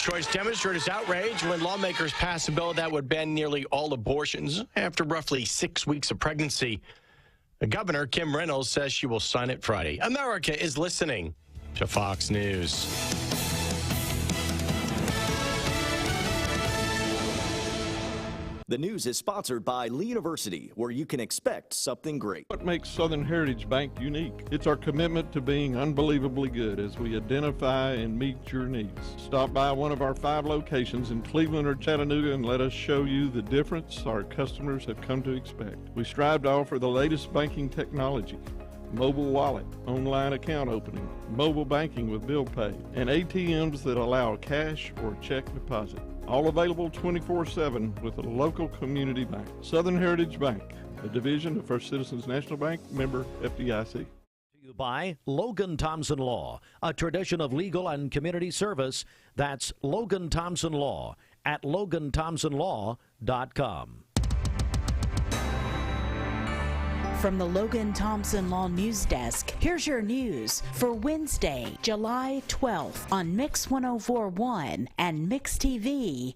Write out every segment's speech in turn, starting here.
Pro-choice demonstrators outraged when lawmakers passed a bill that would ban nearly all abortions after roughly 6 weeks of pregnancy. The governor, Kim Reynolds, says she will sign it Friday. America is listening to Fox News. The news is sponsored by Lee University, where you can expect something great. What makes Southern Heritage Bank unique? It's our commitment to being unbelievably good as we identify and meet your needs. Stop by one of our 5 locations in Cleveland or Chattanooga and let us show you the difference our customers have come to expect. We strive to offer the latest banking technology, mobile wallet, online account opening, mobile banking with bill pay, and ATMs that allow cash or check deposit. All available 24/7 with a local community bank. Southern Heritage Bank, a division of First Citizens National Bank, member FDIC. By Logan Thompson Law, a tradition of legal and community service. That's Logan Thompson Law at LoganThompsonLaw.com. From the Logan Thompson Law News Desk, here's your news for Wednesday, July 12th on Mix 104.1 and MixTV.tv.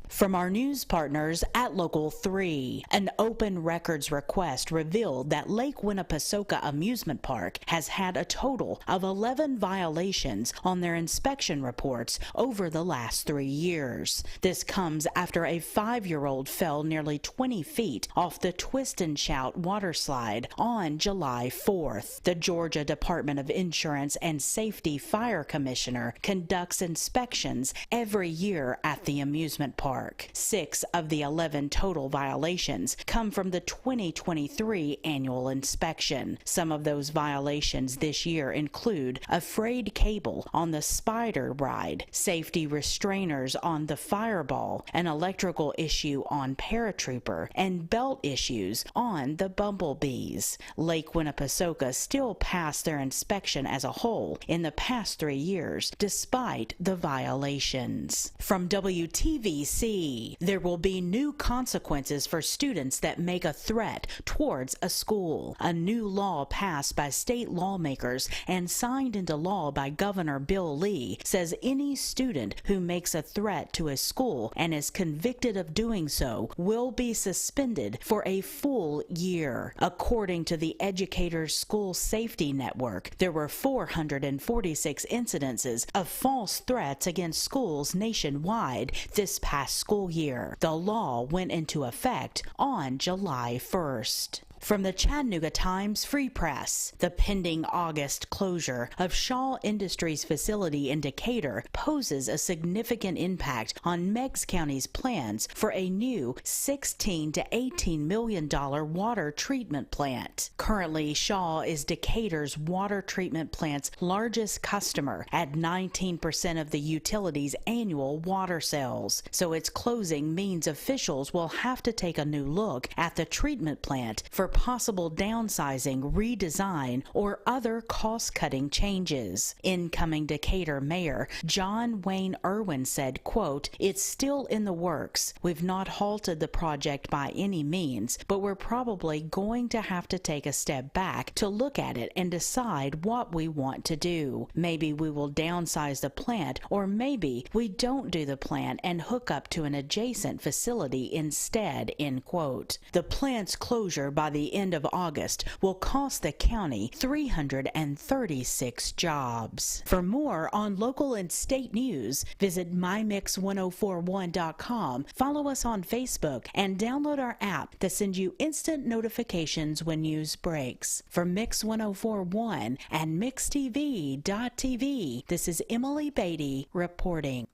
From our news partners at Local 3, an open records request revealed that Lake Winnepesaukah Amusement Park has had a total of 11 violations on their inspection reports over the last 3 years. This comes after a 5-year-old fell nearly 20 feet off the Twist and Shout water slide on July 4th. The Georgia Department of Insurance and Safety Fire Commissioner conducts inspections every year at the amusement park. 6 of the 11 total violations come from the 2023 annual inspection. Some of those violations this year include a frayed cable on the Spider ride, safety restrainers on the Fireball, an electrical issue on Paratrooper, and belt issues on the Bumblebees. Lake Winnepesaukah still passed their inspection as a whole in the past 3 years, despite the violations. From WTVC, there will be new consequences for students that make a threat towards a school. A new law passed by state lawmakers and signed into law by Governor Bill Lee says any student who makes a threat to a school and is convicted of doing so will be suspended for a full year. According to the Educators School Safety Network, there were 446 incidences of false threats against schools nationwide this past school year. The law went into effect on July 1st. From the Chattanooga Times Free Press, the pending August closure of Shaw Industries facility in Decatur poses a significant impact on Meigs County's plans for a new $16 to $18 million water treatment plant. Currently, Shaw is Decatur's water treatment plant's largest customer at 19% of the utility's annual water sales. So its closing means officials will have to take a new look at the treatment plant for possible downsizing, redesign, or other cost-cutting changes. Incoming Decatur Mayor John Wayne Irwin said, quote, "It's still in the works. We've not halted the project by any means, but we're probably going to have to take a step back to look at it and decide what we want to do. Maybe we will downsize the plant, or maybe we don't do the plant and hook up to an adjacent facility instead," end quote. The plant's closure by the end of August will cost the county 336 jobs. For more on local and state news, visit mymix1041.com, follow us on Facebook, and download our app that sends you instant notifications when news breaks. For Mix 104.1 and MixTV.tv, this is Emily Beatty reporting.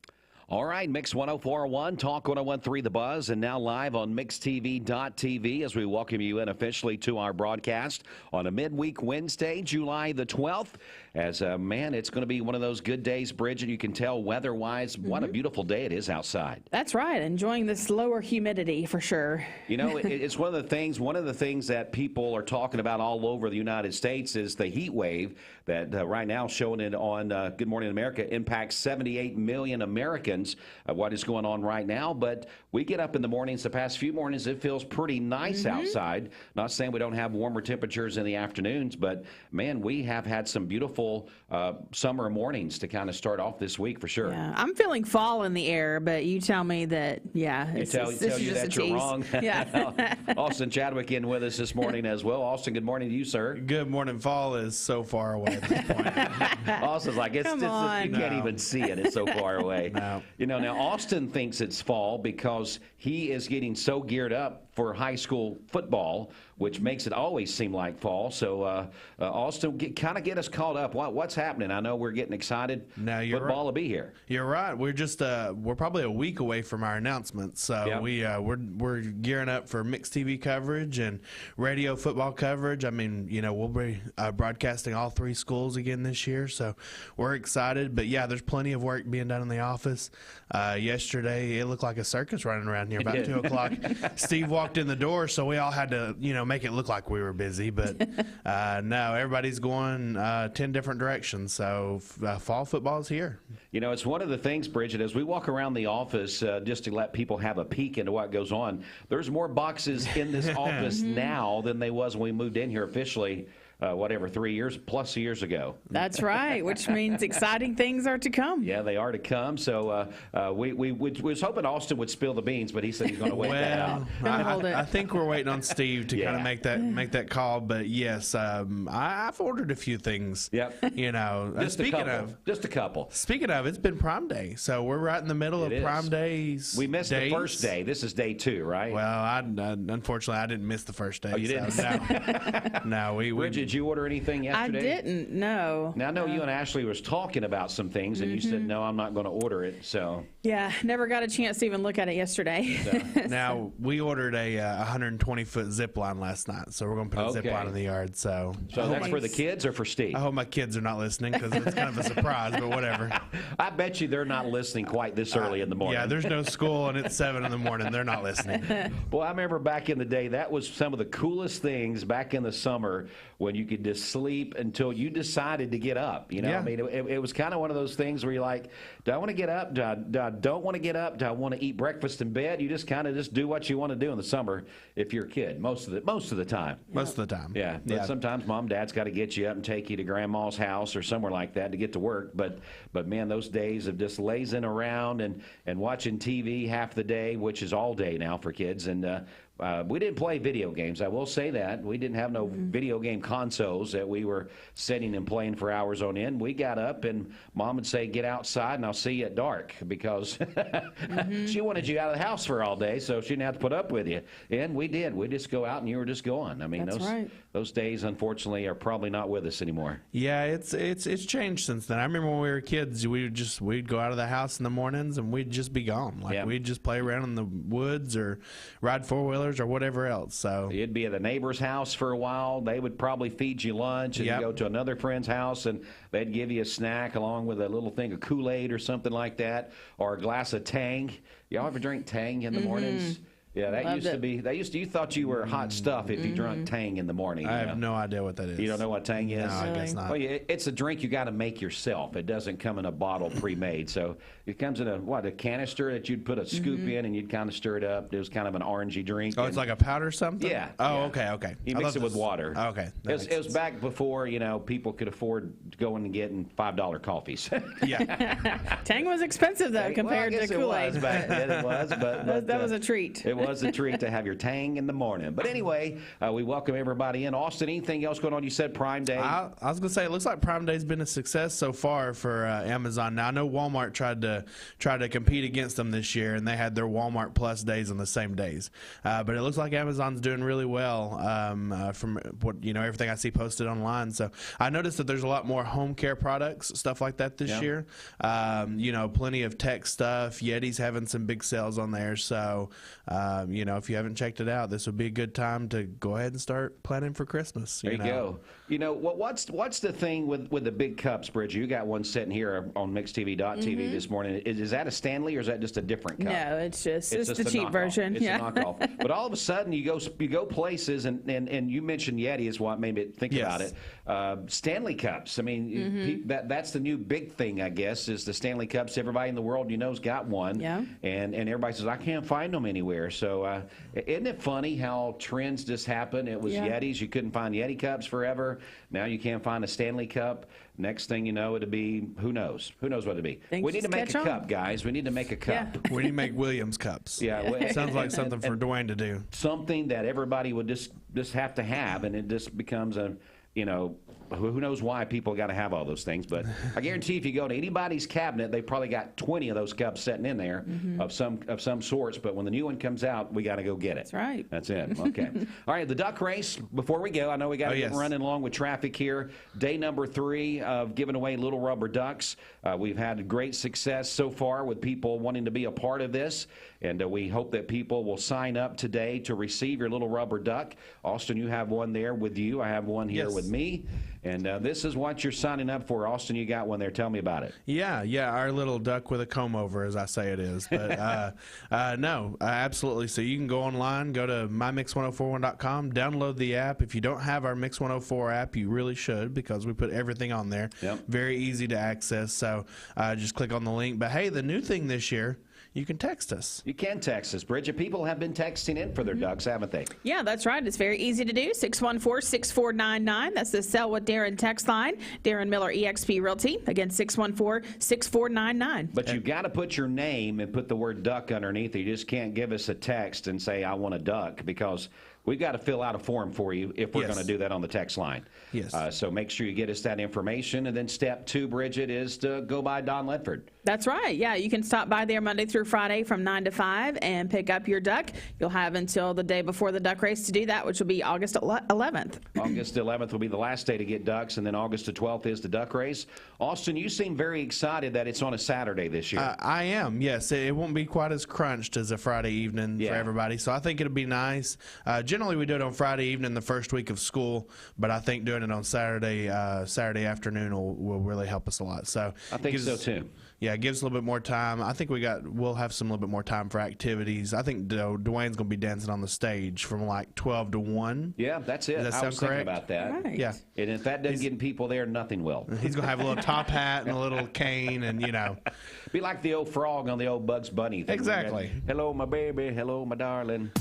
All right, Mix 104.1, Talk 101.3 The Buzz, and now live on MixTV.tv as we welcome you in officially to our broadcast on a midweek Wednesday, July the 12th. As, man, it's going to be one of those good days, Bridget. You can tell weather-wise what a beautiful day it is outside. That's right. Enjoying this lower humidity for sure. You know, it's one of the things that people are talking about all over the United States is the heat wave that right now showing it on Good Morning America impacts 78 million Americans. Republicans what is going on right now. But we get up in the mornings, the past few mornings, it feels pretty nice outside. Not saying we don't have warmer temperatures in the afternoons, but, man, we have had some beautiful summer mornings to kind of start off this week for sure. Yeah, I'm feeling fall in the air, but you tell me that, Tell you that you're wrong. Yeah. Austin Chadwick in with us this morning as well. Austin, good morning to you, sir. Good morning. Fall is so far away at this point. Austin's like, you can't even see it. It's so far away. No. Now Austin thinks it's fall because he is getting so geared up for high school football, which makes it always seem like fall. So, Austin, kind of get us caught up. What's happening? I know we're getting excited. No, you're Football right. will be here. You're right. We're just we're probably a week away from our announcement. So we're gearing up for mixed TV coverage and radio football coverage. I mean, we'll be broadcasting all 3 schools again this year. So we're excited. But yeah, there's plenty of work being done in the office. Yesterday, it looked like a circus running around here about 2 o'clock. Steve walked in the door, so we all had to, make it look like we were busy. But no, everybody's going 10 different directions. So fall football is here. It's one of the things, Bridget, as we walk around the office, just to let people have a peek into what goes on, there's more boxes in this office now than they was when we moved in here officially. 3 years ago. That's right, which means exciting things are to come. Yeah, they are to come. So we was hoping Austin would spill the beans, but he said he's going to wait that out. I think we're waiting on Steve to kind of make that call. But yes, I've ordered a few things. Yep. Just a couple. Speaking of, it's been Prime Day, so we're right in the middle of Prime Days. We missed the first day. This is day 2, right? Well, unfortunately, I didn't miss the first day. Oh, you didn't? No, Did you order anything yesterday? I didn't, no. Now, I know you and Ashley was talking about some things, and you said, no, I'm not going to order it, so. Yeah, never got a chance to even look at it yesterday. Now, we ordered a 120-foot zip line last night, so we're going to put a zip line in the yard. So that's for the kids or for Steve? I hope my kids are not listening because it's kind of a surprise, but whatever. I bet you they're not listening quite this early in the morning. Yeah, there's no school, and it's 7 in the morning. They're not listening. Boy, I remember back in the day, that was some of the coolest things back in the summer when you could just sleep until you decided to get up. I mean, it was kind of one of those things where you're like, do I want to get up? Do I don't want to get up? Do I want to eat breakfast in bed? You just kind of just do what you want to do in the summer if you're a kid, most of the time. Most of the time. Yeah. But sometimes mom, dad's got to get you up and take you to grandma's house or somewhere like that to get to work. But man, those days of just lazing around and watching TV half the day, which is all day now for kids, and we didn't play video games. I will say that. We didn't have no video game consoles that we were sitting and playing for hours on end. We got up and Mom would say, get outside and I'll see you at dark because she wanted you out of the house for all day so she didn't have to put up with you. And we did. We'd just go out and you were just going. I mean, those days, unfortunately, are probably not with us anymore. Yeah, it's changed since then. I remember when we were kids, we'd go out of the house in the mornings and we'd just be gone. We'd just play around in the woods or ride 4-wheelers or whatever else. So you'd be at a neighbor's house for a while. They would probably feed you lunch, and you go to another friend's house, and they'd give you a snack along with a little thing of Kool-Aid or something like that, or a glass of Tang. Y'all ever drink Tang in the mornings? Yeah, you thought you were hot stuff if you drank Tang in the morning. I have no idea what that is. You don't know what Tang is? No, I guess not. Well, it's a drink you got to make yourself. It doesn't come in a bottle pre-made. So it comes in a canister that you'd put a scoop in and you'd kind of stir it up. It was kind of an orangey drink. Oh, it's like a powder something? Yeah. Oh, yeah. Okay. You mix it with water. Oh, okay. It was back before, people could afford going and getting $5 coffees. Yeah. Tang was expensive, though, compared to Kool-Aid. It was, but that was a treat. It was a treat to have your Tang in the morning. But anyway, we welcome everybody in. Austin, anything else going on? You said Prime Day. I was going to say, it looks like Prime Day's been a success so far for Amazon. Now, I know Walmart tried to compete against them this year, and they had their Walmart Plus days on the same days. But it looks like Amazon's doing really well from what everything I see posted online. So I noticed that there's a lot more home care products, stuff like that this year. Plenty of tech stuff. Yeti's having some big sales on there. So if you haven't checked it out, this would be a good time to go ahead and start planning for Christmas. There you go. What's the thing with the big cups, Bridget? You got one sitting here on mixedtv.tv this morning. Is that a Stanley or is that just a different cup? No, it's the cheap knockoff. version. It's a knockoff. But all of a sudden, you go places, and you mentioned Yeti is what made me think about it. Stanley cups. I mean, that's the new big thing, I guess, is the Stanley cups. Everybody in the world has got one. Yeah. And everybody says, I can't find them anywhere. So isn't it funny how trends just happen? It was Yetis. You couldn't find Yeti cups forever. Now you can't find a Stanley cup. Next thing you know, it'll be, who knows? Who knows what it'll be? We need to make a cup, guys. We need to make a cup. Yeah. We need to make Williams cups. Yeah. Sounds like something for Dwayne to do. Something that everybody would just have to have, and it just becomes a, who knows why people got to have all those things. But I guarantee if you go to anybody's cabinet, they probably got 20 of those cups sitting in there of some sorts. But when the new one comes out, we got to go get it. That's right. That's it. Okay. All right, the duck race, before we go, I know we got to get running along with traffic here. Day number 3 of giving away little rubber ducks. We've had great success so far with people wanting to be a part of this. And we hope that people will sign up today to receive your little rubber duck. Austin, you have one there with you. I have one here with me. And this is what you're signing up for. Austin, you got one there. Tell me about it. Yeah, our little duck with a comb over, as I say it is. But no, absolutely. So you can go online, go to mymix1041.com, download the app. If you don't have our Mix 104 app, you really should, because we put everything on there. Yep. Very easy to access. So just click on the link. But hey, the new thing this year, you can text us. You can text us, Bridget. People have been texting in for their ducks, haven't they? Yeah, that's right. It's very easy to do. 614-6499. That's the Sell with Darren text line. Darren Miller, eXp Realty. Again, 614-6499. But you've got to put your name and put the word duck underneath it. You just can't give us a text and say, I want a duck, because we've got to fill out a form for you if we're going to do that on the text line. Yes. So make sure you get us that information. And then step 2, Bridget, is to go by Don Ledford. That's right. Yeah, you can stop by there Monday through Friday from 9 to 5 and pick up your duck. You'll have until the day before the duck race to do that, which will be August 11th. August 11th will be the last day to get ducks, and then August 12th is the duck race. Austin, you seem very excited that it's on a Saturday this year. I am, yes. It won't be quite as crunched as a Friday evening for everybody, so I think it'll be nice. Generally, we do it on Friday evening, the first week of school, but I think doing it on Saturday afternoon will really help us a lot. So I think so too. Yeah, it gives us a little bit more time. I think we'll have some little bit more time for activities. I think Dwayne's going to be dancing on the stage from like 12 to 1. Yeah, that's it. Does that sound was correct? Thinking about that. Right. Yeah. And if that doesn't get people there, nothing will. He's going to have a little top hat and a little cane and, Be like the old frog on the old Bugs Bunny thing. Exactly. Hello, my baby. Hello, my darling.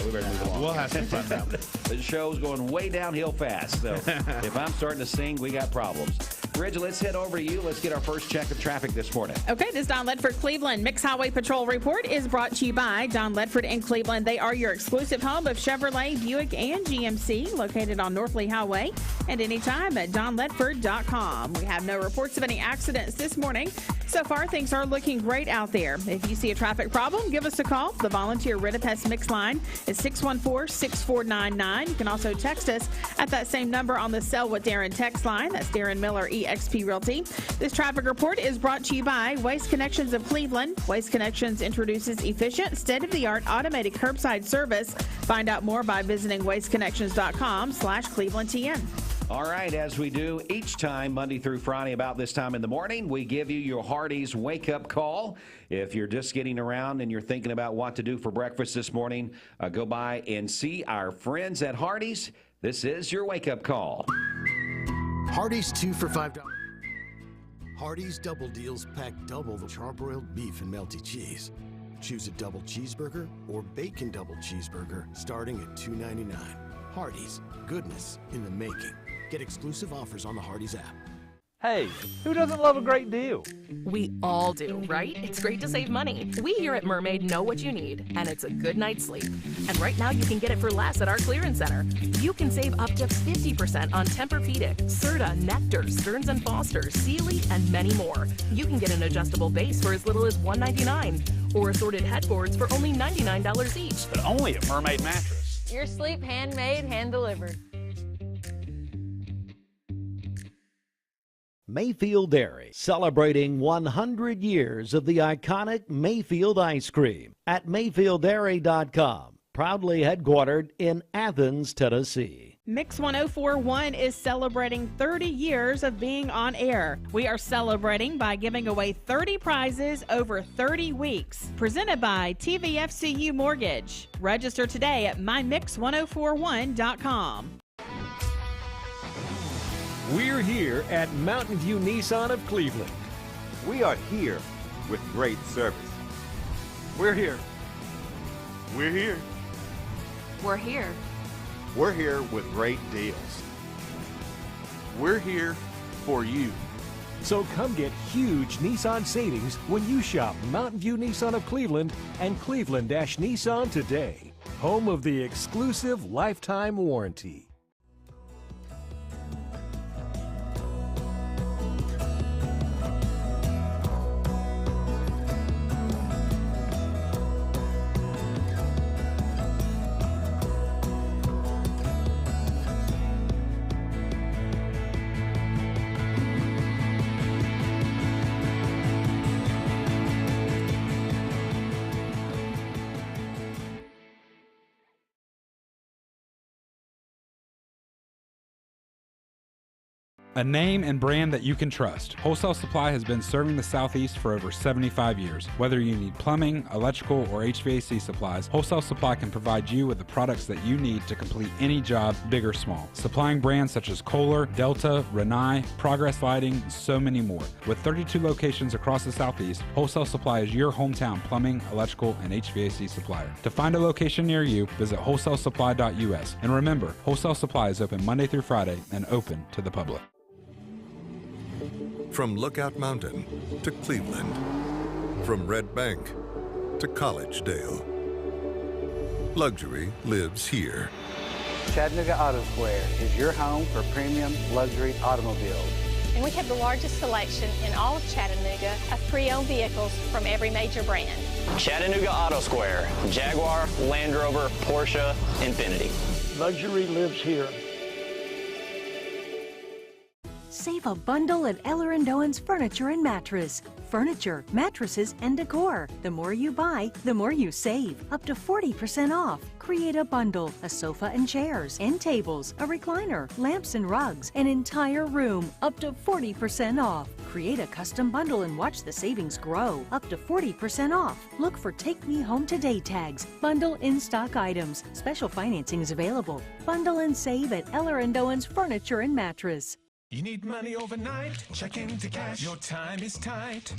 We better move along. We'll have some fun now. The show's going way downhill fast. So if I'm starting to sing, we got problems. Bridget, let's head over to you. Let's get our first check of traffic this morning. Okay, this is Don Ledford Cleveland. Mix Highway Patrol Report is brought to you by Don Ledford in Cleveland. They are your exclusive home of Chevrolet, Buick, and GMC, located on North Lee Highway, and anytime at donledford.com. We have no reports of any accidents this morning. So far, things are looking great out there. If you see a traffic problem, give us a call. The volunteer Rid-A-Pest Mix line is 614-6499. You can also text us at that same number on the Sell with Darren text line. That's Darren Miller, eXp Realty. This traffic report is brought to you by Waste Connections of Cleveland. Waste Connections introduces efficient, state-of-the-art automated curbside service. Find out more by visiting wasteconnections.com/ClevelandTN. All right, as we do each time, Monday through Friday, about this time in the morning, we give you your Hardee's wake-up call. If you're just getting around and you're thinking about what to do for breakfast this morning, go by and see our friends at Hardee's. This is your wake-up call. Hardee's 2 for $5. Hardee's Double Deals pack double the charbroiled beef and melty cheese. Choose a double cheeseburger or bacon double cheeseburger starting at $2.99. Hardee's, goodness in the making. Get exclusive offers on the Hardee's app. Hey, who doesn't love a great deal? We all do, right? It's great to save money. We here at Mermaid know what you need, and it's a good night's sleep. And right now you can get it for less at our clearance center. You can save up to 50% on Tempur-Pedic, Serta, Nectar, Stearns & Foster, Sealy, and many more. You can get an adjustable base for as little as $199, or assorted headboards for only $99 each. But only at Mermaid Mattress. Your sleep handmade, hand-delivered. Mayfield Dairy, celebrating 100 years of the iconic Mayfield ice cream at MayfieldDairy.com. Proudly headquartered in Athens, Tennessee. Mix 1041 is celebrating 30 years of being on air. We are celebrating by giving away 30 prizes over 30 weeks. Presented by TVFCU Mortgage. Register today at mymix1041.com. We're here at Mountain View Nissan of Cleveland. We are here with great service. We're here. We're here. We're here. We're here with great deals. We're here for you. So come get huge Nissan savings when you shop Mountain View Nissan of Cleveland and Cleveland-Nissan today. Home of the exclusive lifetime warranty. A name and brand that you can trust. Wholesale Supply has been serving the Southeast for over 75 years. Whether you need plumbing, electrical, or HVAC supplies, Wholesale Supply can provide you with the products that you need to complete any job, big or small. Supplying brands such as Kohler, Delta, Rinnai, Progress Lighting, and so many more. With 32 locations across the Southeast, Wholesale Supply is your hometown plumbing, electrical, and HVAC supplier. To find a location near you, visit wholesalesupply.us. And remember, Wholesale Supply is open Monday through Friday and open to the public. From Lookout Mountain to Cleveland, from Red Bank to Collegedale, luxury lives here. Chattanooga Auto Square is your home for premium luxury automobiles. And we have the largest selection in all of Chattanooga of pre-owned vehicles from every major brand. Chattanooga Auto Square, Jaguar, Land Rover, Porsche, Infiniti. Luxury lives here. Save a bundle at Eller & Owen's Furniture and Mattress. Furniture, mattresses, and decor. The more you buy, the more you save. Up to 40% off. Create a bundle, a sofa and chairs, end tables, a recliner, lamps and rugs, an entire room. Up to 40% off. Create a custom bundle and watch the savings grow. Up to 40% off. Look for Take Me Home Today tags. Bundle in-stock items. Special financing is available. Bundle and save at Eller & Owen's Furniture and Mattress. You need money overnight? Check into cash. Your time is tight.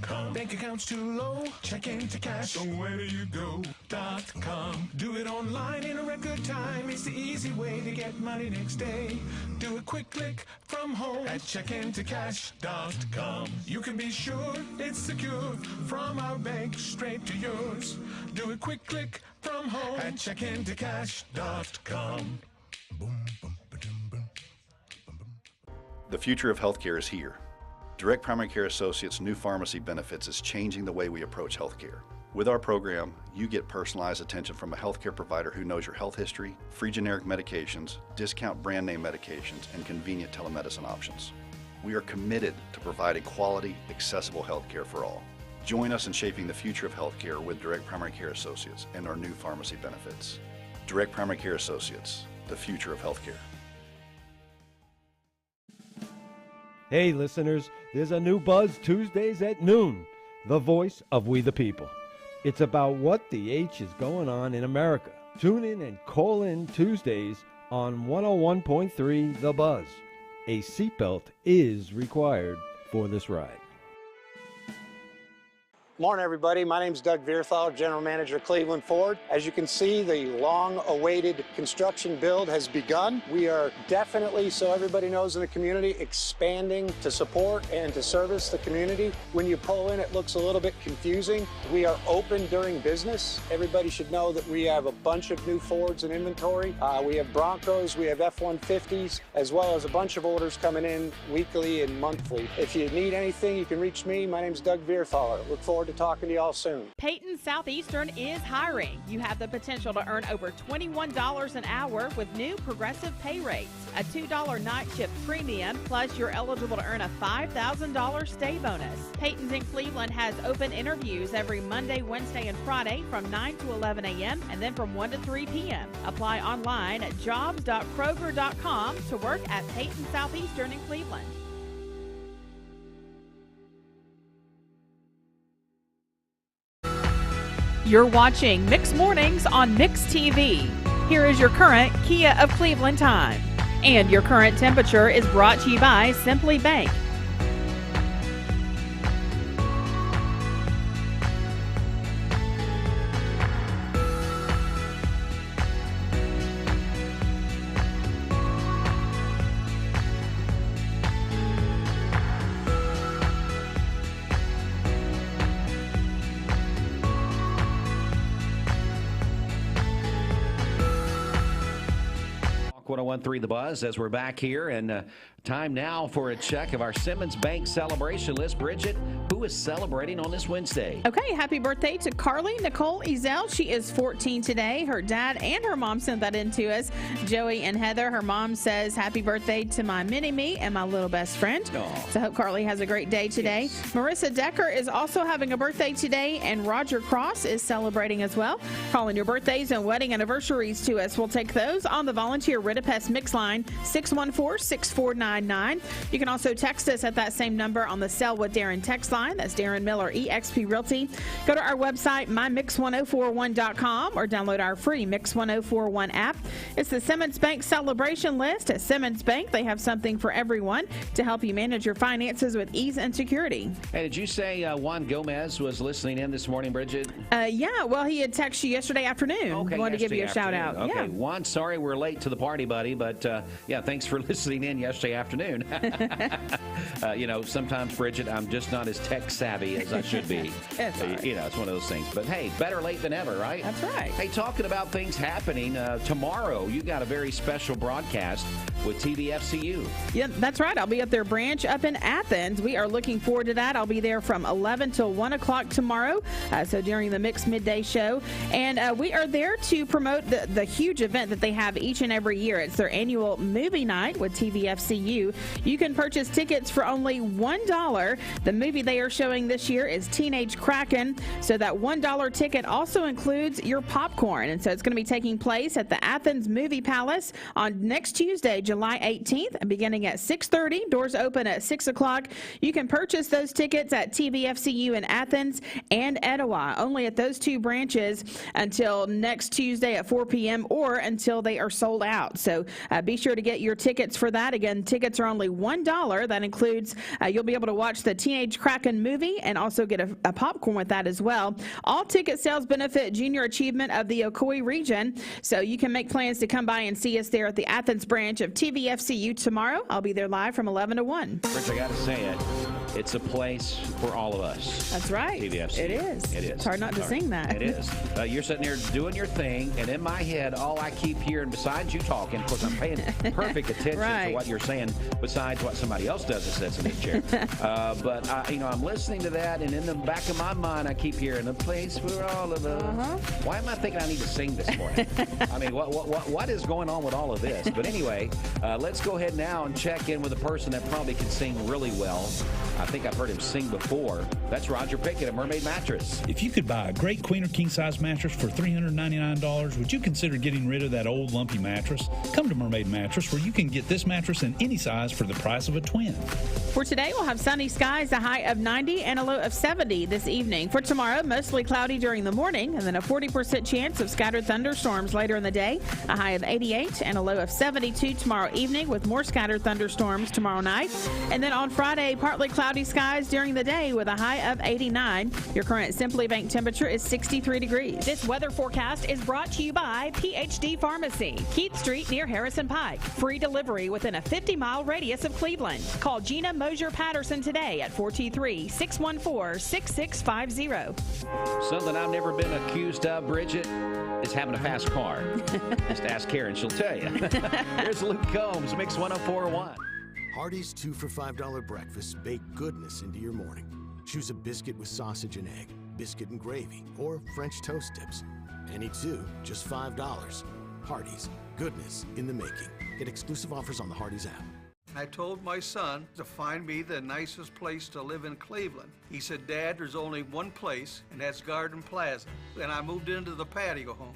.com. Bank accounts too low? Check into cash. So where do you go? .com. Do it online in a record time. It's the easy way to get money next day. Do a quick click from home at checkintocash.com. You can be sure it's secure from our bank straight to yours. Do a quick click from home at checkintocash.com. Boom, boom. The future of healthcare is here. Direct Primary Care Associates' new pharmacy benefits is changing the way we approach healthcare. With our program, you get personalized attention from a healthcare provider who knows your health history, free generic medications, discount brand name medications, and convenient telemedicine options. We are committed to providing quality, accessible healthcare for all. Join us in shaping the future of healthcare with Direct Primary Care Associates and our new pharmacy benefits. Direct Primary Care Associates, the future of healthcare. Hey listeners, there's a new Buzz Tuesdays at noon, the voice of we the people. It's about what the H is going on in America. Tune in and call in Tuesdays on 101.3 The Buzz. A seatbelt is required for this ride. Morning, everybody. My name is Doug Vierthal, General Manager, Cleveland Ford. As you can see, the long-awaited construction build has begun. We are definitely, so everybody knows in the community, expanding to support and to service the community. When you pull in, it looks a little bit confusing. We are open during business. Everybody should know that we have a bunch of new Fords in inventory. We have Broncos, we have F-150s, as well as a bunch of orders coming in weekly and monthly. If you need anything, you can reach me. My name is Doug Vierthaler. Look forward to talking to y'all soon. Peyton Southeastern is hiring. You have the potential to earn over $21 an hour with new progressive pay rates, a $2 night shift premium, plus you're eligible to earn a $5,000 stay bonus. Peyton's in Cleveland has open interviews every Monday, Wednesday, and Friday from 9 to 11 a.m. and then from 1 to 3 p.m. Apply online at jobs.kroger.com to work at Peyton Southeastern in Cleveland. You're watching Mix Mornings on Mix TV. Here is your current Kia of Cleveland time. And your current temperature is brought to you by Simply Bank. Talk 101.3 The Buzz as we're back here, and time now for a check of our Simmons Bank celebration list. Bridget, who is celebrating on this Wednesday? Okay, happy birthday to Carly Nicole Ezel. She is 14 today. Her dad and her mom sent that in to us. Joey and Heather. Her mom says, happy birthday to my mini-me and my little best friend. Aww. So I hope Carly has a great day today. Yes. Marissa Decker is also having a birthday today, and Roger Cross is celebrating as well. Calling your birthdays and wedding anniversaries to us. We'll take those on the volunteer Ridipest Mix line, 614-6499. You can also text us at that same number on the Sell with Darren text line. That's Darren Miller, eXp Realty. Go to our website, mymix1041.com, or download our free Mix 1041 app. It's the Simmons Bank celebration list. At Simmons Bank, they have something for everyone to help you manage your finances with ease and security. Hey, did you say Juan Gomez was listening in this morning, Bridget? Yeah, well, he had texted you yesterday afternoon. Okay, wanted to give you a shout out. Okay, Yeah. Juan, sorry we're late to the party, buddy, but yeah, thanks for listening in yesterday afternoon. Sometimes, Bridget, I'm just not as tech savvy as I should be. It's all right. It's one of those things. But hey, better late than ever, right? That's right. Hey, talking about things happening, tomorrow you got a very special broadcast with TVFCU. Yeah, that's right. I'll be at their branch up in Athens. We are looking forward to that. I'll be there from 11 till 1 o'clock tomorrow, so during the Mix Midday Show. And we are there to promote the huge event that they have each and every year. It's their annual movie night with TVFCU. You can purchase tickets for only $1. The movie they are showing this year is Teenage Kraken. So that $1 ticket also includes your popcorn. And so it's going to be taking place at the Athens Movie Palace on next Tuesday, July 18th, beginning at 6:30. Doors open at 6 o'clock. You can purchase those tickets at TVFCU in Athens and Etowah, only at those two branches until next Tuesday at 4 p.m. or until they are sold out. So be sure to get your tickets for that. Again, tickets are only $1. That includes you'll be able to watch the Teenage Kraken movie and also get a popcorn with that as well. All ticket sales benefit junior achievement of the Ocoee region. So you can make plans to come by and see us there at the Athens branch of TVFCU tomorrow. I'll be there live from 11 to 1. Rich, I got to say it. It's a place for all of us. That's right. TVFCU. It is. It is. It's hard not to sing that. It is. You're sitting there doing your thing, and in my head, all I keep hearing, besides you talking, of course, I'm paying perfect attention to what you're saying, besides what somebody else does that sits in this chair. But I'm listening to that, and in the back of my mind, I keep hearing a place for all of us. Why am I thinking I need to sing this morning? I mean, what is going on with all of this? But anyway, let's go ahead now and check in with a person that probably can sing really well. I think I've heard him sing before. That's Roger Pickett at Mermaid Mattress. If you could buy a great queen or king size mattress for $399, would you consider getting rid of that old lumpy mattress? Come to Mermaid Mattress, where you can get this mattress in any size for the price of a twin. For today, we'll have sunny skies, a high of 90 and a low of 70 this evening. For tomorrow, mostly cloudy during the morning, and then a 40% chance of scattered thunderstorms later in the day. A high of 88 and a low of 72 tomorrow evening, with more scattered thunderstorms tomorrow night. And then on Friday, partly cloudy skies during the day with a high of 89. Your current Simply Bank temperature is 63 degrees. This weather forecast is brought to you by PhD Pharmacy, Keith Street near Harrison Pike. Free delivery within a 50-mile radius of Cleveland. Call Gina Mosier Patterson today at 423-614-6650. Something I've never been accused of, Bridget, is having a fast car. Just ask Karen, she'll tell you. Here's Luke Combs, Mix 104.1. Hardee's 2 for $5 breakfast bake goodness into your morning. Choose a biscuit with sausage and egg, biscuit and gravy, or French toast dips. Any two, just $5. Hardee's, goodness in the making. Get exclusive offers on the Hardee's app. I told my son to find me the nicest place to live in Cleveland. He said, Dad, there's only one place, and that's Garden Plaza. And I moved into the patio home.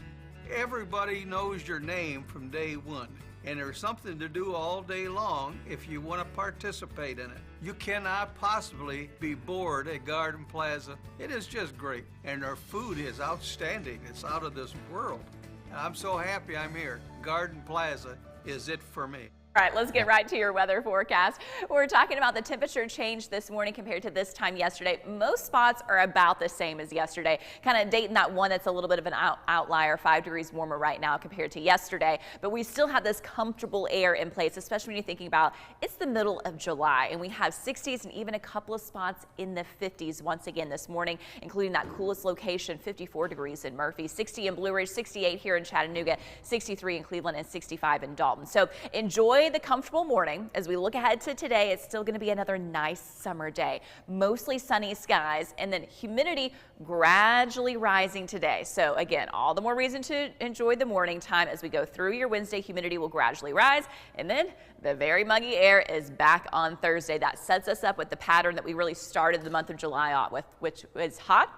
Everybody knows your name from day one, and there's something to do all day long if you want to participate in it. You cannot possibly be bored at Garden Plaza. It is just great, and their food is outstanding. It's out of this world. And I'm so happy I'm here. Garden Plaza is it for me. All right, let's get right to your weather forecast. We're talking about the temperature change this morning compared to this time yesterday. Most spots are about the same as yesterday. Kind of dating that one that's a little bit of an outlier, 5 degrees warmer right now compared to yesterday. But we still have this comfortable air in place, especially when you're thinking about it's the middle of July and we have 60s and even a couple of spots in the 50s once again this morning, including that coolest location, 54 degrees in Murphy, 60 in Blue Ridge, 68 here in Chattanooga, 63 in Cleveland, and 65 in Dalton. So enjoy the comfortable morning. As we look ahead to today, it's still going to be another nice summer day. Mostly sunny skies, and then humidity gradually rising today. So again, all the more reason to enjoy the morning time as we go through your Wednesday. Humidity will gradually rise, and then the very muggy air is back on Thursday. That sets us up with the pattern that we really started the month of July off with, which is hot,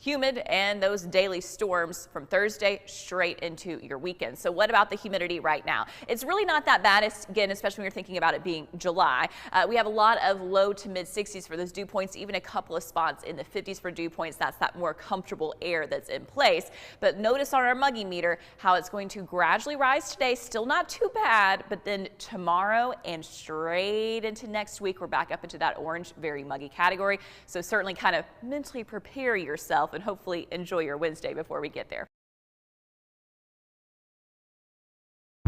humid, and those daily storms from Thursday straight into your weekend. So what about the humidity right now? It's really not that bad, again, especially when you're thinking about it being July. We have a lot of low to mid 60s for those dew points, even a couple of spots in the 50s for dew points. That's that more comfortable air that's in place. But notice on our muggy meter how it's going to gradually rise today. Still not too bad, but then tomorrow and straight into next week, we're back up into that orange, very muggy category. So certainly kind of mentally prepare yourself and hopefully enjoy your Wednesday before we get there.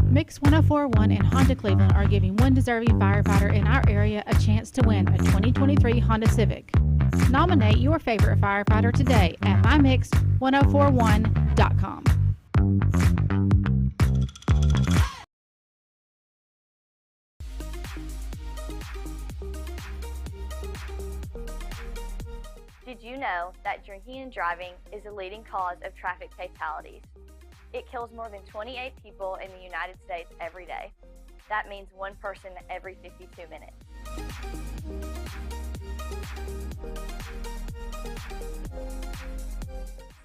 Mix 104.1 and Honda Cleveland are giving one deserving firefighter in our area a chance to win a 2023 Honda Civic. Nominate your favorite firefighter today at mymix1041.com. Did you know that drinking and driving is a leading cause of traffic fatalities? It kills more than 28 people in the United States every day. That means one person every 52 minutes.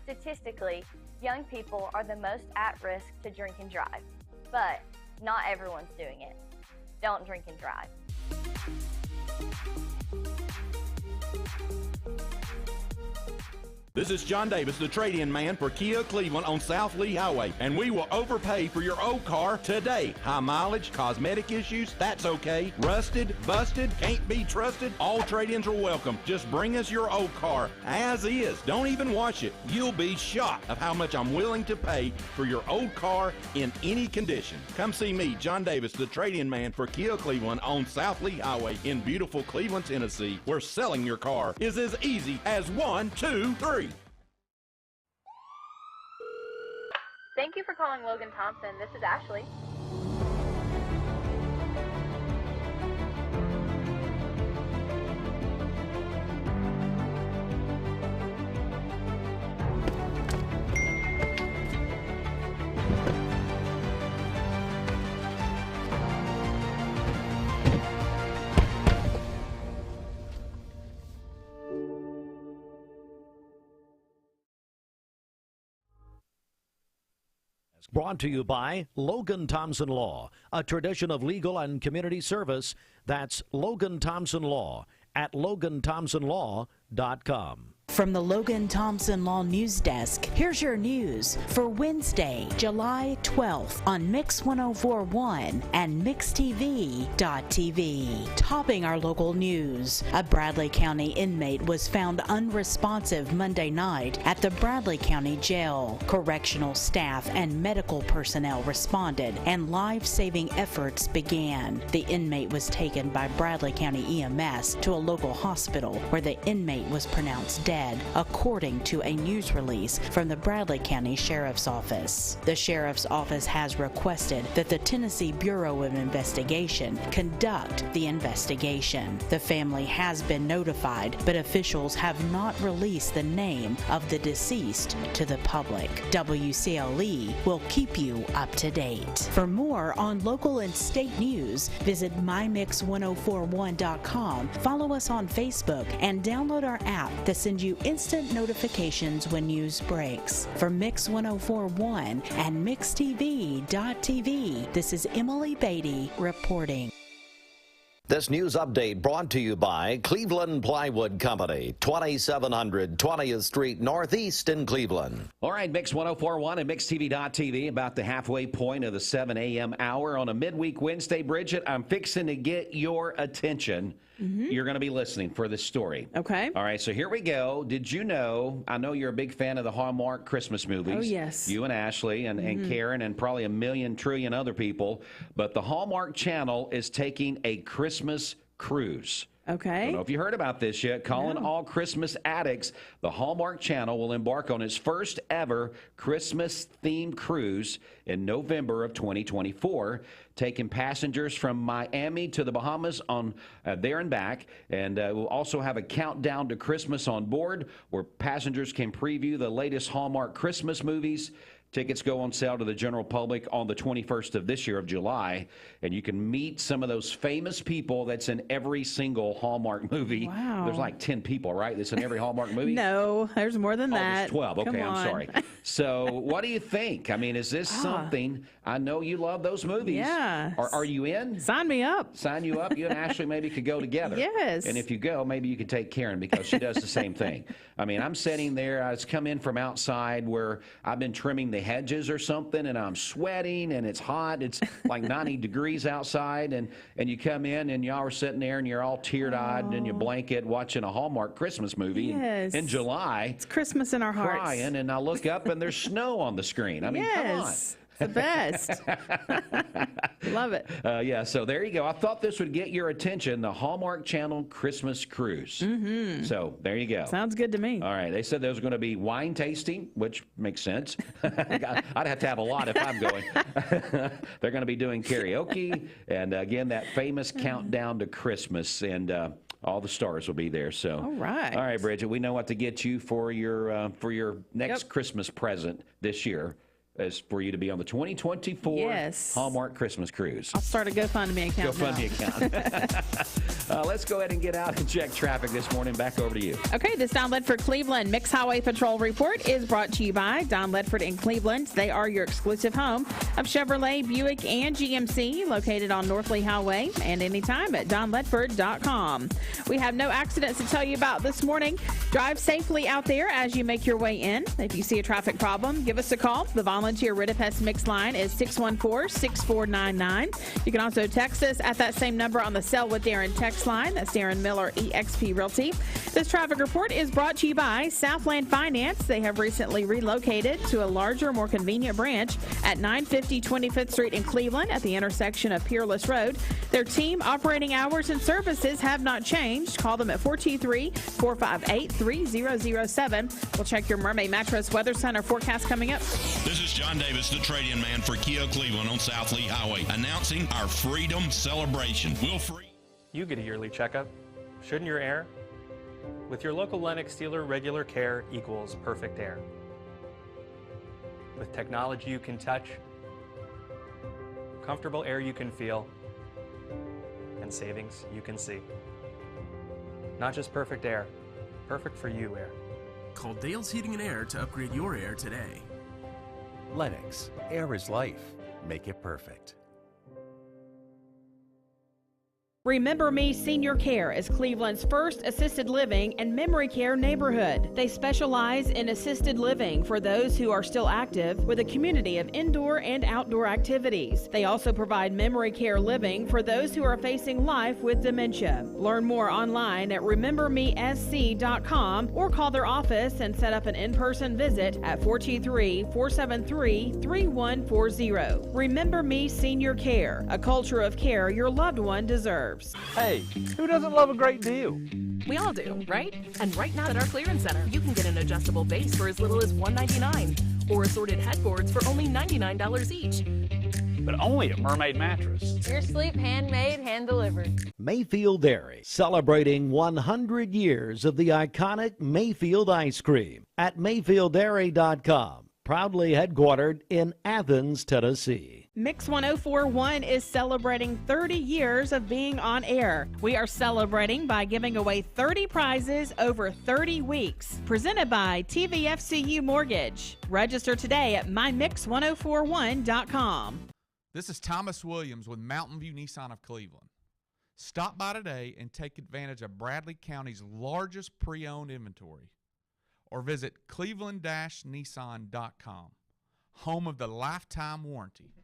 Statistically, young people are the most at risk to drink and drive, but not everyone's doing it. Don't drink and drive. This is John Davis, the trade-in man for Kia Cleveland on South Lee Highway, and we will overpay for your old car today. High mileage, cosmetic issues, that's okay. Rusted, busted, can't be trusted, all trade-ins are welcome. Just bring us your old car as is. Don't even wash it. You'll be shocked of how much I'm willing to pay for your old car in any condition. Come see me, John Davis, the trade-in man for Kia Cleveland on South Lee Highway in beautiful Cleveland, Tennessee, where selling your car is as easy as 1, 2, 3. Thank you for calling Logan Thompson. This is Ashley. Brought to you by Logan Thompson Law, a tradition of legal and community service. That's Logan Thompson Law at LoganThompsonLaw.com. From the Logan Thompson Law News Desk, here's your news for Wednesday, July 12th on Mix 104.1 and MixTV.tv. Topping our local news, a Bradley County inmate was found unresponsive Monday night at the Bradley County Jail. Correctional staff and medical personnel responded and life-saving efforts began. The inmate was taken by Bradley County EMS to a local hospital where the inmate was pronounced dead. ahead, according to a news release from the Bradley County Sheriff's Office. The Sheriff's Office has requested that the Tennessee Bureau of Investigation conduct the investigation. The family has been notified, but officials have not released the name of the deceased to the public. WCLE will keep you up to date. For more on local and state news, visit mymix1041.com, follow us on Facebook, and download our app that sends you instant notifications when news breaks. For Mix 1041 and MixTV.tv, this is Emily Beatty reporting. This news update brought to you by Cleveland Plywood Company, 2700 20th Street Northeast in Cleveland. All right, Mix 1041 and MixTV.tv, about the halfway point of the 7 a.m. hour on a midweek Wednesday. Bridget, I'm fixing to get your attention. You're going to be listening for this story. Okay. All right, so here we go. Did you know, I know you're a big fan of the Hallmark Christmas movies. Oh, yes. You and Ashley and Karen and probably a million trillion other people. But the Hallmark Channel is taking a Christmas cruise. Okay. I don't know if you heard about this yet. Calling all Christmas addicts, the Hallmark Channel will embark on its first ever Christmas-themed cruise in November of 2024, taking passengers from Miami to the Bahamas on there and back. And we'll also have a countdown to Christmas on board where passengers can preview the latest Hallmark Christmas movies. Tickets go on sale to the general public on the 21st of this year of July, and you can meet some of those famous people that's in every single Hallmark movie. Wow. There's like 10 people, right, that's in every Hallmark movie? No, there's more than that. There's 12. Okay, Come I'm on. sorry. So what do you think? I mean, is this something? I know you love those movies. Yeah. Are you in? Sign me up. Sign you up. You and Ashley maybe could go together. Yes. And if you go, maybe you could take Karen because she does the same thing. I mean, I'm sitting there. I just come in from outside where I've been trimming the hedges or something, and I'm sweating, and it's hot. It's like 90 degrees outside, and you come in, and y'all are sitting there, and you're all teared-eyed in your blanket watching a Hallmark Christmas movie in July. It's Christmas in our hearts. Crying, and I look up, and there's snow on the screen. I mean, come on. The best. Love it. Yeah, so there you go. I thought this would get your attention, the Hallmark Channel Christmas Cruise. So there you go. Sounds good to me. All right. They said there was going to be wine tasting, which makes sense. I'd have to have a lot if I'm going. They're going to be doing karaoke. And again, that famous countdown to Christmas. And all the stars will be there. So, all right, Bridget, we know what to get you for your next Christmas present this year. Is for you to be on the 2024 Hallmark Christmas Cruise. I'll start a GoFundMe account. Let's go ahead and get out and check traffic this morning. Back over to you. Okay, this Don Ledford Cleveland Mix Highway Patrol report is brought to you by Don Ledford in Cleveland. They are your exclusive home of Chevrolet, Buick, and GMC, located on North Lee Highway, and anytime at donledford.com. We have no accidents to tell you about this morning. Drive safely out there as you make your way in. If you see a traffic problem, give us a call. The volunteer Ridipest Mix line is 614-6499. You can also text us at that same number on the Sell with Darren text line. That's Darren Miller, eXp Realty. This traffic report is brought to you by Southland Finance. They have recently relocated to a larger, more convenient branch at 950 25th Street in Cleveland at the intersection of Peerless Road. Their team, operating hours, and services have not changed. Call them at 423-458-3007. We'll check your Mermaid Mattress Weather Center forecast coming up. This is John Davis, the trade-in man for Kia Cleveland on South Lee Highway, announcing our Freedom Celebration. You get a yearly checkup. Shouldn't your air? With your local Lennox dealer, regular care equals perfect air. With technology you can touch, comfortable air you can feel, and savings you can see. Not just perfect air, perfect for you air. Call Dale's Heating and Air to upgrade your air today. Lennox, air is life. Make it perfect. Remember Me Senior Care is Cleveland's first assisted living and memory care neighborhood. They specialize in assisted living for those who are still active with a community of indoor and outdoor activities. They also provide memory care living for those who are facing life with dementia. Learn more online at remembermesc.com or call their office and set up an in-person visit at 423-473-3140. Remember Me Senior Care, a culture of care your loved one deserves. Hey, who doesn't love a great deal? We all do, right? And right now at our clearance center, you can get an adjustable base for as little as $199 or assorted headboards for only $99 each. But only at Mermaid Mattress. Your sleep handmade, hand-delivered. Mayfield Dairy, celebrating 100 years of the iconic Mayfield ice cream at MayfieldDairy.com. Proudly headquartered in Athens, Tennessee. Mix 1041 is celebrating 30 years of being on air. We are celebrating by giving away 30 prizes over 30 weeks. Presented by TVFCU Mortgage. Register today at mymix1041.com. This is Thomas Williams with Mountain View Nissan of Cleveland. Stop by today and take advantage of Bradley County's largest pre-owned inventory. Or visit cleveland-nissan.com, home of the lifetime warranty.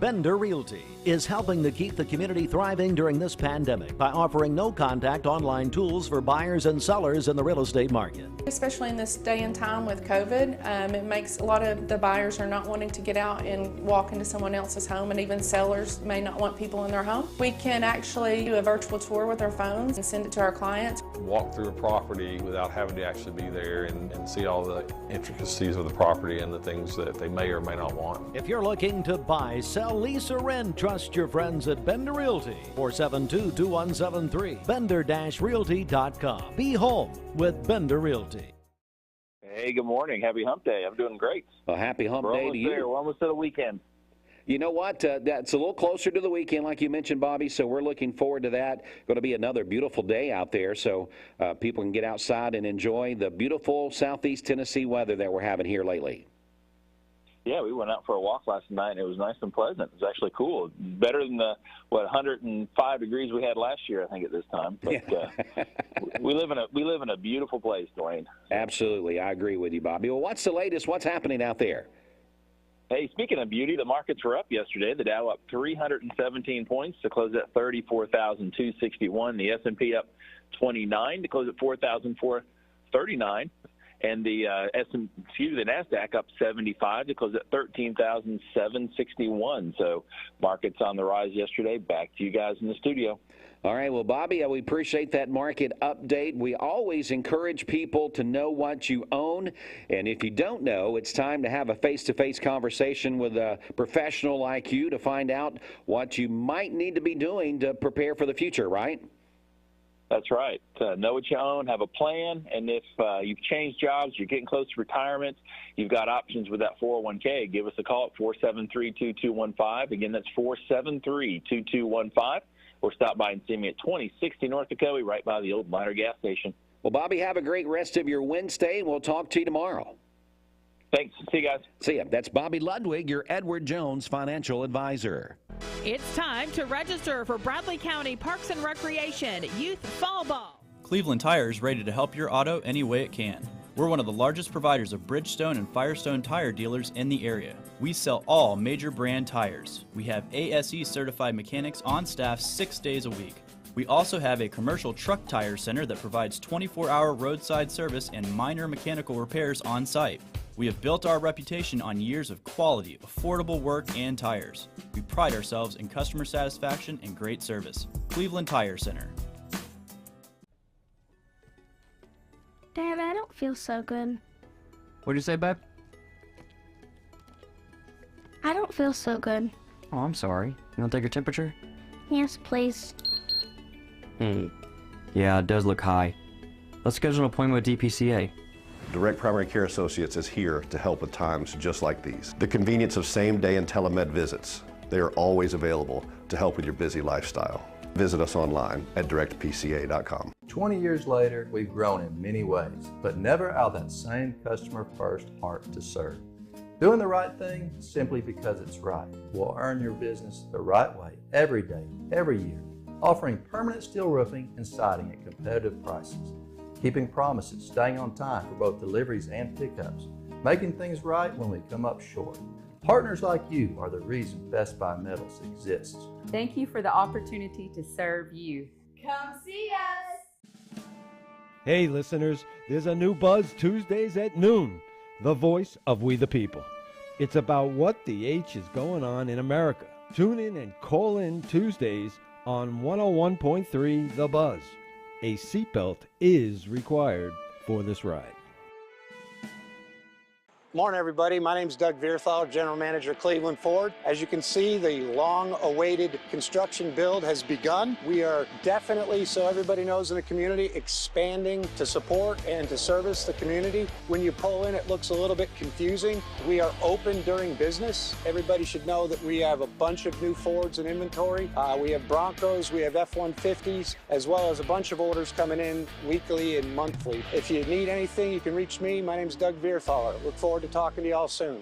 Bender Realty is helping to keep the community thriving during this pandemic by offering no-contact online tools for buyers and sellers in the real estate market. Especially in this day and time with COVID, it makes a lot of the buyers are not wanting to get out and walk into someone else's home, and even sellers may not want people in their home. We can actually do a virtual tour with our phones and send it to our clients. Walk through a property without having to actually be there and see all the intricacies of the property and the things that they may or may not want. If you're looking to buy, sell, lease, or rent, trust your friends at Bender Realty. 472-2173. Bender-Realty.com. Be home with Bender Realty. Hey, good morning. Happy hump day. I'm doing great. Well, happy hump day to you. We're almost at the weekend. You know what? That's a little closer to the weekend, like you mentioned, Bobby, so we're looking forward to that. Going to be another beautiful day out there, so people can get outside and enjoy the beautiful southeast Tennessee weather that we're having here lately. Yeah, we went out for a walk last night, and it was nice and pleasant. It was actually cool. Better than the, 105 degrees we had last year, I think, at this time. But we live in a beautiful place, Dwayne. Absolutely. I agree with you, Bobby. Well, what's the latest? What's happening out there? Hey, speaking of beauty, the markets were up yesterday. The Dow up 317 points to close at 34,261. The S&P up 29 to close at 4,439. And the NASDAQ up 75 to close at 13,761. So markets on the rise yesterday. Back to you guys in the studio. All right. Well, Bobby, we appreciate that market update. We always encourage people to know what you own. And if you don't know, it's time to have a face-to-face conversation with a professional like you to find out what you might need to be doing to prepare for the future, right? That's right. Know what you own, have a plan, and if you've changed jobs, you're getting close to retirement, you've got options with that 401k, give us a call at 473-2215. Again, that's 473-2215. Or stop by and see me at 2060 North Ocoee, right by the old Miner gas station. Well, Bobby, have a great rest of your Wednesday, and we'll talk to you tomorrow. Thanks. See you guys. See ya. That's Bobby Ludwig, your Edward Jones financial advisor. It's time to register for Bradley County Parks and Recreation Youth Fall Ball. Cleveland Tire is ready to help your auto any way it can. We're one of the largest providers of Bridgestone and Firestone tire dealers in the area. We sell all major brand tires. We have ASE certified mechanics on staff 6 days a week. We also have a commercial truck tire center that provides 24-hour roadside service and minor mechanical repairs on site. We have built our reputation on years of quality, affordable work and tires. We pride ourselves in customer satisfaction and great service. Cleveland Tire Center. Dad, I don't feel so good. What'd you say, babe? I don't feel so good. Oh, I'm sorry. You want to take your temperature? Yes, please. Yeah, it does look high. Let's schedule an appointment with DPCA. Direct Primary Care Associates is here to help at times just like these. The convenience of same-day and telemed visits. They are always available to help with your busy lifestyle. Visit us online at directpca.com. 20 years later, we've grown in many ways, but never out of that same customer-first heart to serve. Doing the right thing simply because it's right will earn your business the right way every day, every year, offering permanent steel roofing and siding at competitive prices, keeping promises, staying on time for both deliveries and pickups, making things right when we come up short. Partners like you are the reason Best Buy Metals exists. Thank you for the opportunity to serve you. Come see us! Hey listeners, there's a new Buzz Tuesdays at noon, the voice of We the People. It's about what the H is going on in America. Tune in and call in Tuesdays on 101.3 The Buzz. A seatbelt is required for this ride. Morning, everybody. My name is Doug Vierthal, General Manager, Cleveland Ford. As you can see, the long-awaited construction build has begun. We are definitely, so everybody knows in the community, expanding to support and to service the community. When you pull in, it looks a little bit confusing. We are open during business. Everybody should know that we have a bunch of new Fords in inventory. We have Broncos, we have F-150s, as well as a bunch of orders coming in weekly and monthly. If you need anything, you can reach me. My name is Doug Vierthaler. Look forward to talking to y'all soon.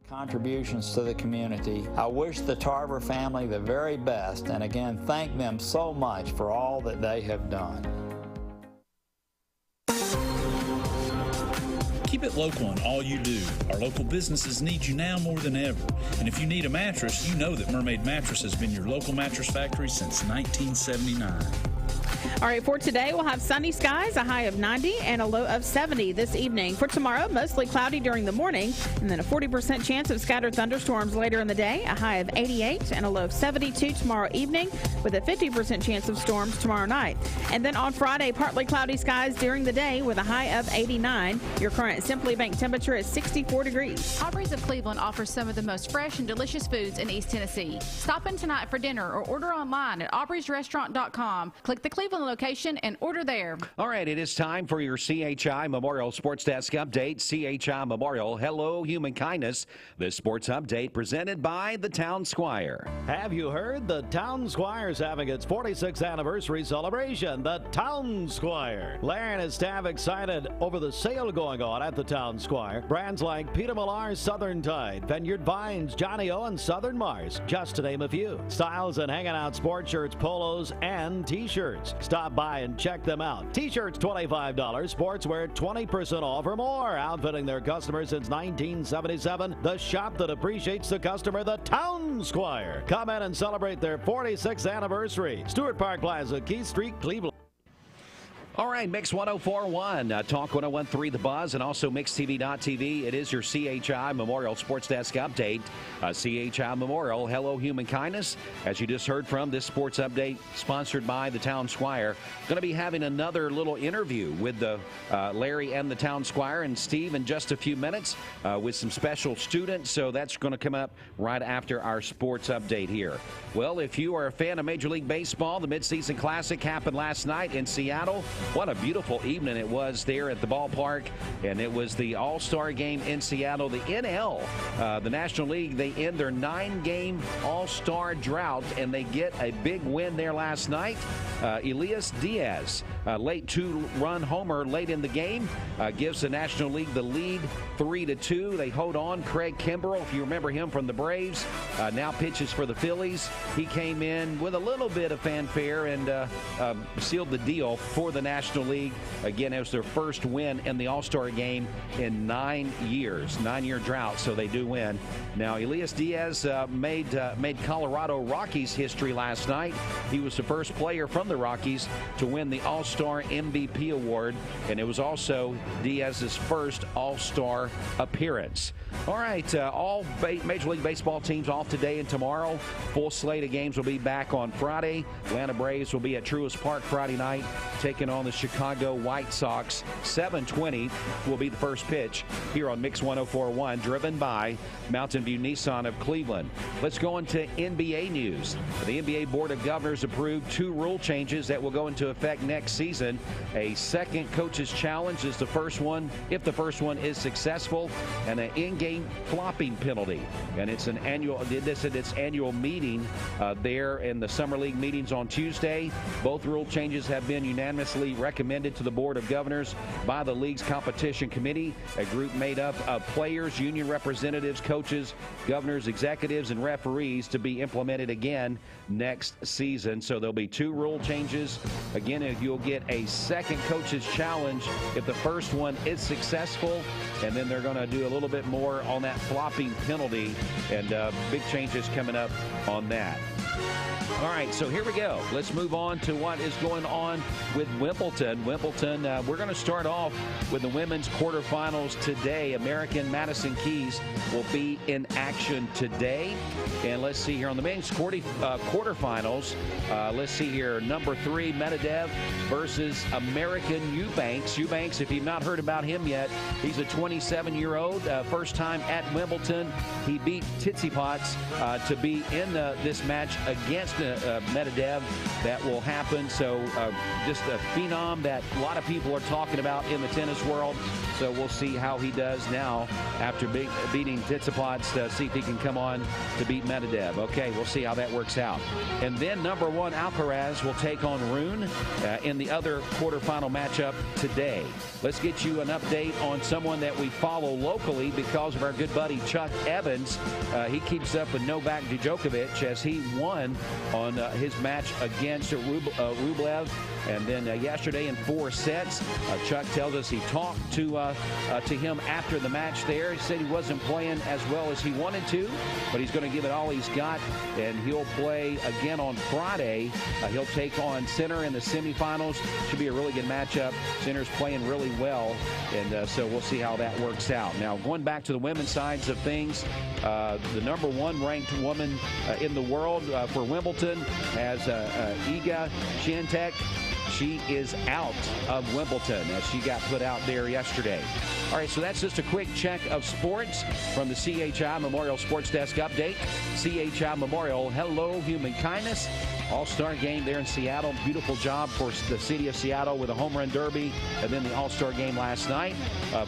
Contributions to the community. I wish the Tarver family the very best, and again, thank them so much for all that they have done. Keep it local in all you do. Our local businesses need you now more than ever. And if you need a mattress, you know that Mermaid Mattress has been your local mattress factory since 1979. All right, for today, we'll have sunny skies, a high of 90 and a low of 70 this evening. For tomorrow, mostly cloudy during the morning, and then a 40% chance of scattered thunderstorms later in the day, a high of 88 and a low of 72 tomorrow evening, with a 50% chance of storms tomorrow night. And then on Friday, partly cloudy skies during the day with a high of 89. Your current Simply Bank temperature is 64 degrees. Aubrey's of Cleveland offers some of the most fresh and delicious foods in East Tennessee. Stop in tonight for dinner or order online at aubreysrestaurant.com. Click the Cleveland location and order there. All right, it is time for your CHI Memorial Sports Desk Update. CHI Memorial, hello, human kindness. This sports update presented by the Town Squire. Have you heard? The Town Squire is having its 46th anniversary celebration. The Town Squire. Larry and his staff excited over the sale going on at the Town Squire. Brands like Peter Millar's Southern Tide, Vineyard Vines, Johnny O, and Southern Mars, just to name a few. Styles and hanging out sports shirts, polos, and t-shirts. Stop by and check them out. T-shirts $25, sportswear 20% off or more. Outfitting their customers since 1977. The shop that appreciates the customer, the Town Squire. Come in and celebrate their 46th anniversary. Stewart Park Plaza, Keith Street, Cleveland. All right, Mix 104.1, Talk 101.3 The Buzz, and also MixTV.tv. It is your CHI Memorial Sports Desk Update. CHI Memorial, hello, human kindness. As you just heard from, this sports update sponsored by the Town Squire. Going to be having another little interview with the Larry and the Town Squire and Steve in just a few minutes with some special students. So that's going to come up right after our sports update here. Well, if you are a fan of Major League Baseball, the Midseason Classic happened last night in Seattle. What a beautiful evening it was there at the ballpark, and it was the All-Star game in Seattle. The NL, the National League, they end their 9-game All-Star drought, and they get a big win there last night. Elias Diaz, late 2-run homer late in the game, gives the National League the lead 3-2. They hold on. Craig Kimbrell, if you remember him from the Braves, now pitches for the Phillies. He came in with a little bit of fanfare and sealed the deal for the National League. Again, it was their first win in the All-Star game in 9 years, 9-year drought, so they do win. Now, Elias Diaz made Colorado Rockies history last night. He was the first player from the Rockies to win the All-Star MVP award, and it was also Diaz's first All-Star appearance. All right, all Major League Baseball teams off today and tomorrow. Full slate of games will be back on Friday. Atlanta Braves will be at Truist Park Friday night, taking on the Chicago White Sox. 7:20 will be the first pitch here on Mix 104.1, driven by Mountain View Nissan of Cleveland. Let's go into NBA news. The NBA Board of Governors approved 2 rule changes that will go into effect next season. A second coach's challenge is the first one, if the first one is successful, and an in-game flopping penalty. And it's an annual, this at its annual meeting there in the Summer League meetings on Tuesday. Both rule changes have been unanimously recommended to the Board of Governors by the league's competition committee, a group made up of players, union representatives, coaches, governors, executives, and referees, to be implemented again next season. So there'll be 2 rule changes. Again, if you'll get a second coach's challenge if the first one is successful, and then they're going to do a little bit more on that flopping penalty, and big changes coming up on that. All right, so here we go. Let's move on to what is going on with Wimbledon. Wimbledon, we're going to start off with the women's quarterfinals today. American Madison Keys will be in action today. And let's see here on the men's quarterfinals. Let's see here. Number 3, Medvedev versus American Eubanks. Eubanks, if you've not heard about him yet, he's a 27-year-old. First time at Wimbledon. He beat Tsitsipas to be in this match against Medvedev. That will happen. So just a phenom that a lot of people are talking about in the tennis world. So we'll see how he does now after beating Tsitsipas, see if he can come on to beat Medvedev. Okay, we'll see how that works out. And then number 1, Alcaraz will take on Rune in the other quarterfinal matchup today. Let's get you an update on someone that we follow locally because of our good buddy Chuck Evans. He keeps up with Novak Djokovic as he won on his match against Rublev. And then yesterday in 4 sets, Chuck tells us he talked to him after the match there. He said he wasn't playing as well as he wanted to, but he's going to give it all he's got, and he'll play again on Friday. He'll take on Sinner in the semifinals. Should be a really good matchup. Sinner's playing really well, and so we'll see how that works out. Now, going back to the women's sides of things, the number 1 ranked woman in the world for Wimbledon has Iga Swiatek. She is out of Wimbledon as she got put out there yesterday. All right, so that's just a quick check of sports from the CHI Memorial Sports Desk update. CHI Memorial, hello, human kindness. All-Star game there in Seattle. Beautiful job for the city of Seattle with a home run derby and then the All-Star game last night.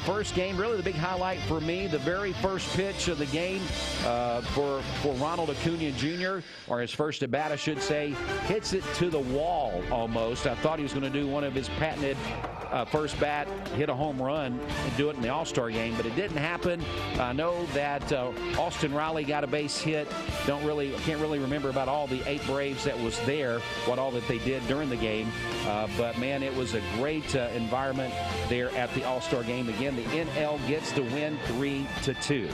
First game, really the big highlight for me, the very first pitch of the game for Ronald Acuna Jr., or his first at bat, I should say, hits it to the wall almost. I thought he was going to do one of his patented first bat, hit a home run, and do it in the All-Star game, but it didn't happen. I know that Austin Riley got a base hit. Can't really remember about all the 8 Braves that was there, what all that they did during the game. But man, it was a great environment there at the All-Star game. Again, the NL gets the win 3-2.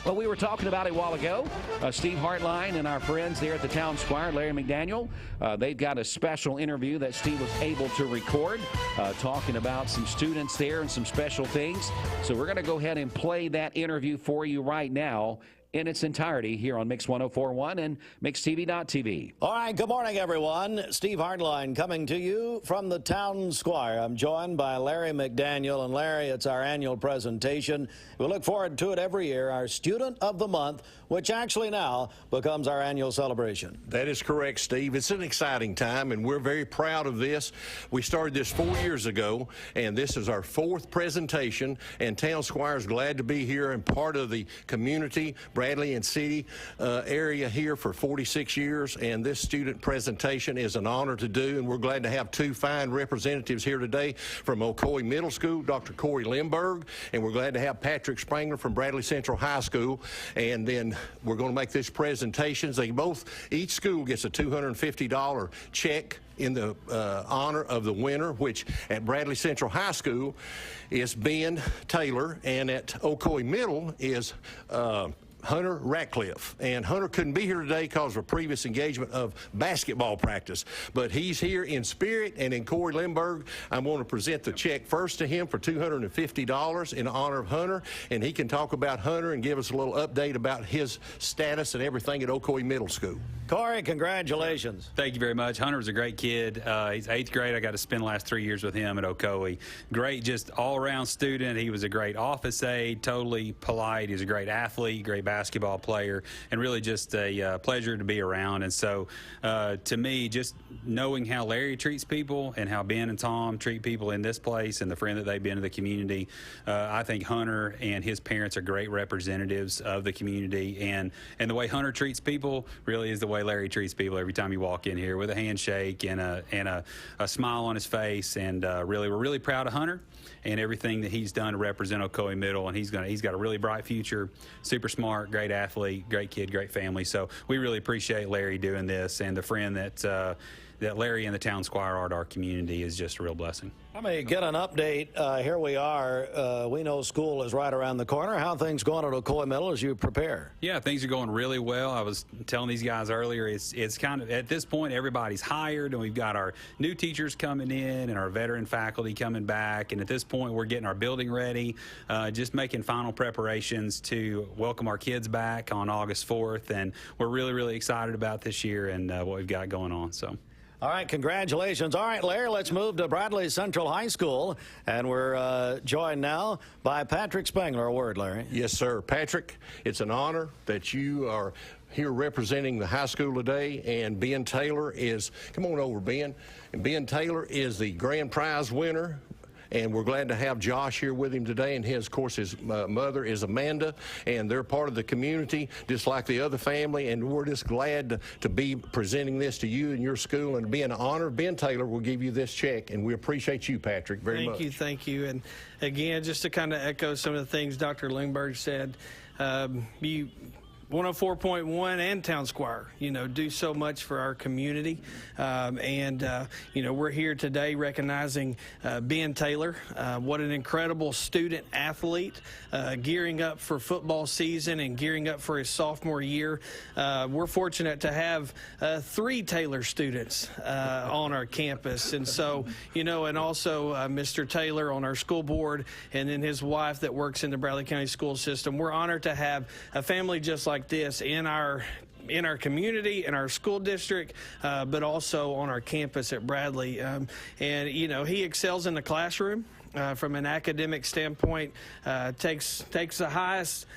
Well, we were talking about it a while ago. Steve Hartline and our friends there at the Town Squire, Larry McDaniel, they've got a special interview that Steve was able to record, talking about some students there and some special things. So we're going to go ahead and play that interview for you right now in its entirety here on Mix 104.1 and MixTV.tv. All right, good morning, everyone. Steve Hartline coming to you from the Town Squire. I'm joined by Larry McDaniel. And Larry, it's our annual presentation. We look forward to it every year, our Student of the Month, which actually now becomes our annual celebration. That is correct, Steve. It's an exciting time, and we're very proud of this. We started this 4 years ago, and this is our 4th presentation, and Town Squire is glad to be here and part of the community, Bradley and City area here for 46 years, and this student presentation is an honor to do, and we're glad to have 2 fine representatives here today from Ocoee Middle School, Dr. Corey Lindberg, and we're glad to have Patrick Spangler from Bradley Central High School. And then we're going to make this presentation. Each school gets a $250 check in the honor of the winner, which at Bradley Central High School is Ben Taylor, and at Ocoee Middle is Hunter Ratcliffe. And Hunter couldn't be here today because of a previous engagement of basketball practice, but he's here in spirit. And in Corey Lindberg, I'm going to present the check first to him for $250 in honor of Hunter, and he can talk about Hunter and give us a little update about his status and everything at Ocoee Middle School. Corey, congratulations. Thank you very much. Hunter's a great kid. He's 8th grade. I got to spend the last 3 years with him at Ocoee. Great, just all-around student. He was a great office aide, totally polite. He's a great athlete, great basketball player, and really just a pleasure to be around. And so to me, just knowing how Larry treats people and how Ben and Tom treat people in this place and the friend that they've been to the community, I think Hunter and his parents are great representatives of the community. And the way Hunter treats people really is the way Larry treats people every time you walk in here, with a handshake and a smile on his face. And really, we're really proud of Hunter and everything that he's done to represent Ocoee Middle, and he's got a really bright future, super smart, great athlete, great kid, great family. So we really appreciate Larry doing this, and the friend that that Larry and the town squire are to our community is just a real blessing. Let me get an update. Here we are. We know school is right around the corner. How are things going at Ocoee Middle as you prepare? Yeah, things are going really well. I was telling these guys earlier, it's kind of, at this point, everybody's hired, and we've got our new teachers coming in and our veteran faculty coming back. And at this point, we're getting our building ready, just making final preparations to welcome our kids back on August 4th. And we're really, really excited about this year and what we've got going on. So. All right, congratulations. All right, Larry, let's move to Bradley Central High School, and we're joined now by Patrick Spangler. A word, Larry. Yes, sir. Patrick, it's an honor that you are here representing the high school today, and Ben Taylor is, come on over, Ben. And Ben Taylor is the grand prize winner. And we're glad to have Josh here with him today. And his, of course, his mother is Amanda, and they're part of the community, just like the other family. And we're just glad to be presenting this to you and your school, and be an honor. Ben Taylor will give you this check, and we appreciate you, Patrick, very much. Thank you. And again, just to kind of echo some of the things Dr. Lingberg said, you 104.1 and Town Squire, do so much for our community. We're here today recognizing Ben Taylor. What an incredible student athlete, gearing up for football season and gearing up for his sophomore year. We're fortunate to have 3 Taylor students on our campus. And so, and also Mr. Taylor on our school board, and then his wife that works in the Bradley County school system. We're honored to have a family just like this in our community, in our school district, but also on our campus at Bradley. He excels in the classroom. From an academic standpoint, takes the highest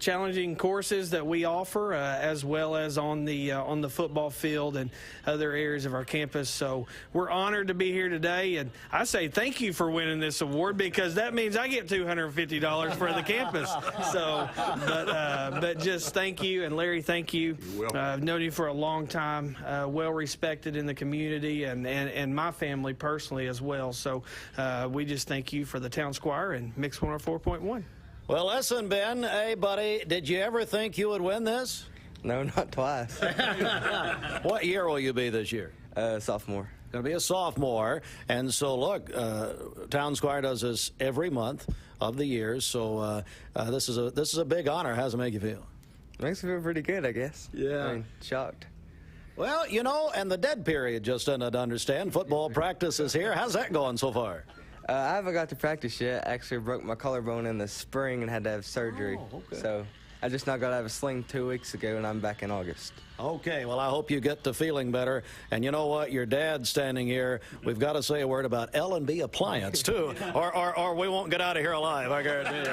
challenging courses that we offer, as well as on the football field and other areas of our campus. So we're honored to be here today, and I say thank you for winning this award, because that means I get $250 for the campus. So, but just thank you, and Larry, thank you. I've known you for a long time, well respected in the community, and my family personally as well. So we just thank you for the Town Squire and Mix 104.1. Well, listen, Ben. Hey, buddy, did you ever think you would win this? No, not twice. What year will you be this year? Sophomore. Going to be a sophomore. And so, look, Town Squire does this every month of the year. So this is a big honor. How's it make you feel? Makes me feel pretty good, I guess. Yeah. I mean, shocked. Well, and the dead period just didn't understand. Football practice is here. How's that going so far? I haven't got to practice yet. I actually broke my collarbone in the spring and had to have surgery. Oh, okay. So I just not got out of a sling 2 weeks ago, and I'm back in August. Okay, well, I hope you get to feeling better. And you know what? Your dad's standing here. We've got to say a word about L&B Appliance, too, or we won't get out of here alive, I guarantee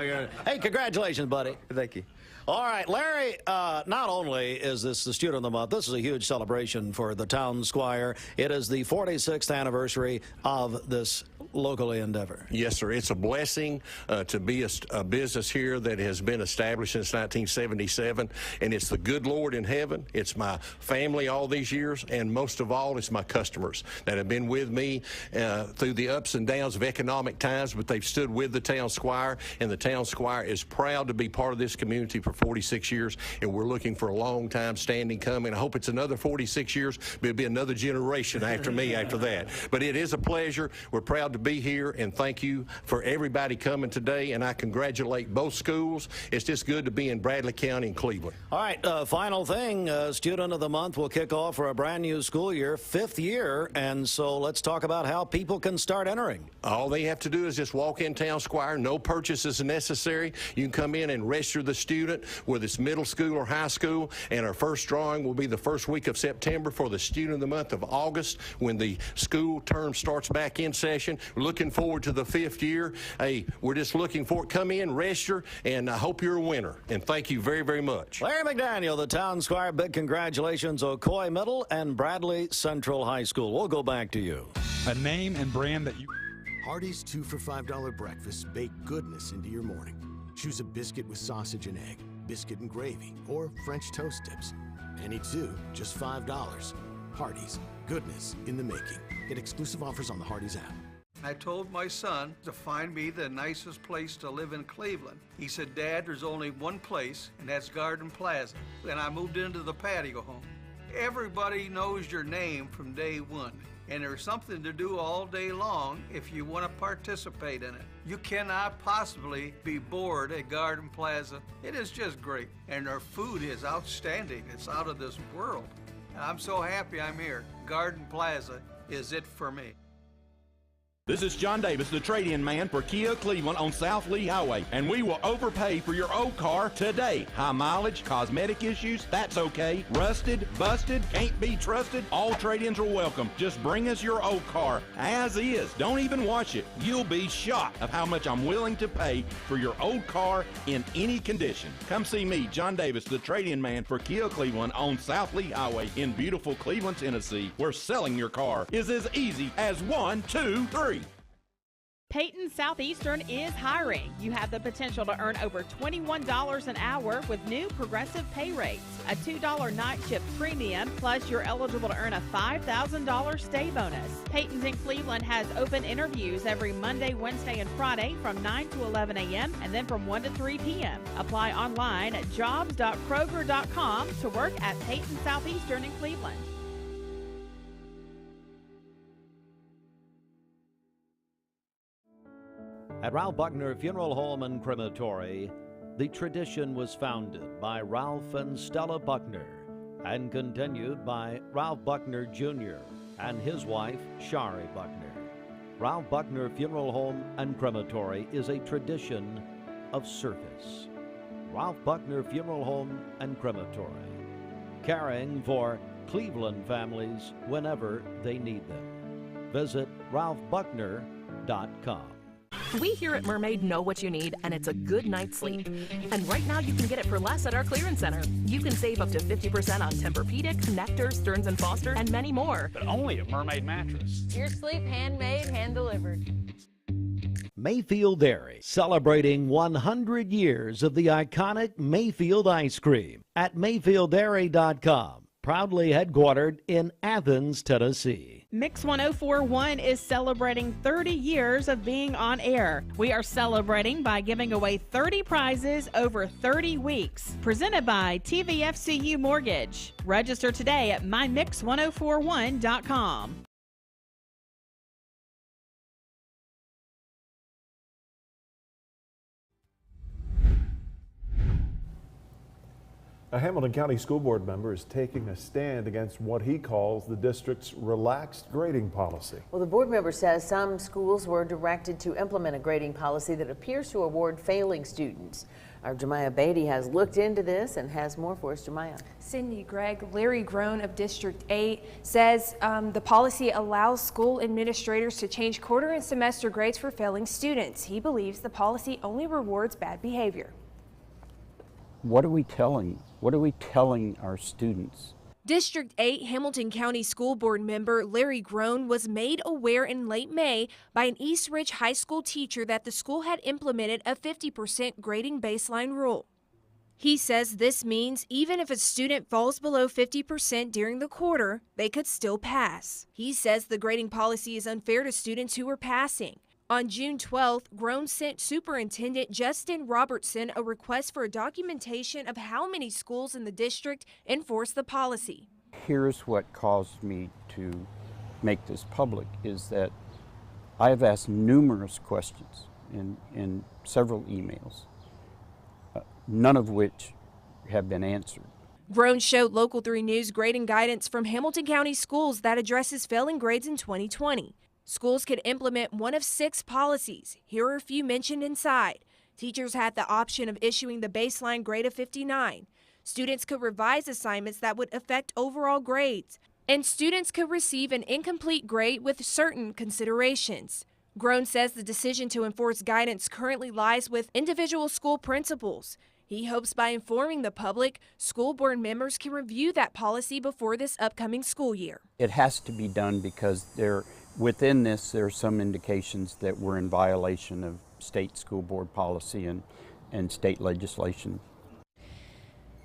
you. Hey, congratulations, buddy. Thank you. All right, Larry, not only is this the Student of the Month, this is a huge celebration for the Town Squire. It is the 46th anniversary of this local endeavor. Yes, sir. It's a blessing to be a business here that has been established since 1977, and it's the good Lord in heaven. It's my family all these years, and most of all, it's my customers that have been with me through the ups and downs of economic times, but they've stood with the Town Squire, and the Town Squire is proud to be part of this community for 46 years, and we're looking for a long time standing coming. I hope it's another 46 years, but it'll be another generation after me after that. But it is a pleasure. We're proud to be here, and thank you for everybody coming today, and I congratulate both schools. It's just good to be in Bradley County and Cleveland. All right, final thing, Student of the Month will kick off for a brand new school year, 5th year, and so let's talk about how people can start entering. All they have to do is just walk in Town Squire. No purchases necessary. You can come in and register the student, whether it's middle school or high school, and our first drawing will be the first week of September for the Student of the Month of August when the school term starts back in session. We're looking forward to the 5th year. Hey, we're just looking forward. Come in, register, and I hope you're a winner. And thank you very, very much. Larry McDaniel, the Town Squire, big congratulations, Ocoee Middle and Bradley Central High School. We'll go back to you. A name and brand that you... Hardee's 2 for $5 breakfasts bake goodness into your morning. Choose a biscuit with sausage and egg, biscuit and gravy, or French toast tips. Any 2, just $5. Hardee's, goodness in the making. Get exclusive offers on the Hardee's app. I told my son to find me the nicest place to live in Cleveland. He said, Dad, there's only one place, and that's Garden Plaza. And I moved into the patio home. Everybody knows your name from day one, and there's something to do all day long if you want to participate in it. You cannot possibly be bored at Garden Plaza. It is just great, and their food is outstanding. It's out of this world. I'm so happy I'm here. Garden Plaza is it for me. This is John Davis, the trade-in man for Kia Cleveland on South Lee Highway, and we will overpay for your old car today. High mileage, cosmetic issues, that's okay. Rusted, busted, can't be trusted, all trade-ins are welcome. Just bring us your old car as is. Don't even wash it. You'll be shocked of how much I'm willing to pay for your old car in any condition. Come see me, John Davis, the trade-in man for Kia Cleveland on South Lee Highway in beautiful Cleveland, Tennessee, where selling your car is as easy as 1, 2, 3. Peyton Southeastern is hiring. You have the potential to earn over $21 an hour with new progressive pay rates. A $2 night shift premium, plus you're eligible to earn a $5,000 stay bonus. Peyton's in Cleveland has open interviews every Monday, Wednesday, and Friday from 9 to 11 a.m. and then from 1 to 3 p.m. Apply online at jobs.kroger.com to work at Peyton Southeastern in Cleveland. At Ralph Buckner Funeral Home and Crematory, the tradition was founded by Ralph and Stella Buckner and continued by Ralph Buckner Jr. and his wife, Shari Buckner. Ralph Buckner Funeral Home and Crematory is a tradition of service. Ralph Buckner Funeral Home and Crematory, caring for Cleveland families whenever they need them. Visit ralphbuckner.com. We here at Mermaid know what you need, and it's a good night's sleep. And right now you can get it for less at our clearance center. You can save up to 50% on Tempur-Pedic, Nectar, Stearns & Foster, and many more. But only at Mermaid Mattress. Your sleep handmade, hand-delivered. Mayfield Dairy, celebrating 100 years of the iconic Mayfield ice cream at MayfieldDairy.com. Proudly headquartered in Athens, Tennessee. Mix 1041 is celebrating 30 years of being on air. We are celebrating by giving away 30 prizes over 30 weeks. Presented by TVFCU Mortgage. Register today at mymix1041.com. A Hamilton County School Board member is taking a stand against what he calls the district's relaxed grading policy. Well, the board member says some schools were directed to implement a grading policy that appears to award failing students. Our Jemiah Beatty has looked into this and has more for us. Jemiah. Cindy, Greg, Larry Groen of District 8 says the policy allows school administrators to change quarter and semester grades for failing students. He believes the policy only rewards bad behavior. What are we telling our students? District 8 Hamilton County School Board member Larry Groen was made aware in late May by an East Ridge High School teacher that the school had implemented a 50% grading baseline rule. He says this means even if a student falls below 50% during the quarter, they could still pass. He says the grading policy is unfair to students who are passing. On June 12th, Groen sent Superintendent Justin Robertson a request for a documentation of how many schools in the district enforce the policy. Here's what caused me to make this public is that I have asked numerous questions in several emails, none of which have been answered. Groen showed Local 3 News grading guidance from Hamilton County schools that addresses failing grades in 2020. Schools could implement one of 6 policies. Here are a few mentioned inside. Teachers had the option of issuing the baseline grade of 59. Students could revise assignments that would affect overall grades. And students could receive an incomplete grade with certain considerations. Groen says the decision to enforce guidance currently lies with individual school principals. He hopes by informing the public, school board members can review that policy before this upcoming school year. It has to be done because within this, there are some indications that we're in violation of state school board policy and state legislation.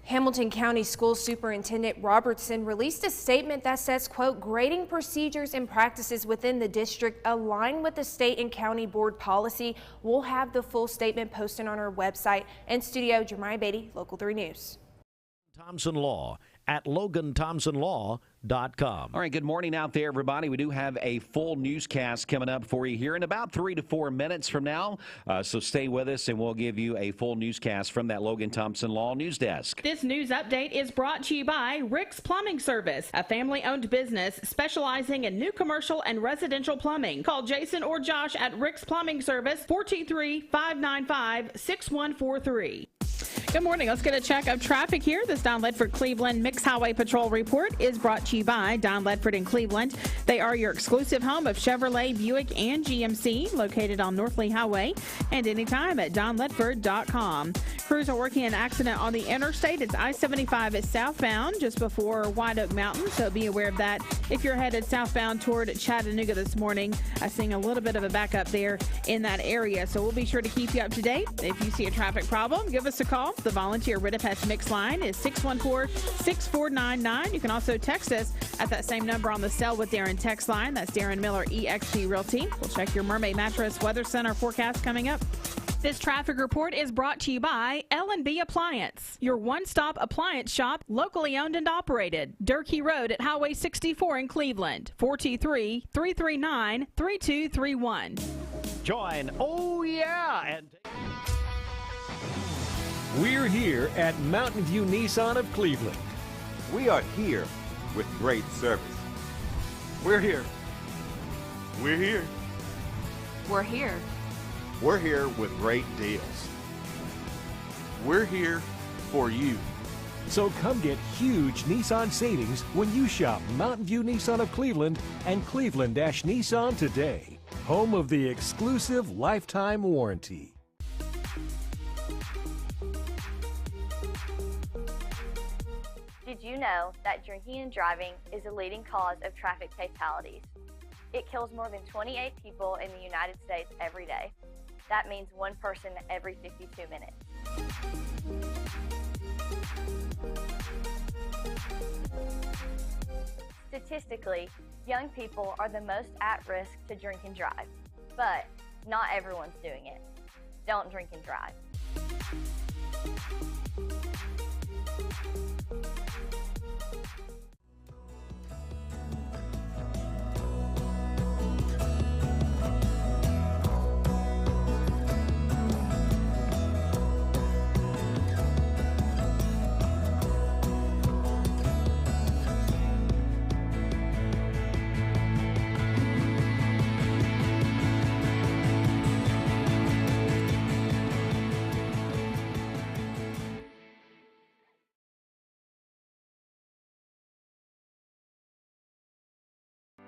Hamilton County School Superintendent Robertson released a statement that says, quote, grading procedures and practices within the district align with the state and county board policy. We'll have the full statement posted on our website. In studio, Jemiah Beatty, Local 3 News. Thompson Law at LoganThompsonLaw.com. All right, good morning out there, everybody. We do have a full newscast coming up for you here in about 3 to 4 minutes from now. So stay with us, and we'll give you a full newscast from that Logan Thompson Law News Desk. This news update is brought to you by Rick's Plumbing Service, a family-owned business specializing in new commercial and residential plumbing. Call Jason or Josh at Rick's Plumbing Service, 423-595-6143. Good morning. Let's get a check of traffic here. This Don Ledford Cleveland Mixed Highway Patrol report is brought to you by Don Ledford in Cleveland. They are your exclusive home of Chevrolet, Buick, and GMC, located on North Lee Highway, and anytime at donledford.com. Crews are working an accident on the interstate. It's I-75 is southbound just before White Oak Mountain, so be aware of that. If you're headed southbound toward Chattanooga this morning, seeing a little bit of a backup there in that area, so we'll be sure to keep you up to date. If you see a traffic problem, give us a call. The volunteer Ridipest Mix line is 614-6499. You can also text us at that same number on the Cell with Darren text line. That's Darren Miller, eXp Realty. We'll check your Mermaid Mattress Weather Center forecast coming up. This traffic report is brought to you by L&B Appliance, your one-stop appliance shop, locally owned and operated. Durkee Road at Highway 64 in Cleveland, 423-339-3231. Join, oh yeah, and we're here at Mountain View Nissan of Cleveland. We are here with great service. We're here. We're here. We're here. We're here with great deals. We're here for you. So come get huge Nissan savings when you shop Mountain View Nissan of Cleveland and Cleveland-Nissan today. Home of the exclusive lifetime warranty. Did you know that drinking and driving is a leading cause of traffic fatalities? It kills more than 28 people in the United States every day. That means one person every 52 minutes. Statistically, young people are the most at risk to drink and drive, but not everyone's doing it. Don't drink and drive.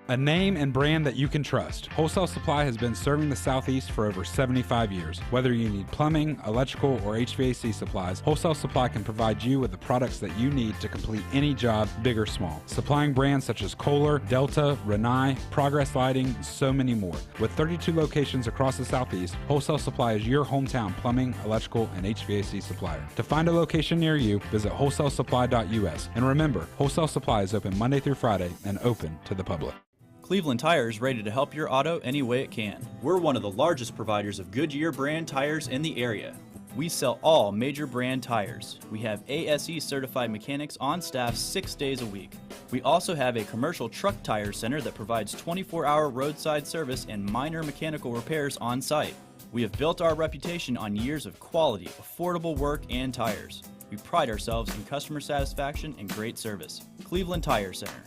A name and brand that you can trust. Wholesale Supply has been serving the Southeast for over 75 years. Whether you need plumbing, electrical, or HVAC supplies, Wholesale Supply can provide you with the products that you need to complete any job, big or small. Supplying brands such as Kohler, Delta, Rinnai, Progress Lighting, and so many more. With 32 locations across the Southeast, Wholesale Supply is your hometown plumbing, electrical, and HVAC supplier. To find a location near you, visit wholesalesupply.us. And remember, Wholesale Supply is open Monday through Friday and open to the public. Cleveland Tire is ready to help your auto any way it can. We're one of the largest providers of Goodyear brand tires in the area. We sell all major brand tires. We have ASE certified mechanics on staff 6 days a week. We also have a commercial truck tire center that provides 24-hour roadside service and minor mechanical repairs on site. We have built our reputation on years of quality, affordable work and tires. We pride ourselves in customer satisfaction and great service. Cleveland Tire Center.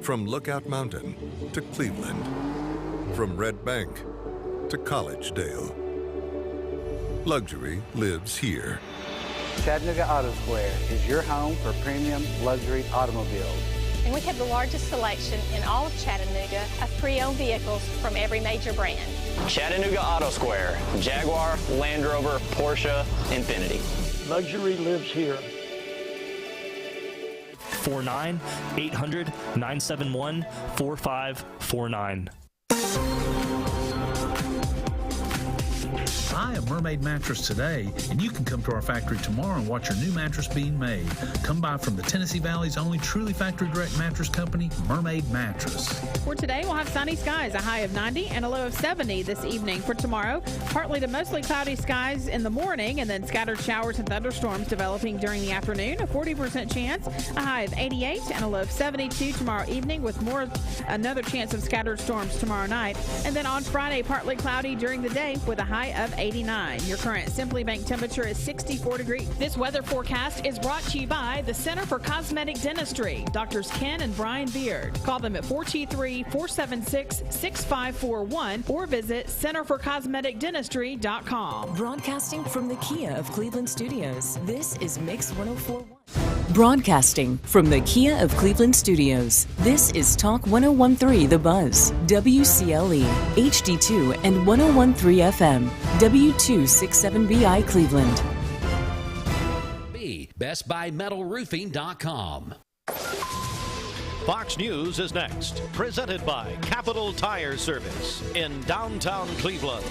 From Lookout Mountain to Cleveland, from Red Bank to Collegedale, luxury lives here. Chattanooga Auto Square is your home for premium luxury automobiles. And we have the largest selection in all of Chattanooga of pre-owned vehicles from every major brand. Chattanooga Auto Square, Jaguar, Land Rover, Porsche, Infiniti. Luxury lives here. 49-800-971-4549. Buy a Mermaid mattress today, and you can come to our factory tomorrow and watch your new mattress being made. Come by from the Tennessee Valley's only truly factory direct mattress company, Mermaid Mattress. For today, we'll have sunny skies, a high of 90 and a low of 70 this evening. For tomorrow, partly to mostly cloudy skies in the morning, and then scattered showers and thunderstorms developing during the afternoon. A 40% chance, a high of 88 and a low of 72 tomorrow evening, with another chance of scattered storms tomorrow night. And then on Friday, partly cloudy during the day with a high of 89. Your current Simply Bank temperature is 64 degrees. This weather forecast is brought to you by the Center for Cosmetic Dentistry, Drs. Ken and Brian Beard. Call them at 423-476-6541 or visit centerforcosmeticdentistry.com. Broadcasting from the Kia of Cleveland Studios, this is Mix 104.1. Broadcasting from the Kia of Cleveland Studios, this is Talk 101.3 The Buzz, WCLE, HD2 and 101.3 FM, W267BI Cleveland. BestBuyMetalRoofing.com. Fox News is next, presented by Capital Tire Service in downtown Cleveland.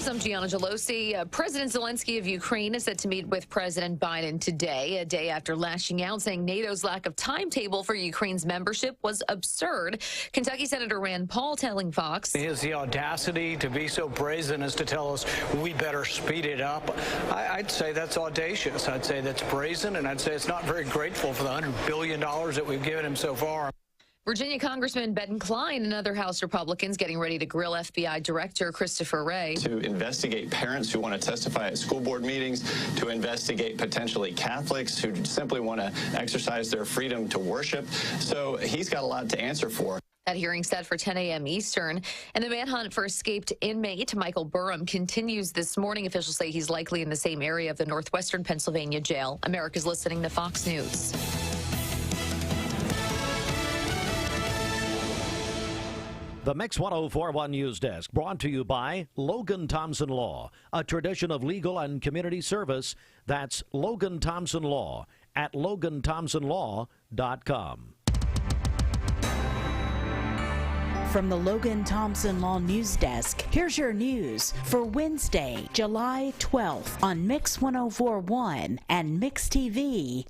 I'm Gianna Gelosi. President Zelensky of Ukraine is set to meet with President Biden today, a day after lashing out, saying NATO's lack of timetable for Ukraine's membership was absurd. Kentucky Senator Rand Paul telling Fox, "He has the audacity to be so brazen as to tell us we better speed it up." I'd say that's audacious. I'd say that's brazen, and I'd say it's not very grateful for the $100 billion that we've given him so far. Virginia Congressman Ben Klein and other House Republicans getting ready to grill FBI Director Christopher Wray. To investigate parents who want to testify at school board meetings, to investigate potentially Catholics who simply want to exercise their freedom to worship. So he's got a lot to answer for. That hearing set for 10 a.m. Eastern. And the manhunt for escaped inmate Michael Burham continues this morning. Officials say he's likely in the same area of the Northwestern Pennsylvania jail. America's listening to Fox News. The Mix 104.1 News Desk brought to you by Logan Thompson Law, a tradition of legal and community service. That's Logan Thompson Law at LoganThompsonLaw.com. From the Logan Thompson Law News Desk, here's your news for Wednesday, July 12th on Mix 104.1 and MixTV.tv.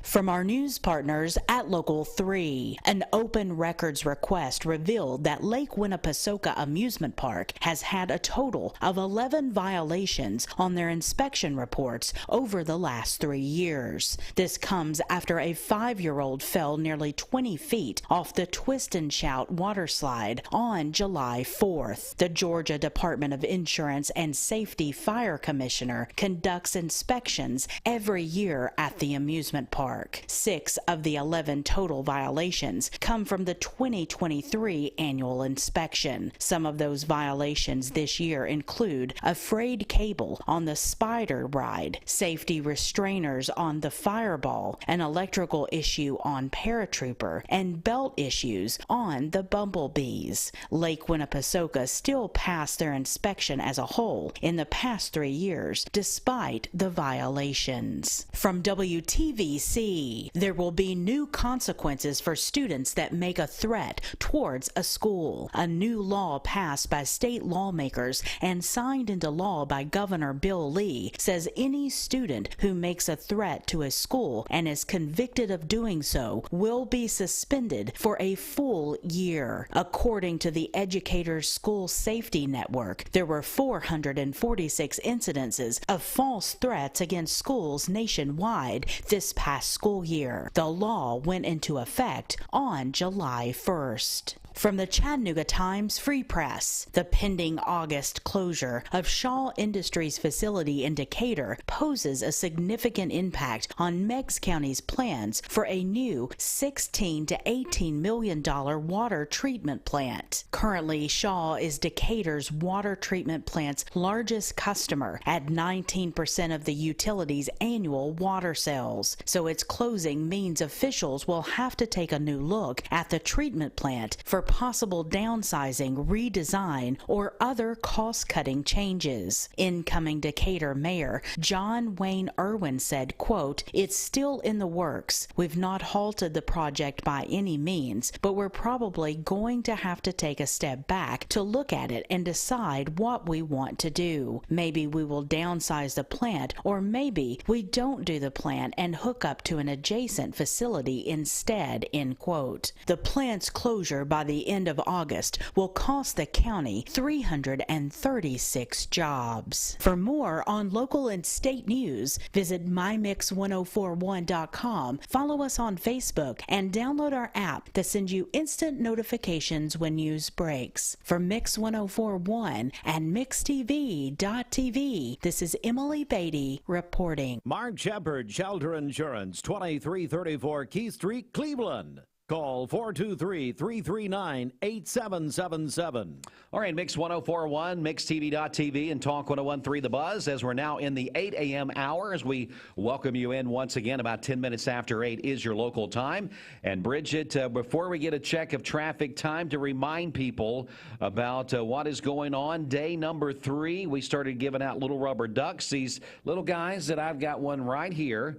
From our news partners at Local 3, an open records request revealed that Lake Winnepesaukah Amusement Park has had a total of 11 violations on their inspection reports over the last 3 years. This comes after a 5-year-old fell nearly 20 feet off the Twist and Shout water slide on July 4th. The Georgia Department of Insurance and Safety Fire Commissioner conducts inspections every year at the amusement park. 6 of the 11 total violations come from the 2023 annual inspection. Some of those violations this year include a frayed cable on the Spider ride, safety restrainers on the Fireball, an electrical issue on Paratrooper, and belt issues on the Bumblebees. Lake Winnepesaukah still passed their inspection as a whole in the past 3 years, despite the violations. From WTVC, there will be new consequences for students that make a threat towards a school. A new law passed by state lawmakers and signed into law by Governor Bill Lee says any student who makes a threat to a school and is convicted of doing so will be suspended for a full year. According to the Educators School Safety Network, there were 446 incidences of false threats against schools nationwide this past school year. The law went into effect on July 1st. From the Chattanooga Times Free Press, the pending August closure of Shaw Industries facility in Decatur poses a significant impact on Meigs County's plans for a new $16 to $18 million water treatment plant. Currently, Shaw is Decatur's water treatment plant's largest customer at 19% of the utility's annual water sales. So its closing means officials will have to take a new look at the treatment plant for for possible downsizing, redesign, or other cost-cutting changes. Incoming Decatur Mayor John Wayne Irwin said, quote, "It's still in the works. We've not halted the project by any means, but we're probably going to have to take a step back to look at it and decide what we want to do. Maybe we will downsize the plant, or maybe we don't do the plant and hook up to an adjacent facility instead," end quote. The plant's closure by the end of August will cost the county 336 jobs. For more on local and state news, visit mymix1041.com, follow us on Facebook, and download our app that sends you instant notifications when news breaks. For Mix 1041 and MixTV.tv, this is Emily Beatty reporting. Mark Shepard, Shelter Insurance, 2334 Key Street, Cleveland. Call 423-339-8777. All right, Mix 1041, MixTV.tv, and Talk 1013 The Buzz, as we're now in the 8 a.m. hour, as we welcome you in once again. About 10 minutes after 8 is your local time. And Bridget, before we get a check of traffic, time to remind people about what is going on. Day number 3, we started giving out little rubber ducks, these little guys that I've got one right here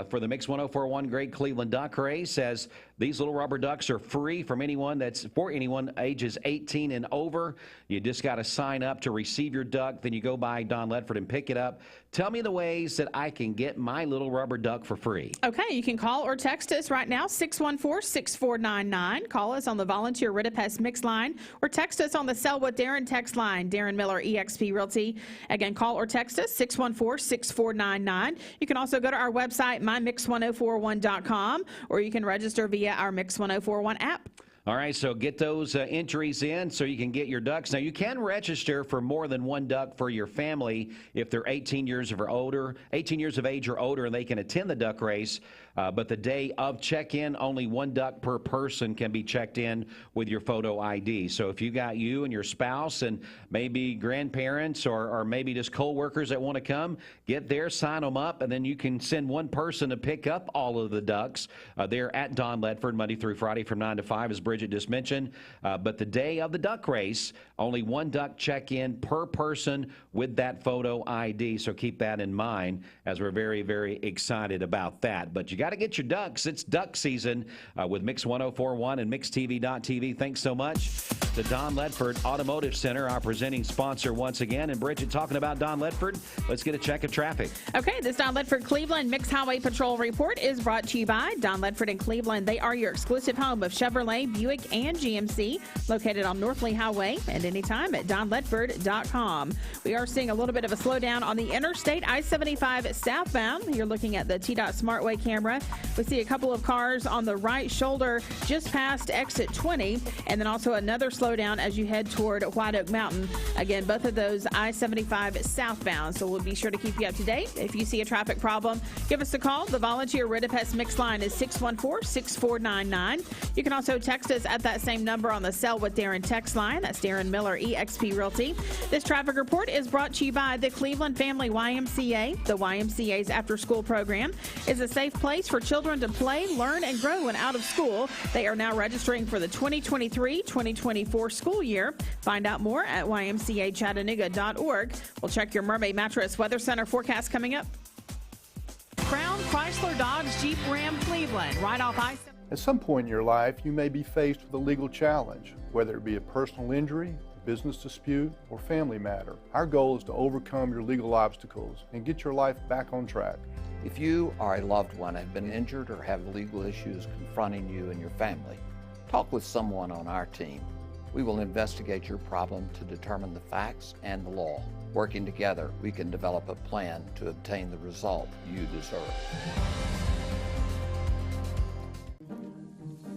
for the Mix 1041 Great Cleveland Duck Race. As these little rubber ducks are free for anyone ages 18 and over. You just got to sign up to receive your duck. Then you go by Don Ledford and pick it up. Tell me the ways that I can get my little rubber duck for free. Okay, you can call or text us right now, 614-6499. Call us on the Volunteer Ridipest Mix line or text us on the Sell with Darren text line, Darren Miller, eXp Realty. Again, call or text us, 614-6499. You can also go to our website, mymix1041.com, or you can register via our Mix 1041 app. All right, so get those entries in so you can get your ducks. Now, you can register for more than one duck for your family if they're 18 years of age or older, and they can attend the duck race. But the day of check-in, only one duck per person can be checked in with your photo ID. So if you got you and your spouse and maybe grandparents or maybe just co-workers that want to come, get there, sign them up, and then you can send one person to pick up all of the ducks. They're at Don Ledford Monday through Friday from 9 to 5, as Bridget just mentioned. But the day of the duck race, only one duck check-in per person with that photo ID. So keep that in mind, as we're very, very excited about that. But you got to get your ducks. It's duck season with Mix 1041 and MixTV.tv. Thanks so much to Don Ledford Automotive Center, our presenting sponsor once again. And Bridget, talking about Don Ledford, let's get a check of traffic. Okay, this Don Ledford Cleveland Mixed Highway Patrol report is brought to you by Don Ledford in Cleveland. They are your exclusive home of Chevrolet, Buick, and GMC, located on Northley Highway and anytime at donledford.com. We are seeing a little bit of a slowdown on the interstate I-75 southbound. You're looking at the TDOT SmartWay camera. We see a couple of cars on the right shoulder just past exit 20, and then also another slowdown as you head toward White Oak Mountain. Again, both of those I-75 southbound, so we'll be sure to keep you up to date. If you see a traffic problem, give us a call. The Volunteer Ridipest Mix line is 614-6499. You can also text us at that same number on the Sell with Darren text line. That's Darren Miller, eXp Realty. This traffic report is brought to you by the Cleveland Family YMCA. The YMCA's after-school program is a safe place for children to play, learn, and grow when out of school. They are now registering for the 2023-2024 school year. Find out more at ymcachattanooga.org. We'll check your Mermaid Mattress Weather Center forecast coming up. Crown Chrysler Dodge Jeep Ram Cleveland, right off I-70. At some point in your life, you may be faced with a legal challenge, whether it be a personal injury, business dispute, or family matter. Our goal is to overcome your legal obstacles and get your life back on track. If you or a loved one have been injured or have legal issues confronting you and your family, talk with someone on our team. We will investigate your problem to determine the facts and the law. Working together, we can develop a plan to obtain the result you deserve.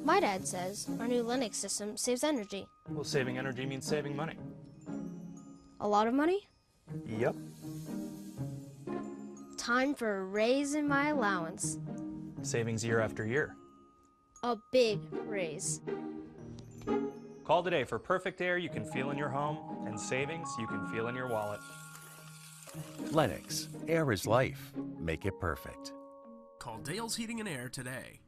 My dad says our new Linux system saves energy. Well, saving energy means saving money. A lot of money? Yep. Time for a raise in my allowance. Savings year after year. A big raise. Call today for perfect air you can feel in your home and savings you can feel in your wallet. Lennox, air is life. Make it perfect. Call Dale's Heating and Air today.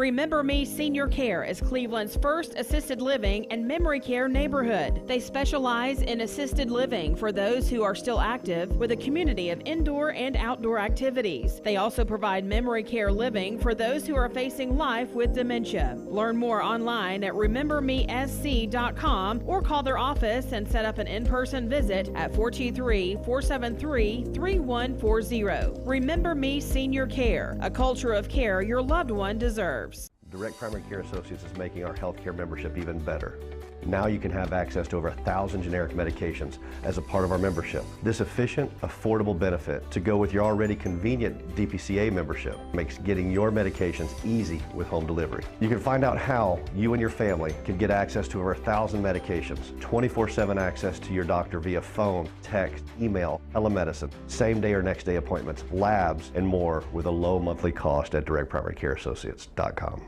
Remember Me Senior Care is Cleveland's first assisted living and memory care neighborhood. They specialize in assisted living for those who are still active with a community of indoor and outdoor activities. They also provide memory care living for those who are facing life with dementia. Learn more online at remembermesc.com or call their office and set up an in-person visit at 423-473-3140. Remember Me Senior Care, a culture of care your loved one deserves. Direct Primary Care Associates is making our healthcare membership even better. Now you can have access to over 1,000 generic medications as a part of our membership. This efficient, affordable benefit to go with your already convenient DPCA membership makes getting your medications easy with home delivery. You can find out how you and your family can get access to over 1,000 medications, 24/7 access to your doctor via phone, text, email, telemedicine, same day or next day appointments, labs, and more with a low monthly cost at directprimarycareassociates.com.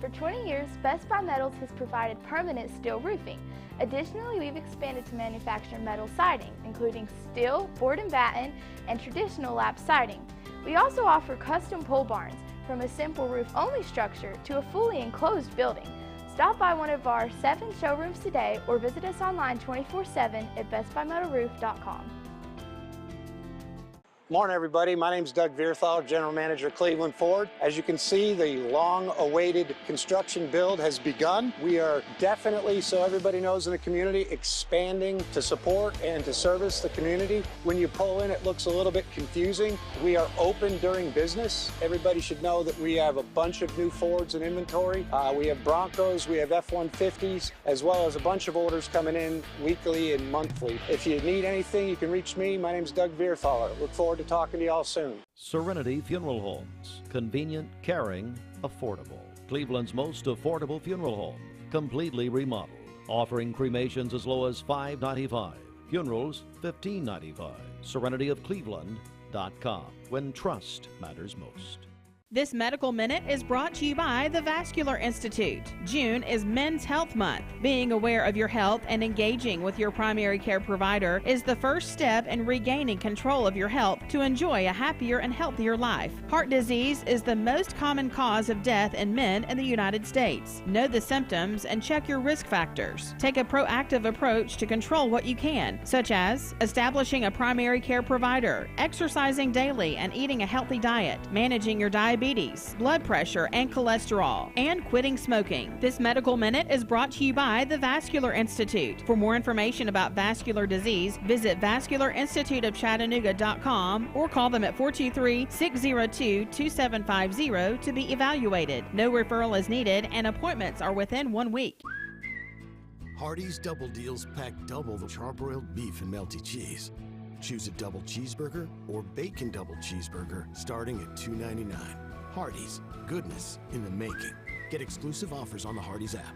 For 20 years, Best Buy Metals has provided permanent steel roofing. Additionally, we've expanded to manufacture metal siding, including steel, board and batten, and traditional lap siding. We also offer custom pole barns, from a simple roof-only structure to a fully enclosed building. Stop by one of our 7 showrooms today or visit us online 24/7 at bestbuymetalroof.com. Morning, everybody. My name is Doug Vierthal, General Manager, Cleveland Ford. As you can see, the long-awaited construction build has begun. We are definitely, so everybody knows in the community, expanding to support and to service the community. When you pull in, it looks a little bit confusing. We are open during business. Everybody should know that we have a bunch of new Fords in inventory. We have Broncos, we have F-150s, as well as a bunch of orders coming in weekly and monthly. If you need anything, you can reach me. My name is Doug Vierthaler. Look forward to talking to y'all soon. Serenity Funeral Homes. Convenient, caring, affordable. Cleveland's most affordable funeral home. Completely remodeled. Offering cremations as low as $5.95. Funerals, $15.95. SerenityofCleveland.com. When trust matters most. This Medical Minute is brought to you by the Vascular Institute. June is Men's Health Month. Being aware of your health and engaging with your primary care provider is the first step in regaining control of your health to enjoy a happier and healthier life. Heart disease is the most common cause of death in men in the United States. Know the symptoms and check your risk factors. Take a proactive approach to control what you can, such as establishing a primary care provider, exercising daily and eating a healthy diet, managing your diabetes, blood pressure, and cholesterol, and quitting smoking. This Medical Minute is brought to you by the Vascular Institute. For more information about vascular disease, visit vascularinstituteofchattanooga.com or call them at 423-602-2750 to be evaluated. No referral is needed and appointments are within 1 week. Hardee's Double Deals pack double the charbroiled beef and melty cheese. Choose a double cheeseburger or bacon double cheeseburger starting at $2.99. Hardee's, goodness in the making. Get exclusive offers on the Hardee's app.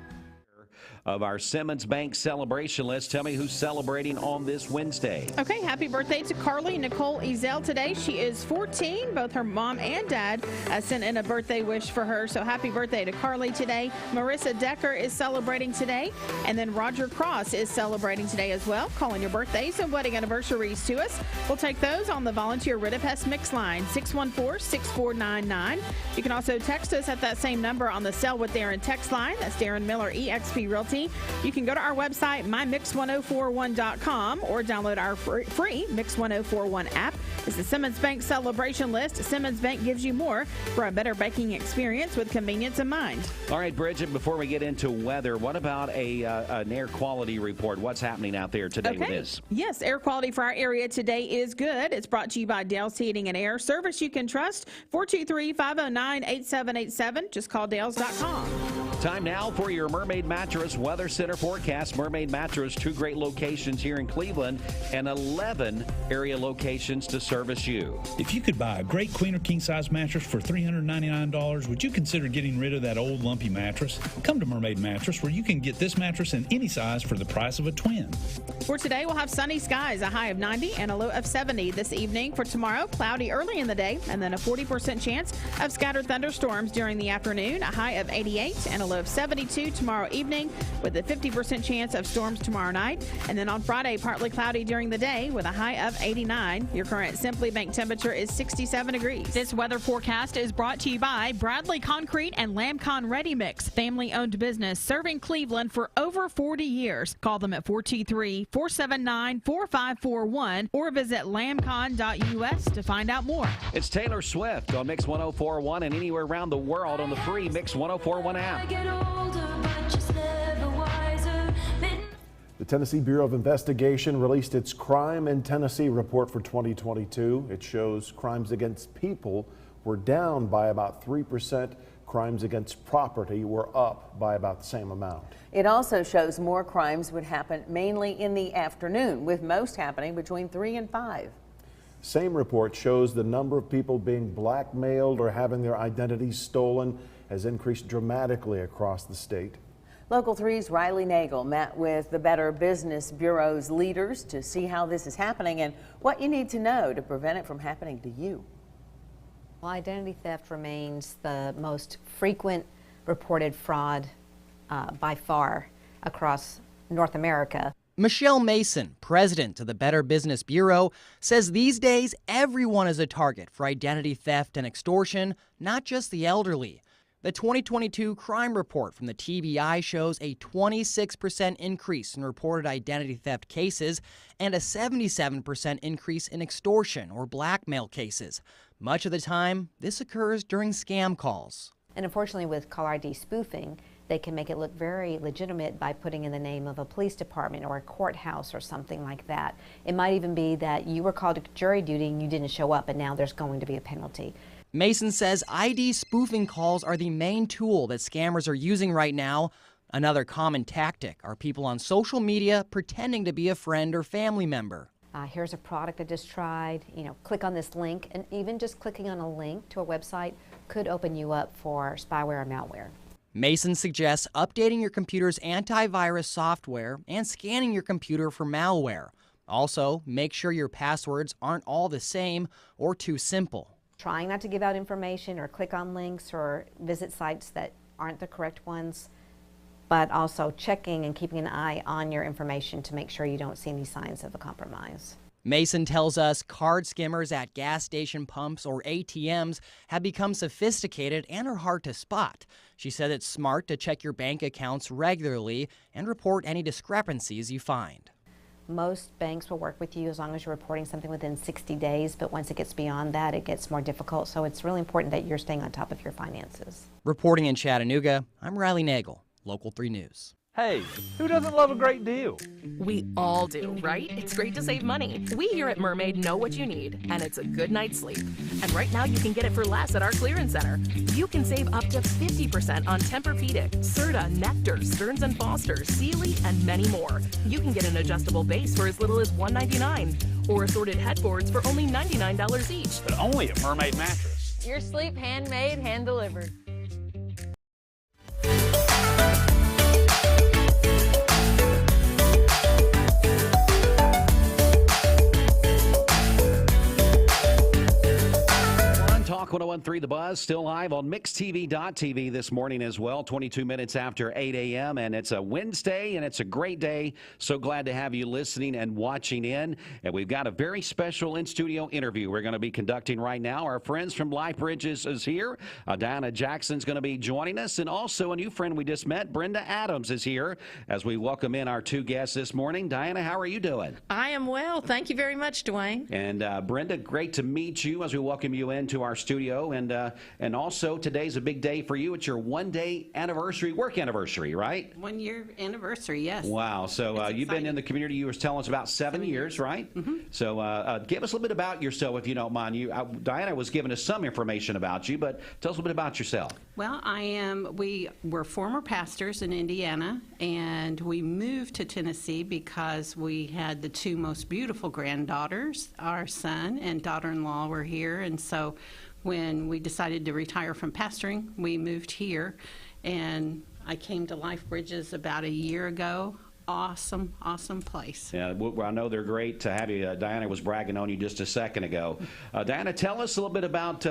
Of our Simmons Bank celebration list. Tell me who's celebrating on this Wednesday. Okay, happy birthday to Carly Nicole Ezel today. She is 14. Both her mom and dad sent in a birthday wish for her, so happy birthday to Carly today. Marissa Decker is celebrating today, and then Roger Cross is celebrating today as well. Calling your birthdays and wedding anniversaries to us. We'll take those on the Volunteer Ridipest Mix line, 614-6499. You can also text us at that same number on the Sell with Darren text line. That's Darren Miller, eXp Realty. You can go to our website, mymix1041.com, or download our free Mix 1041 app. It's the Simmons Bank celebration list. Simmons Bank gives you more for a better banking experience with convenience in mind. All right, Bridget, before we get into weather, what about an air quality report? What's happening out there today with this? Yes, air quality for our area today is good. It's brought to you by Dale's Heating and Air. Service you can trust, 423-509-8787. Just call Dales.com. Time now for your Mermaid Mattress Weather Center forecast. Mermaid Mattress, 2 great locations here in Cleveland and 11 area locations to service you. If you could buy a great queen or king size mattress for $399, would you consider getting rid of that old lumpy mattress? Come to Mermaid Mattress, where you can get this mattress in any size for the price of a twin. For today, we'll have sunny skies, a high of 90 and a low of 70 this evening. For tomorrow, cloudy early in the day and then a 40% chance of scattered thunderstorms during the afternoon, a high of 88 and a low of 72 tomorrow evening with a 50% chance of storms tomorrow night. And then on Friday, partly cloudy during the day with a high of 89. Your current Simply Bank temperature is 67 degrees. This weather forecast is brought to you by Bradley Concrete and Lamcon Ready Mix, family-owned business serving Cleveland for over 40 years. Call them at 423-479-4541 or visit lamcon.us to find out more. It's Taylor Swift on Mix 104.1 and anywhere around the world on the free Mix 104.1 app. The Tennessee Bureau of Investigation released its Crime in Tennessee report for 2022. It shows crimes against people were down by about 3%. Crimes against property were up by about the same amount. It also shows more crimes would happen mainly in the afternoon, with most happening between 3 and 5. Same report shows the number of people being blackmailed or having their identities stolen has increased dramatically across the state. Local 3's Riley Nagel met with the Better Business Bureau's leaders to see how this is happening and what you need to know to prevent it from happening to you. Well, identity theft remains the most frequent reported fraud by far across North America. Michelle Mason, president of the Better Business Bureau, says these days everyone is a target for identity theft and extortion, not just the elderly. The 2022 crime report from the TBI shows a 26% increase in reported identity theft cases and a 77% increase in extortion or blackmail cases. Much of the time, this occurs during scam calls. And unfortunately, with caller ID spoofing, they can make it look very legitimate by putting in the name of a police department or a courthouse or something like that. It might even be that you were called to jury duty and you didn't show up, and now there's going to be a penalty. Mason says ID spoofing calls are the main tool that scammers are using right now. Another common tactic are people on social media pretending to be a friend or family member. Here's a product I just tried, click on this link, and even just clicking on a link to a website could open you up for spyware or malware. Mason suggests updating your computer's antivirus software and scanning your computer for malware. Also, make sure your passwords aren't all the same or too simple. Trying not to give out information or click on links or visit sites that aren't the correct ones, but also checking and keeping an eye on your information to make sure you don't see any signs of a compromise. Mason tells us card skimmers at gas station pumps or ATMs have become sophisticated and are hard to spot. She said it's smart to check your bank accounts regularly and report any discrepancies you find. Most banks will work with you as long as you're reporting something within 60 days, but once it gets beyond that, it gets more difficult. So it's really important that you're staying on top of your finances. Reporting in Chattanooga, I'm Riley Nagel, Local 3 News. Hey, who doesn't love a great deal? We all do, right? It's great to save money. We here at Mermaid know what you need, and it's a good night's sleep. And right now you can get it for less at our clearance center. You can save up to 50% on Tempur-Pedic, Serta, Nectar, Stearns & Foster, Sealy, and many more. You can get an adjustable base for as little as $199, or assorted headboards for only $99 each. But only at Mermaid Mattress. Your sleep handmade, hand-delivered. Talk 101.3 The Buzz, still live on MixTV.tv this morning as well, 22 minutes after 8 a.m. And it's a Wednesday, and it's a great day. So glad to have you listening and watching in. And we've got a very special in-studio interview we're going to be conducting right now. Our friends from Life Bridges is here. Diana Jackson's going to be joining us. And also a new friend we just met, Brenda Adams, is here as we welcome in our two guests this morning. Diana, how are you doing? I am well. Thank you very much, Dwayne. And Brenda, great to meet you as we welcome you into our studio. And also today's a big day for you. It's your one-day anniversary, work anniversary, right? 1 year anniversary, yes. Wow. So you've been in the community, you were telling us, about 7 years, right? Mm-hmm. So give us a little bit about yourself, if you don't mind. Diana was giving us some information about you, but tell us a little bit about yourself. Well, we were former pastors in Indiana, and we moved to Tennessee because we had the two most beautiful granddaughters. Our son and daughter-in-law were here, and so when we decided to retire from pastoring, we moved here, and I came to Life Bridges about a year ago awesome, awesome place. Yeah, I know they're great to have you. Diana was bragging on you just a second ago. Diana, tell us a little bit about,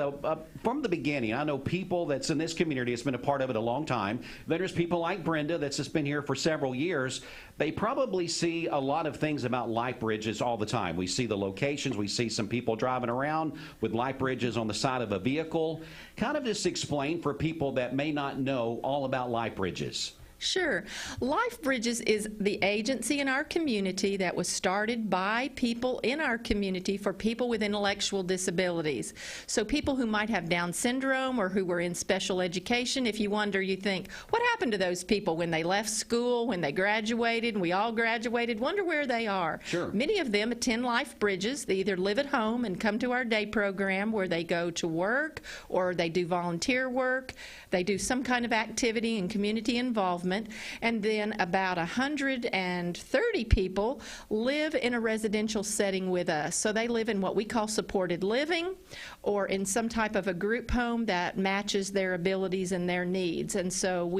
from the beginning, I know people that's in this community that's been a part of it a long time. Then there's people like Brenda that's just been here for several years. They probably see a lot of things about life bridges all the time. We see the locations. We see some people driving around with life bridges on the side of a vehicle. Kind of just explain for people that may not know all about life bridges. Sure. Life Bridges is the agency in our community that was started by people in our community for people with intellectual disabilities. So people who might have Down syndrome or who were in special education, if you wonder, you think, what happened to those people when they left school, when they graduated, and we all graduated, wonder where they are. Sure. Many of them attend Life Bridges. They either live at home and come to our day program where they go to work or they do volunteer work. They do some kind of activity and community involvement. And then about 130 people live in a residential setting with us. So they live in what we call supported living or in some type of a group home that matches their abilities and their needs. And so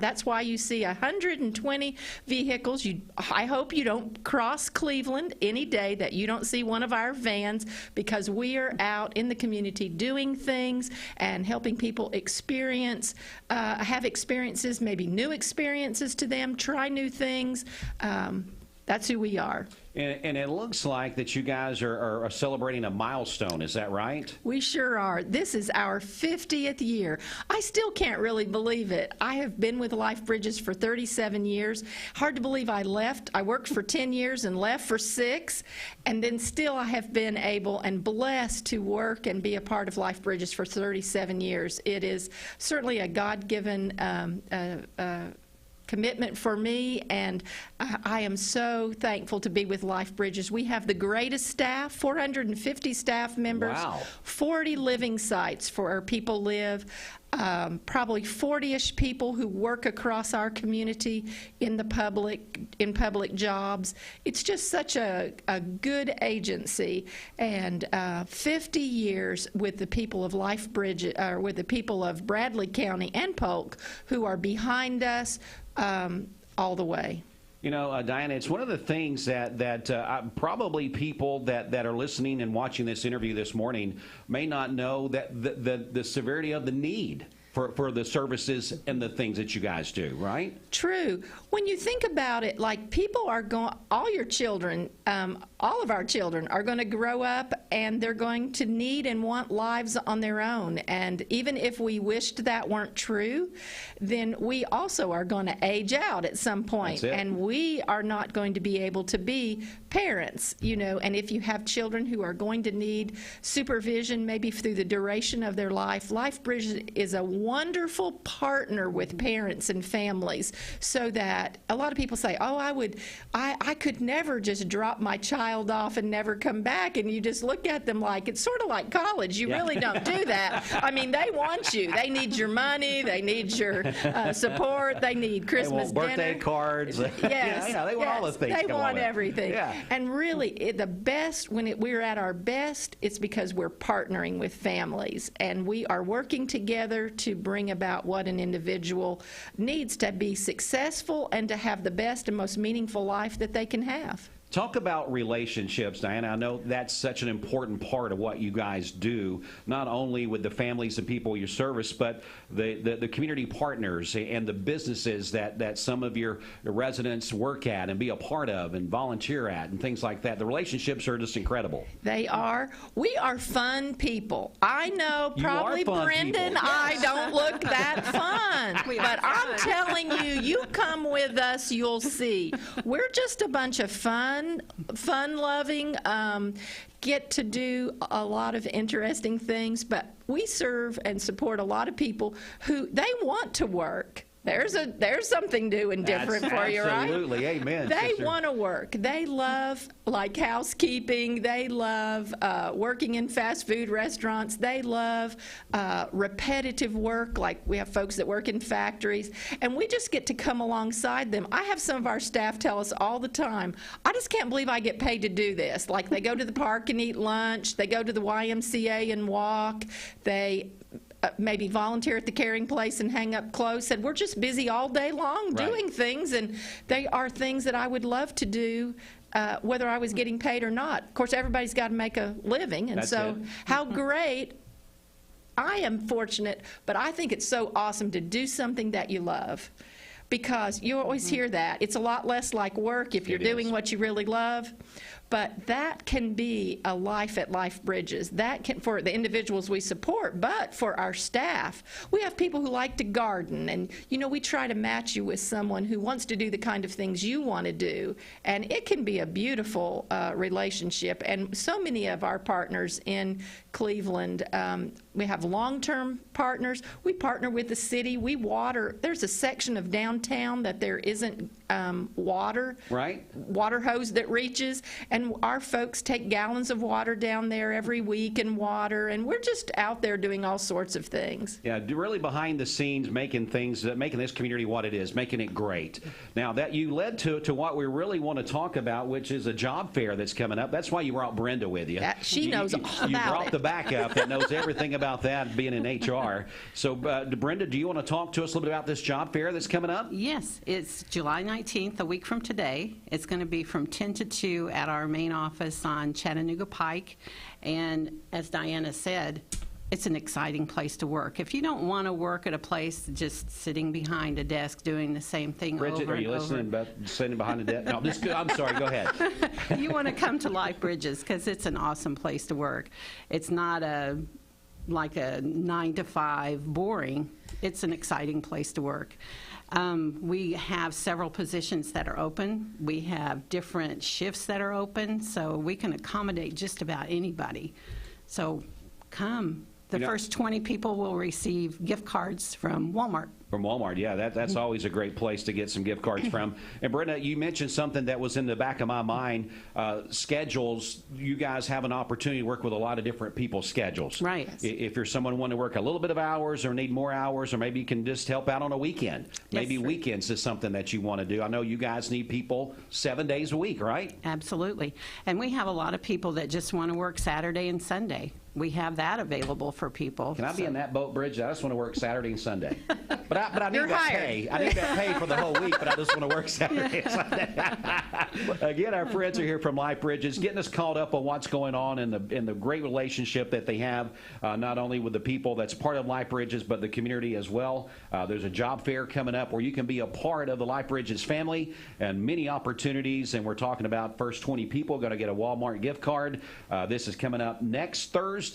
that's why you see 120 vehicles. I hope you don't cross Cleveland any day that you don't see one of our vans, because we are out in the community doing things and helping people have experiences, maybe new experiences to them, try new things. That's who we are. And it looks like that you guys are celebrating a milestone. Is that right? We sure are. This is our 50th year. I still can't really believe it. I have been with Life Bridges for 37 years. Hard to believe I left. I worked for 10 years and left for 6. And then still I have been able and blessed to work and be a part of Life Bridges for 37 years. It is certainly a God-given commitment for me, and I am so thankful to be with Life Bridges. We have the greatest staff, 450 staff members, wow. 40 living sites for our people live, probably 40-ish people who work across our community in public jobs. It's just such a good agency, and 50 years with the people of Life Bridges, with the people of Bradley County and Polk, who are behind us all the way. You know, Diana, it's one of the things that probably people that are listening and watching this interview this morning may not know, that the severity of the need for the services and the things that you guys do, right? True. When you think about it, like, people are going, all your children, all of our children are going to grow up and they're going to need and want lives on their own. And even if we wished that weren't true, then we also are going to age out at some point. That's it. And we are not going to be able to be parents, you know. And if you have children who are going to need supervision maybe through the duration of their life, Life Bridges is a wonderful partner with parents and families, so that a lot of people say, oh, I could never just drop my child off and never come back. And you just look at them like, it's sort of like college. You really don't do that. I mean, they want you. They need your money. They need your support. They need Christmas they want birthday dinner. cards. Yes. They want all the things. They want everything. Yeah. And really, the best, when we're at our best, it's because we're partnering with families. And we are working together to bring about what an individual needs to be successful and to have the best and most meaningful life that they can have. Talk about relationships, Diana. I know that's such an important part of what you guys do, not only with the families and people you service, but the community partners and the businesses that some of your residents work at and be a part of and volunteer at and things like that. The relationships are just incredible. They are. We are fun people. I know probably Brenda and I don't look that fun, but I'm telling you, you come with us, you'll see. We're just a bunch of fun-loving, get to do a lot of interesting things, but we serve and support a lot of people who they want to work. There's something new and different for you, right? Absolutely, amen. They want to work. They love, like, housekeeping. They love working in fast food restaurants. They love repetitive work, like we have folks that work in factories, and we just get to come alongside them. I have some of our staff tell us all the time, I just can't believe I get paid to do this. Like, they go to the park and eat lunch. They go to the YMCA and walk. They maybe volunteer at the caring place and hang up clothes. Said we're just busy all day long doing things, and they are things that I would love to do. Whether I was getting paid or not. Of course, everybody's got to make a living, and how great. I am fortunate, but I think it's so awesome to do something that you love, because you always hear that. It's a lot less like work if you're doing what you really love. But that can be a life at Life Bridges. That can, for the individuals we support, but for our staff. We have people who like to garden, and we try to match you with someone who wants to do the kind of things you want to do, and it can be a beautiful relationship. And so many of our partners in Cleveland, we have long-term partners. We partner with the city. We water. There's a section of downtown that there isn't water hose that reaches, and our folks take gallons of water down there every week and water, and we're just out there doing all sorts of things. Yeah, really behind the scenes, making this community what it is, making it great. Now that you led to what we really want to talk about, which is a job fair that's coming up. That's why you brought Brenda with you. She knows all about it. You brought the backup that knows everything about that, being in HR. So Brenda, do you want to talk to us a little bit about this job fair that's coming up? Yes, it's July 19th, a week from today. It's going to be from 10 to 2 at our main office on Chattanooga Pike. And as Diana said, it's an exciting place to work. If you don't want to work at a place just sitting behind a desk doing the same thing Bridget, over are you and listening about sitting behind a desk? No, I'm sorry, go ahead. You want to come to Life Bridges because it's an awesome place to work. It's not like a 9-to-5 boring. It's an exciting place to work. We have several positions that are open. We have different shifts that are open, so we can accommodate just about anybody. So come. The first 20 people will receive gift cards from Walmart. From Walmart, yeah, that's always a great place to get some gift cards from. And Brenda, you mentioned something that was in the back of my mind, schedules. You guys have an opportunity to work with a lot of different people's schedules. Right. If you're someone wanting to work a little bit of hours or need more hours, or maybe you can just help out on a weekend. Maybe weekends is something that you want to do. I know you guys need people 7 days a week, right? Absolutely. And we have a lot of people that just want to work Saturday and Sunday. We have that available for people. Can I be in that boat, Bridget? I just want to work Saturday and Sunday. But I need that pay. I need that pay for the whole week, but I just want to work Saturday and Sunday. Again, our friends are here from Life Bridges, getting us caught up on what's going on in the great relationship that they have, not only with the people that's part of Life Bridges, but the community as well. There's a job fair coming up where you can be a part of the Life Bridges family, and many opportunities. And we're talking about first 20 people going to get a Walmart gift card. This is coming up next Thursday,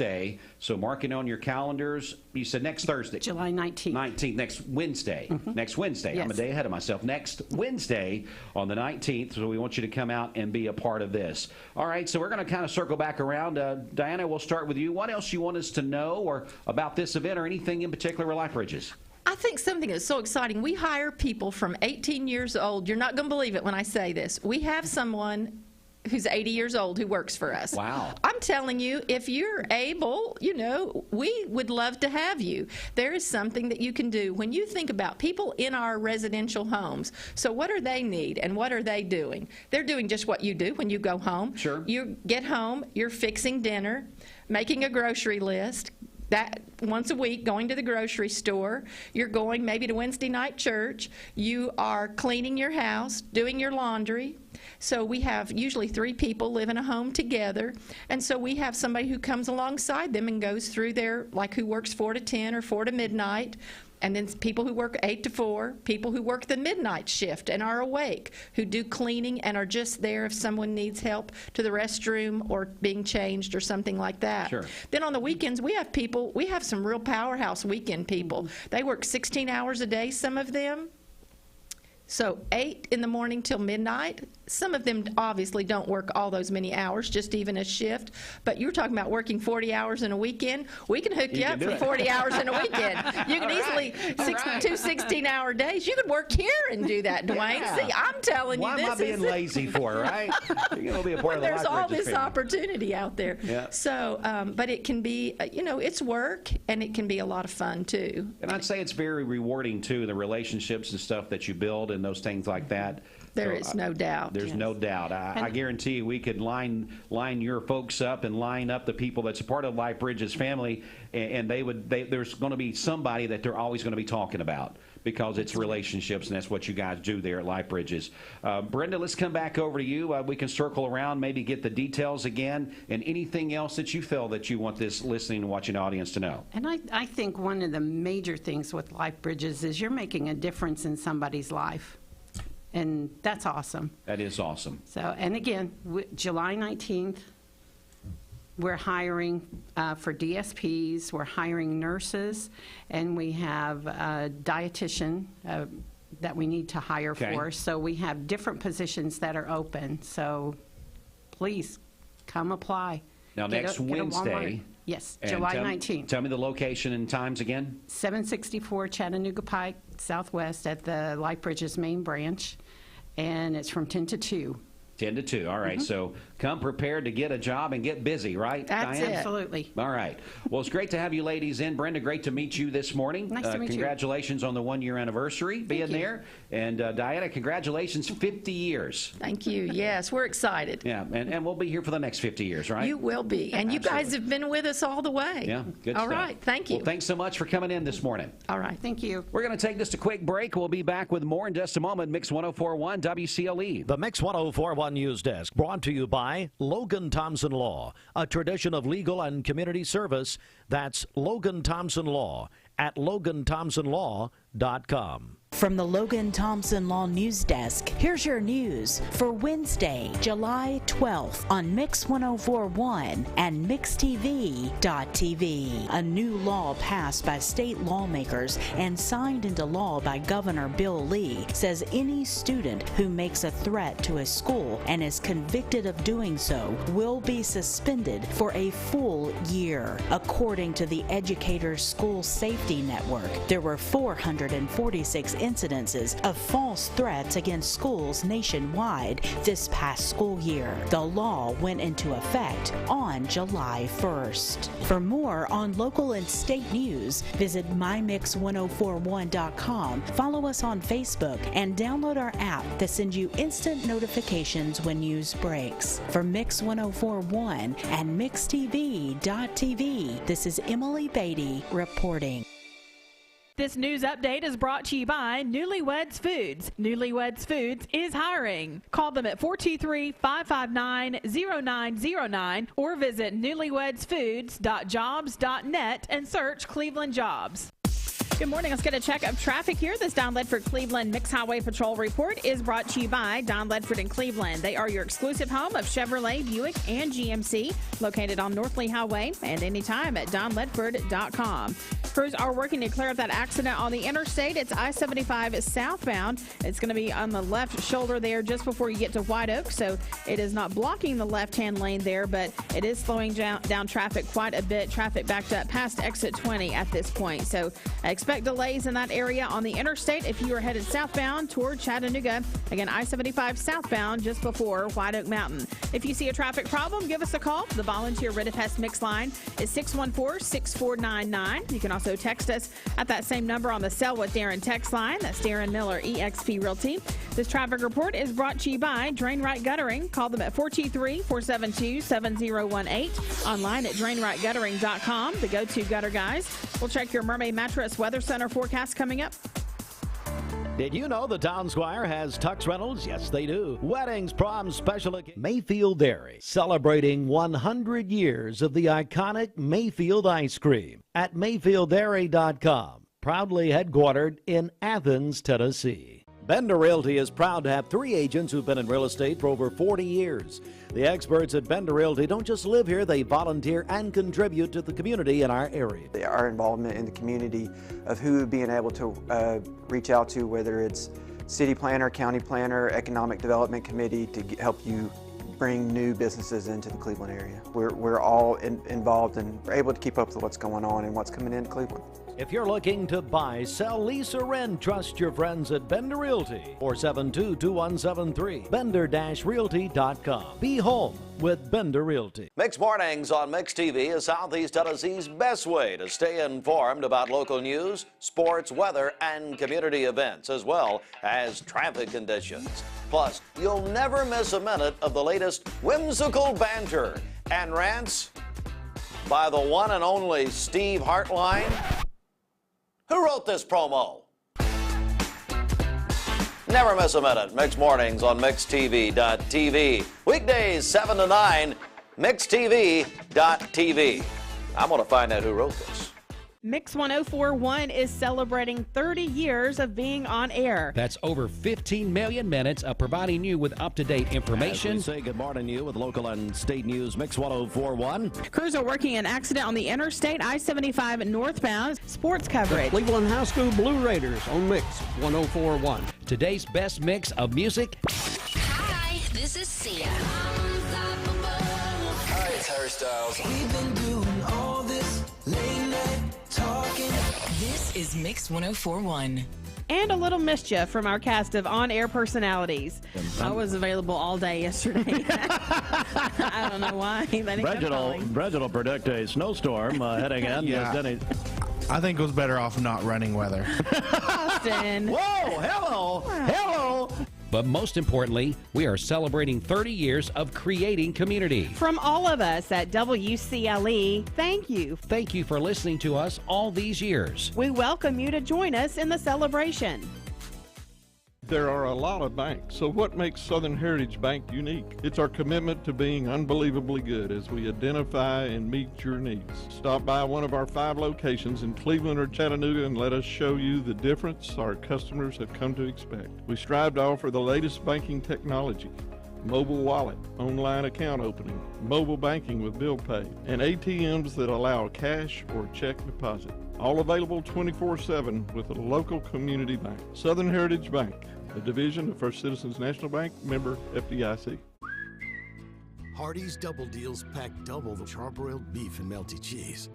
so mark it on your calendars. You said next Thursday. July 19th. 19th, next Wednesday. Next Wednesday. Yes. I'm a day ahead of myself. Next Wednesday on the 19th, so we want you to come out and be a part of this. All right, so we're going to kind of circle back around. Diana, we'll start with you. What else you want us to know or about this event, or anything in particular with Life Bridges? I think something that's so exciting, we hire people from 18 years old. You're not going to believe it when I say this. We have someone who's 80 years old who works for us. Wow. I'm telling you, if you're able, we would love to have you. There is something that you can do when you think about people in our residential homes. So what do they need and what are they doing? They're doing just what you do when you go home. Sure. You get home, you're fixing dinner, making a grocery list, that once a week, going to the grocery store, you're going maybe to Wednesday night church, you are cleaning your house, doing your laundry. So we have usually 3 people live in a home together, and so we have somebody who comes alongside them and goes through their, like who works 4 to 10 or 4 to midnight, and then people who work 8 to 4, people who work the midnight shift and are awake, who do cleaning and are just there if someone needs help to the restroom or being changed or something like that. Sure. Then on the weekends, we have some real powerhouse weekend people. They work 16 hours a day, some of them. So 8 in the morning till midnight. Some of them obviously don't work all those many hours, just even a shift. But you're talking about working 40 hours in a weekend. We can hook you up for 40 hours in a weekend. You can easily, 2 16-hour days. You could work here and do that, Dwayne. Yeah. See, I'm telling you, Why am I being lazy for, right? You're going to be a part of the there's Life all Bridges this family. opportunity out there. Yeah. So, but it can be, it's work, and it can be a lot of fun, too. And I'd say it's very rewarding, too, the relationships and stuff that you build and those things like that. There is no doubt. There's no doubt. I guarantee you we could line your folks up and line up the people that's a part of Life Bridges family, and there's going to be somebody that they're always going to be talking about, because it's relationships, and that's what you guys do there at Life Bridges. Brenda, let's come back over to you. We can circle around, maybe get the details again, and anything else that you feel that you want this listening and watching audience to know. And I think one of the major things with Life Bridges is you're making a difference in somebody's life. And that's awesome. That is awesome. So, and again, July 19th, we're hiring for DSPs, we're hiring nurses, and we have a dietitian that we need to hire for. So we have different positions that are open. So please come apply. Now, next Wednesday. Yes, July 19th. Tell me the location and times again. 764 Chattanooga Pike Southwest at the Life Bridges main branch, and it's from 10 to 2. 10 to 2. All right. So come prepared to get a job and get busy, right, That's Diane? it. Absolutely. All right. Well, it's great to have you ladies in. Brenda, great to meet you this morning. Nice to meet you. Congratulations on the 1-year anniversary being there. And Diana, congratulations, 50 years. Thank you. Yes, we're excited. Yeah, and we'll be here for the next 50 years, right? You will be. And you guys have been with us all the way. Yeah, good All stuff. right. Thank you. Well, thanks so much for coming in this morning. All right. Thank you. We're going to take just a quick break. We'll be back with more in just a moment. Mix 104.1 WCLE. The Mix 104.1 News Desk, brought to you by Logan Thompson Law, a tradition of legal and community service. That's Logan Thompson Law at LoganThompsonLaw.com. From the Logan Thompson Law News Desk, here's your news for Wednesday, July 12th on Mix 104.1 and MixTV.tv. A new law passed by state lawmakers and signed into law by Governor Bill Lee says any student who makes a threat to a school and is convicted of doing so will be suspended for a full year. According to the Educators School Safety Network, there were 446 incidences of false threats against schools nationwide this past school year. The law went into effect on July 1st. For more on local and state news, visit mymix1041.com, follow us on Facebook, and download our app that sends you instant notifications when news breaks. For Mix 104.1 and MixTV.tv, this is Emily Beatty reporting. This news update is brought to you by Newlyweds Foods. Newlyweds Foods is hiring. Call them at 423-559-0909 or visit newlywedsfoods.jobs.net and search Cleveland Jobs. Good morning. Let's get a check of traffic here. This Don Ledford Cleveland Mix Highway Patrol report is brought to you by Don Ledford in Cleveland. They are your exclusive home of Chevrolet, Buick, and GMC, located on North Lee Highway and anytime at donledford.com. Crews are working to clear up that accident on the interstate. It's I-75 southbound. It's going to be on the left shoulder there just before you get to White Oak, so it is not blocking the left-hand lane there, but it is slowing down traffic quite a bit. Traffic backed up past exit 20 at this point, so expect delays in that area on the interstate if you are headed southbound toward Chattanooga. Again, I-75 southbound just before White Oak Mountain. If you see a traffic problem, give us a call. The volunteer Rid of Pest Mix line is 614-6499. You can also text us at that same number on the Sell with Darren text line. That's Darren Miller, eXp Realty. This traffic report is brought to you by Drain Right Guttering. Call them at 423-472-7018. Online at drainrightguttering.com, the go-to gutter guys. We'll check your Mermaid Mattress Weather Center forecast coming up. Did you know the Town Squire has tux rentals? Yes, they do. Weddings, proms, special occasions. Mayfield Dairy, celebrating 100 years of the iconic Mayfield ice cream at MayfieldDairy.com. Proudly headquartered in Athens, Tennessee. Bender Realty is proud to have 3 agents who've been in real estate for over 40 years. The experts at Bender Realty don't just live here, they volunteer and contribute to the community in our area. Our involvement in the community of who being able to reach out to, whether it's city planner, county planner, economic development committee, to help you bring new businesses into the Cleveland area. We're all involved and we're able to keep up with what's going on and what's coming into Cleveland. If you're looking to buy, sell, lease, or rent, trust your friends at Bender Realty. 472-2173. Bender-Realty.com. Be home with Bender Realty. Mix Mornings on Mix TV is Southeast Tennessee's best way to stay informed about local news, sports, weather, and community events, as well as traffic conditions. Plus, you'll never miss a minute of the latest whimsical banter and rants by the one and only Steve Hartline. Who wrote this promo? Never miss a minute. Mixed Mornings on MixedTV.tv. Weekdays 7 to 9, MixedTV.tv. I'm going to find out who wrote this. Mix 1041 is celebrating 30 years of being on air. That's over 15 million minutes of providing you with up-to-date information. As we say good morning to you with local and state news, Mix 1041. Crews are working an accident on the interstate I-75 northbound. Sports coverage. Cleveland High School Blue Raiders on Mix 1041. Today's best mix of music. Hi, this is Sia. Hi, it's Harry Styles. We've been doing all this late night talking. This is Mix 1041. And a little mischief from our cast of on-air personalities. I was available all day yesterday. I don't know why. Brenda will predict a snowstorm heading in. Yeah. I think it was better off not running weather. Austin. Whoa, hello. But most importantly, we are celebrating 30 years of creating community. From all of us at WCLE, thank you. Thank you for listening to us all these years. We welcome you to join us in the celebration. There are a lot of banks, so what makes Southern Heritage Bank unique? It's our commitment to being unbelievably good as we identify and meet your needs. Stop by one of our 5 locations in Cleveland or Chattanooga and let us show you the difference our customers have come to expect. We strive to offer the latest banking technology, mobile wallet, online account opening, mobile banking with bill pay, and ATMs that allow cash or check deposit. All available 24/7 with a local community bank. Southern Heritage Bank, a division of First Citizens National Bank, member FDIC. Hardee's Double Deals pack double the charbroiled beef and melty cheese.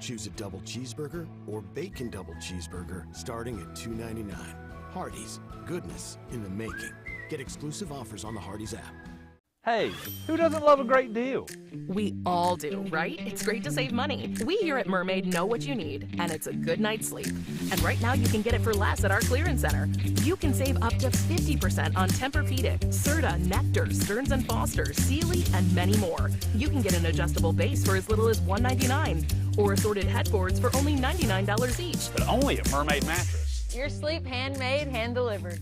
Choose a double cheeseburger or bacon double cheeseburger starting at $2.99. Hardee's, goodness in the making. Get exclusive offers on the Hardee's app. Hey, who doesn't love a great deal? We all do, right? It's great to save money. We here at Mermaid know what you need, and it's a good night's sleep. And right now you can get it for less at our clearance center. You can save up to 50% on Tempur-Pedic, Serta, Nectar, Stearns & Foster, Sealy, and many more. You can get an adjustable base for as little as $199, or assorted headboards for only $99 each. But only at Mermaid Mattress. Your sleep handmade, hand-delivered.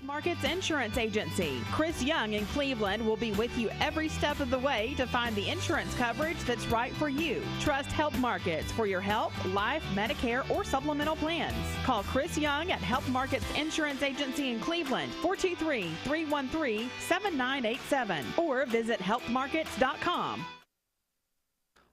Markets Insurance Agency. Chris Young in Cleveland will be with you every step of the way to find the insurance coverage that's right for you. Trust Health Markets for your health, life, Medicare, or supplemental plans. Call Chris Young at Health Markets Insurance Agency in Cleveland, 423-313-7987, or visit healthmarkets.com.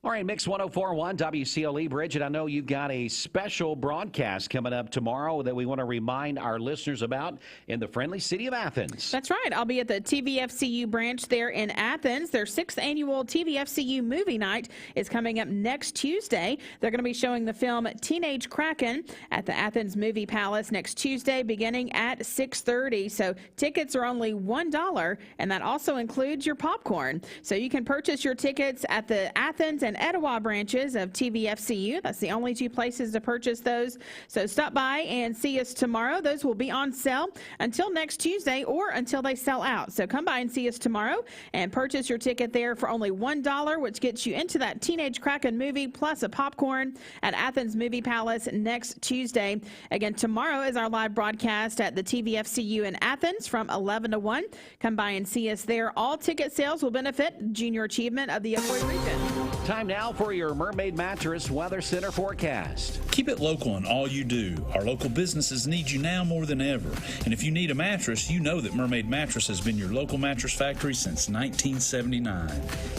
All right, Mix 1041, WCLE. Bridget, I know you've got a special broadcast coming up tomorrow that we want to remind our listeners about in the friendly city of Athens. That's right. I'll be at the TVFCU branch there in Athens. Their 6th annual TVFCU movie night is coming up next Tuesday. They're going to be showing the film Teenage Kraken at the Athens Movie Palace next Tuesday beginning at 6:30. So tickets are only $1, and that also includes your popcorn. So you can purchase your tickets at the Athens and Etowah branches of TVFCU. That's the only 2 places to purchase those. So stop by and see us tomorrow. Those will be on sale until next Tuesday or until they sell out. So come by and see us tomorrow and purchase your ticket there for only $1, which gets you into that Teenage Kraken movie plus a popcorn at Athens Movie Palace next Tuesday. Again, tomorrow is our live broadcast at the TVFCU in Athens from 11 to 1. Come by and see us there. All ticket sales will benefit Junior Achievement of the Illinois region. Time now for your Mermaid Mattress Weather Center forecast. Keep it local in all you do. Our local businesses need you now more than ever. And if you need a mattress, you know that Mermaid Mattress has been your local mattress factory since 1979.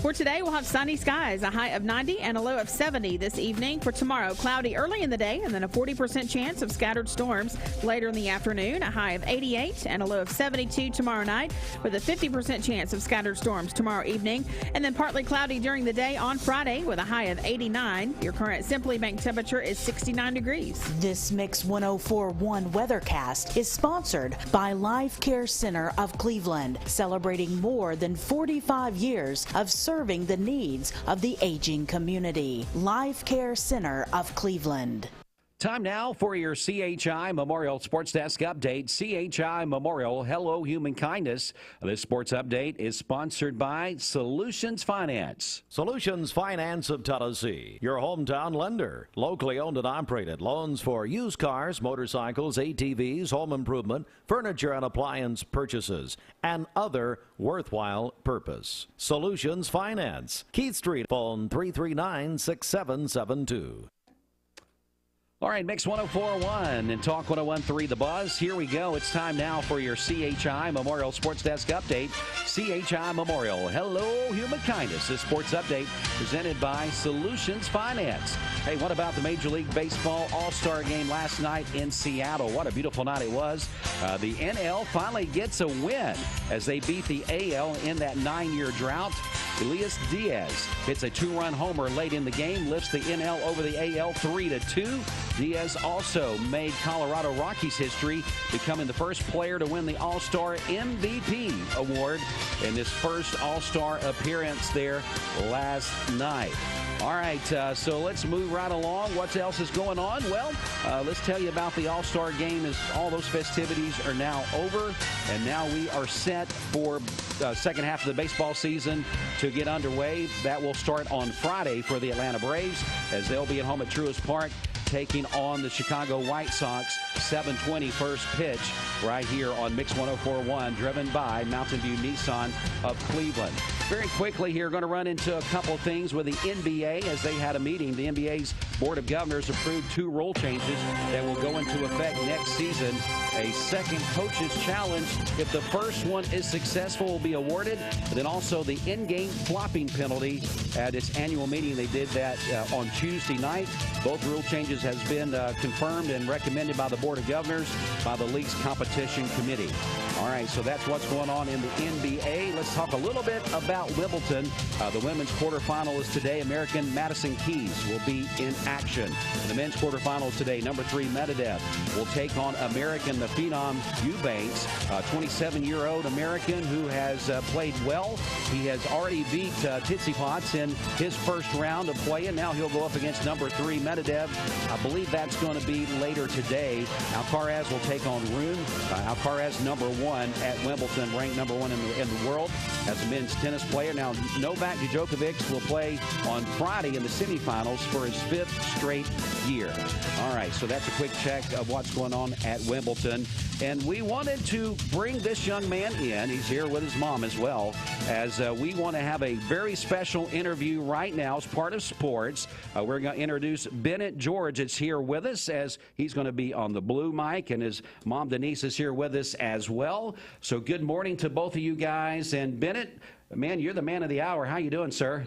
For today, we'll have sunny skies, a high of 90 and a low of 70 this evening. For tomorrow, cloudy early in the day and then a 40% chance of scattered storms later in the afternoon, a high of 88 and a low of 72 tomorrow night with a 50% chance of scattered storms tomorrow evening, and then partly cloudy during the day on Friday. Friday with a high of 89. Your current Simply Bank temperature is 69 degrees. This Mix 104.1 Weathercast is sponsored by Life Care Center of Cleveland, celebrating more than 45 years of serving the needs of the aging community. Life Care Center of Cleveland. Time now for your CHI Memorial Sports Desk update. CHI Memorial, hello human kindness. This sports update is sponsored by Solutions Finance. Solutions Finance of Tennessee, your hometown lender. Locally owned and operated. Loans for used cars, motorcycles, ATVs, home improvement, furniture and appliance purchases, and other worthwhile purpose. Solutions Finance. Keith Street, phone 339-6772. All right, Mix 104.1 and Talk 101.3 The Buzz. Here we go. It's time now for your CHI Memorial Sports Desk update. CHI Memorial, hello human kindness. This sports update presented by Solutions Finance. Hey, what about the Major League Baseball All-Star Game last night in Seattle? What a beautiful night it was. The NL finally gets a win as they beat the AL in that 9-year drought. Elias Diaz hits a 2-run homer late in the game, lifts the NL over the AL 3-2. Diaz also made Colorado Rockies history, becoming the first player to win the All-Star MVP award in his first All-Star appearance there last night. All right, so let's move right along. What else is going on? Well, let's tell you about the All-Star Game. As all those festivities are now over, and now we are set for the second half of the baseball season to get underway. That will start on Friday for the Atlanta Braves, as they'll be at home at Truist Park, taking on the Chicago White Sox. 7:20 first pitch right here on Mix 104.1, driven by Mountain View Nissan of Cleveland. Very quickly here, going to run into a couple things with the NBA as they had a meeting. The NBA's Board of Governors approved 2 rule changes that will go into effect next season. A second coach's challenge, if the first one is successful, will be awarded. And then also the in-game flopping penalty. At its annual meeting, they did that on Tuesday night. Both rule changes has been confirmed and recommended by the Board of Governors by the league's competition committee. All right, so that's what's going on in the NBA. Let's talk a little bit about Wimbledon. The women's quarterfinal is today. American Madison Keys will be in action. In the men's quarterfinals today, number 3 Medvedev will take on American, the phenom Eubanks, a 27-year-old American who has played well. He has already beat Tsitsipas in his first round of play, and now he'll go up against number 3 Medvedev. I believe that's going to be later today. Alcaraz will take on Rune. Alcaraz, number 1 at Wimbledon, ranked number 1 in the world as a men's tennis player. Now, Novak Djokovic will play on Friday in the semifinals for his 5th straight year. All right, so that's a quick check of what's going on at Wimbledon. And we wanted to bring this young man in. He's here with his mom as well, as we want to have a very special interview right now as part of sports. We're going to introduce Bennett George. It's here with us, as he's going to be on the blue mic, and his mom Denise is here with us as well. So good morning to both of you guys. And Bennett, man, you're the man of the hour. How you doing, sir?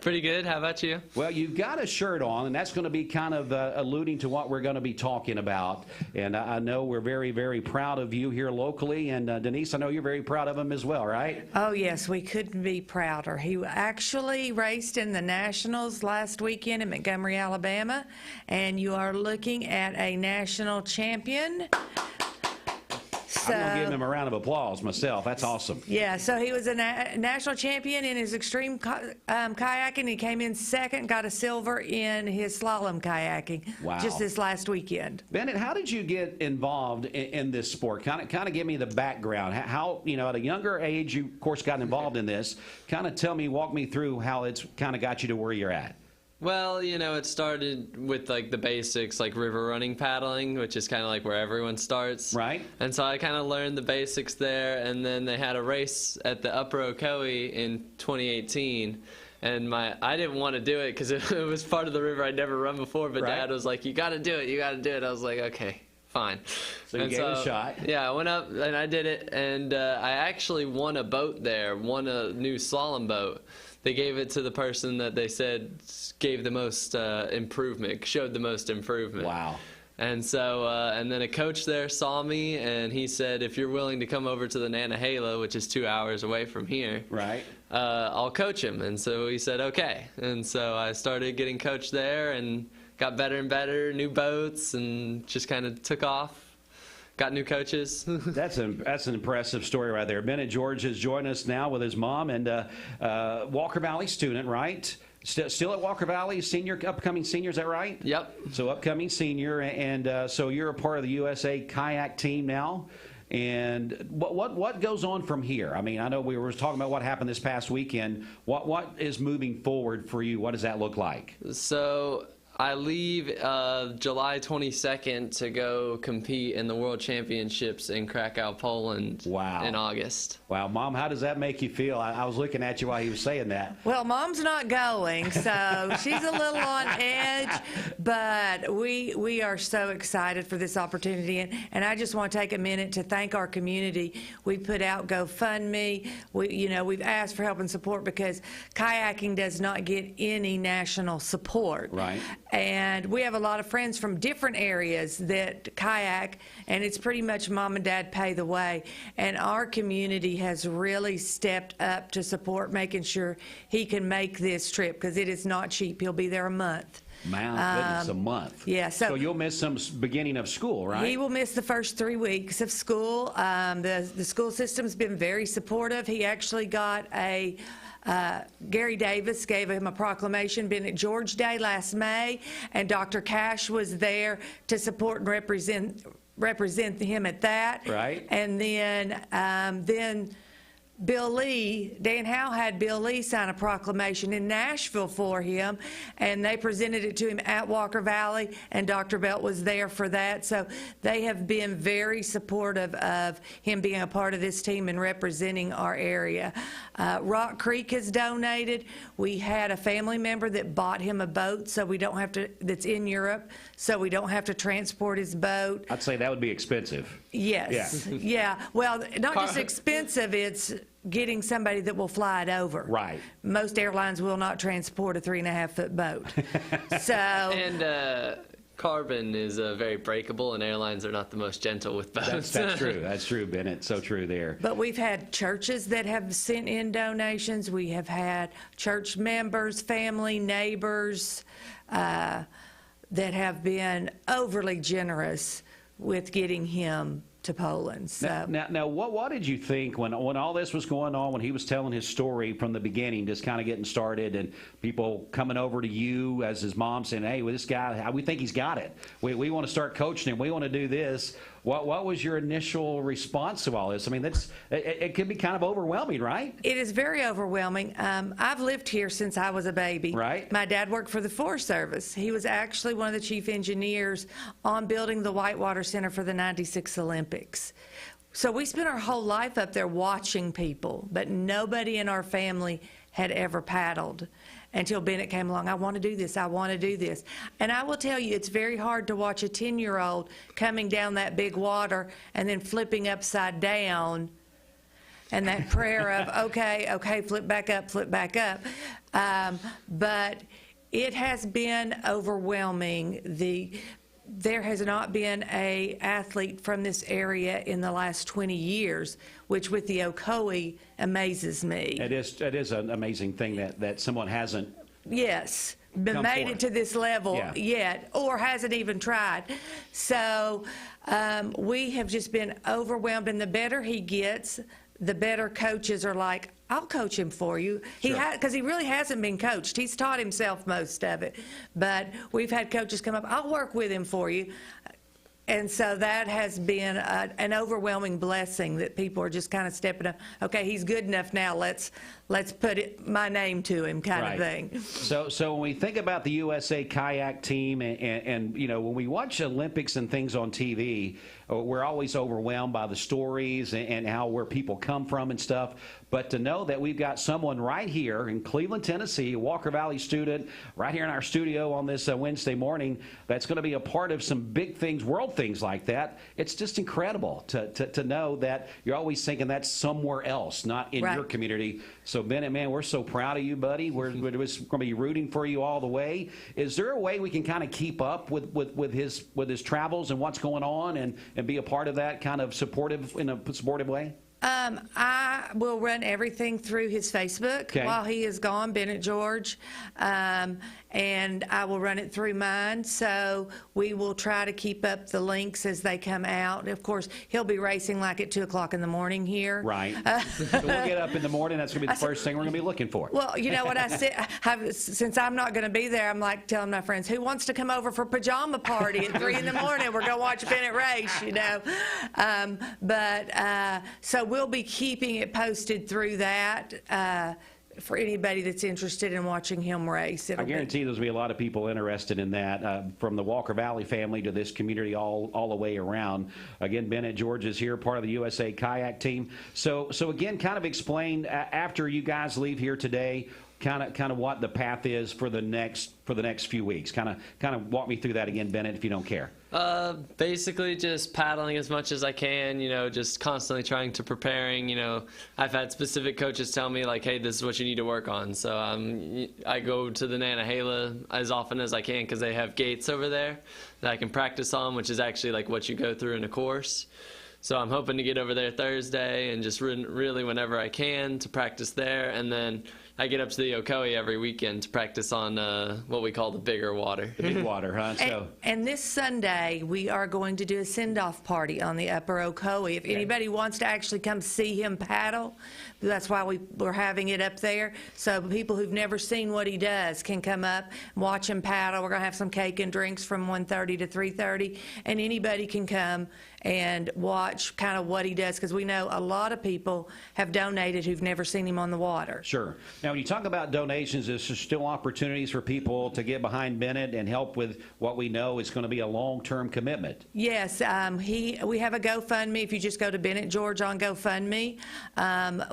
Pretty good. How about you? Well, you've got a shirt on, and that's going to be kind of alluding to what we're going to be talking about. And I know we're very, very proud of you here locally. And Denise, I know you're very proud of him as well, right? Oh, yes. We couldn't be prouder. He actually raced in the Nationals last weekend in Montgomery, Alabama. And you are looking at a national champion. I'm going to give him a round of applause myself. That's awesome. Yeah, so he was a national champion in his extreme kayaking. He came in second, got a silver in his slalom kayaking. Wow. Just this last weekend. Bennett, how did you get involved in this sport? Kind of give me the background. How, at a younger age, you, of course, got involved in this. Kind of walk me through how it's kind of got you to where you're at. Well, it started with like the basics, like river running paddling, which is kind of like where everyone starts. Right. And so I kind of learned the basics there, and then they had a race at the Upper Ocoee in 2018. And I didn't want to do it because it was part of the river I'd never run before, but Dad was like, you got to do it, you got to do it. I was like, okay, fine. So you gave it a shot. Yeah, I went up and I did it, and I actually won a boat there, won a new slalom boat. They gave it to the person that they said gave the most improvement, showed the most improvement. Wow. And so, and then a coach there saw me, and he said, if you're willing to come over to the Nantahala, which is 2 hours away from here, right, I'll coach him. And so he said, okay. And so I started getting coached there and got better and better, new boats, and just kind of took off. Got new coaches. That's an impressive story right there. Bennett George is joining us now with his mom and Walker Valley student, right? Still at Walker Valley, upcoming senior, is that right? Yep. So upcoming senior, and so you're a part of the USA kayak team now. And what goes on from here? I mean, I know we were talking about what happened this past weekend. What is moving forward for you? What does that look like? So I leave July 22nd to go compete in the World Championships in Krakow, Poland. Wow. In August. Wow, Mom, how does that make you feel? I was looking at you while he was saying that. Well, Mom's not going, so she's a little on edge, but we are so excited for this opportunity, and I just want to take a minute to thank our community. We put out GoFundMe. We've asked for help and support because kayaking does not get any national support. Right. And we have a lot of friends from different areas that kayak, and it's pretty much Mom and Dad pay the way. And our community has really stepped up to support making sure he can make this trip because it is not cheap. He'll be there a month. My goodness, a month. Yeah. So you'll miss some beginning of school, right? He will miss the first 3 weeks of school. The school system's been very supportive. He actually got a Gary Davis gave him a proclamation, Bennett George Day last May, and Dr. Cash was there to support and represent him at that. Right. And then Bill Lee, Dan Howe had Bill Lee sign a proclamation in Nashville for him, and they presented it to him at Walker Valley, and Dr. Belt was there for that. So they have been very supportive of him being a part of this team and representing our area. Rock Creek has donated. We had a family member that bought him a boat so we don't have to, that's in Europe, so we don't have to transport his boat. I'd say that would be expensive. Yes. Yeah. Well, not just expensive, it's getting somebody that will fly it over. Right. Most airlines will not transport a 3.5-foot boat. So. And carbon is very breakable, and airlines are not the most gentle with boats. That's true. That's true, Bennett. So true there. But we've had churches that have sent in donations. We have had church members, family, neighbors that have been overly generous with getting him to Poland. So. Now, what did you think when all this was going on, when he was telling his story from the beginning, just kind of getting started, and people coming over to you as his mom saying, hey, well, this guy, we think he's got it. We want to start coaching him. We want to do this. What was your initial response to all this? I mean, it can be kind of overwhelming, right? It is very overwhelming. I've lived here since I was a baby. Right. My dad worked for the Forest Service. He was actually one of the chief engineers on building the Whitewater Center for the '96 Olympics. So we spent our whole life up there watching people, but nobody in our family had ever paddled until Bennett came along. I want to do this. I want to do this. And I will tell you, it's very hard to watch a 10-year-old coming down that big water and then flipping upside down, and that prayer of, okay, flip back up, flip back up. But it has been overwhelming. There has not been an athlete from this area in the last 20 years, which with the Ocoee amazes me. It is an amazing thing that someone hasn't made it to this level yet, or hasn't even tried. So we have just been overwhelmed, and the better he gets, the better coaches are like, I'll coach him for you. Because he really hasn't been coached. He's taught himself most of it. But we've had coaches come up, I'll work with him for you. And so that has been an overwhelming blessing that people are just kind of stepping up. Okay, he's good enough now. Let's put my name to him, kind of thing. So when we think about the USA kayak team, and when we watch Olympics and things on TV, we're always overwhelmed by the stories and where people come from and stuff. But to know that we've got someone right here in Cleveland, Tennessee, a Walker Valley student, right here in our studio on this Wednesday morning, that's going to be a part of some big things, world things like that. It's just incredible to know that you're always thinking that's somewhere else, not in your community. So, Bennett, man, we're so proud of you, buddy. We're just going to be rooting for you all the way. Is there a way we can kind of keep up with his travels and what's going on and be a part of that kind of in a supportive way? I will run everything through his Facebook while he is gone, Bennett George, and I will run it through mine. So we will try to keep up the links as they come out. Of course, he'll be racing like at 2 o'clock in the morning here. Right. So we'll get up in the morning. That's going to be the first thing we're going to be looking for. Well, you know what I said? Since I'm not going to be there, I'm like telling my friends, who wants to come over for pajama party at 3 in the morning? We're going to watch Bennett race, you know. So we'll be keeping it posted through that for anybody that's interested in watching him race. I guarantee there's going to be a lot of people interested in that, from the Walker Valley family to this community all the way around. Again, Bennett George is here, part of the USA Kayak team. So again, kind of explain, after you guys leave here today, kind of what the path is for the next few weeks. Kind of walk me through that again, Bennett, if you don't care. Basically just paddling as much as I can, you know, just constantly trying to preparing, you know. I've had specific coaches tell me, like, hey, this is what you need to work on. So I go to the Nantahala as often as I can because they have gates over there that I can practice on, which is actually like what you go through in a course. So I'm hoping to get over there Thursday and just really whenever I can to practice there. And then I get up to the Ocoee every weekend to practice on what we call the bigger water. The big water, huh? And this Sunday, we are going to do a send-off party on the upper Ocoee. If anybody wants to actually come see him paddle, that's why we're having it up there. So people who've never seen what he does can come up and watch him paddle. We're going to have some cake and drinks from 1:30 to 3:30, and anybody can come and watch kind of what he does, because we know a lot of people have donated who've never seen him on the water. Sure. Now, when you talk about donations, is there still opportunities for people to get behind Bennett and help with what we know is going to be a long-term commitment? Yes, we have a GoFundMe. If you just go to Bennett George on GoFundMe,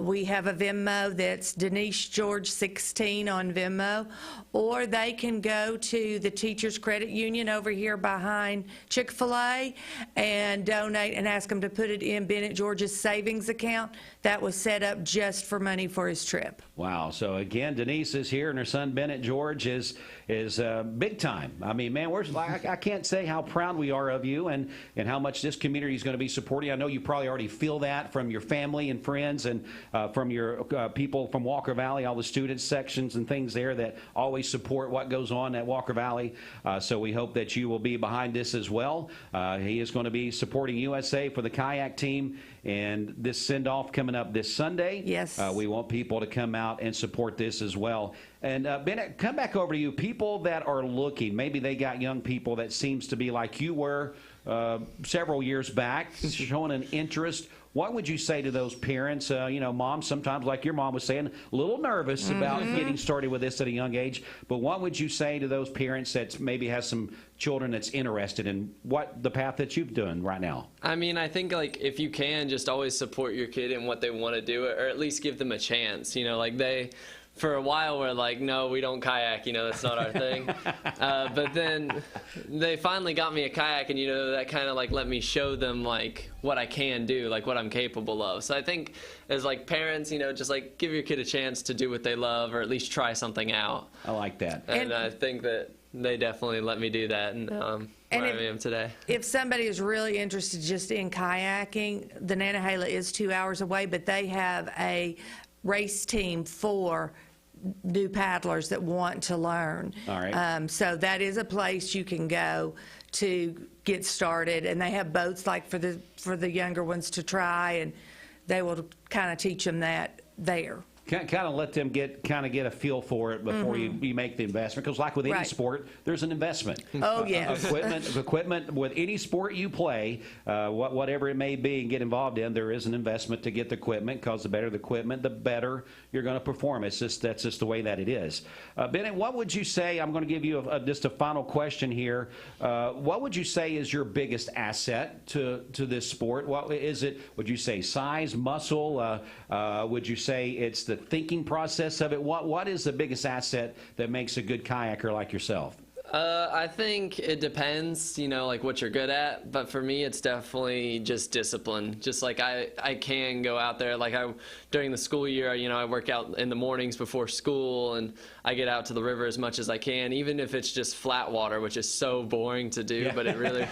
we have a Venmo that's Denise George 16 on Venmo, or they can go to the Teachers Credit Union over here behind Chick-fil-A and donate and ask them to put it in Bennett George's savings account that was set up just for money for his trip. Wow. So again, Denise is here, and her son Bennett George is big time. I mean, man, I can't say how proud we are of you and how much this community is going to be supporting. I know you probably already feel that from your family and friends and from your people from Walker Valley, all the student sections and things there that always support what goes on at Walker Valley. So we hope that you will be behind this as well. He is going to be supporting USA for the kayak team, and this send-off coming up this Sunday. Yes. We want people to come out and support this as well. And Bennett, come back over to you. People that are looking, maybe they got young people that seems to be like you were several years back, showing an interest. What would you say to those parents? Moms, sometimes, like your mom was saying, a little nervous about getting started with this at a young age. But what would you say to those parents that maybe has some children that's interested in the path that you've done right now? I mean, I think, like, if you can, just always support your kid in what they want to do, or at least give them a chance. You know, like for a while we're like, no, we don't kayak, that's not our thing. But then they finally got me a kayak, and that kind of like let me show them like what I can do, like what I'm capable of. So I think as like parents, just like give your kid a chance to do what they love, or at least try something out. I like that. And I think that they definitely let me do that, and where I am today. If somebody is really interested just in kayaking, the Nantahala is 2 hours away, but they have a race team for new paddlers that want to learn. All right. So that is a place you can go to get started, and they have boats like for the younger ones to try, and they will kind of teach them that there. Kind of let them get a feel for it before you make the investment. Because like with any sport, there's an investment. Oh, yes. Equipment with any sport you play, whatever it may be and get involved in, there is an investment to get the equipment, because the better the equipment, the better you're going to perform. That's just the way that it is. Bennett, what would you say, I'm going to give you just a final question here. What would you say is your biggest asset to this sport? What is it? Would you say size, muscle? Would you say it's the thinking process of it? What is the biggest asset that makes a good kayaker like yourself? I think it depends, like what you're good at. But for me, it's definitely just discipline. Just like I can go out there. Like during the school year, I work out in the mornings before school, and I get out to the river as much as I can, even if it's just flat water, which is so boring to do. Yeah. But it really,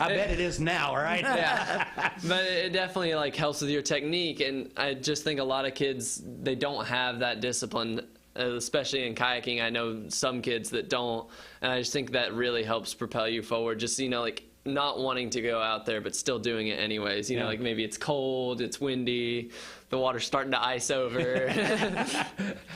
I bet it is now, right? Yeah. But it definitely helps with your technique. And I just think a lot of kids, they don't have that discipline. Especially in kayaking, I know some kids that don't, and I just think that really helps propel you forward. Just not wanting to go out there, but still doing it anyways. Like maybe it's cold, it's windy, the water's starting to ice over.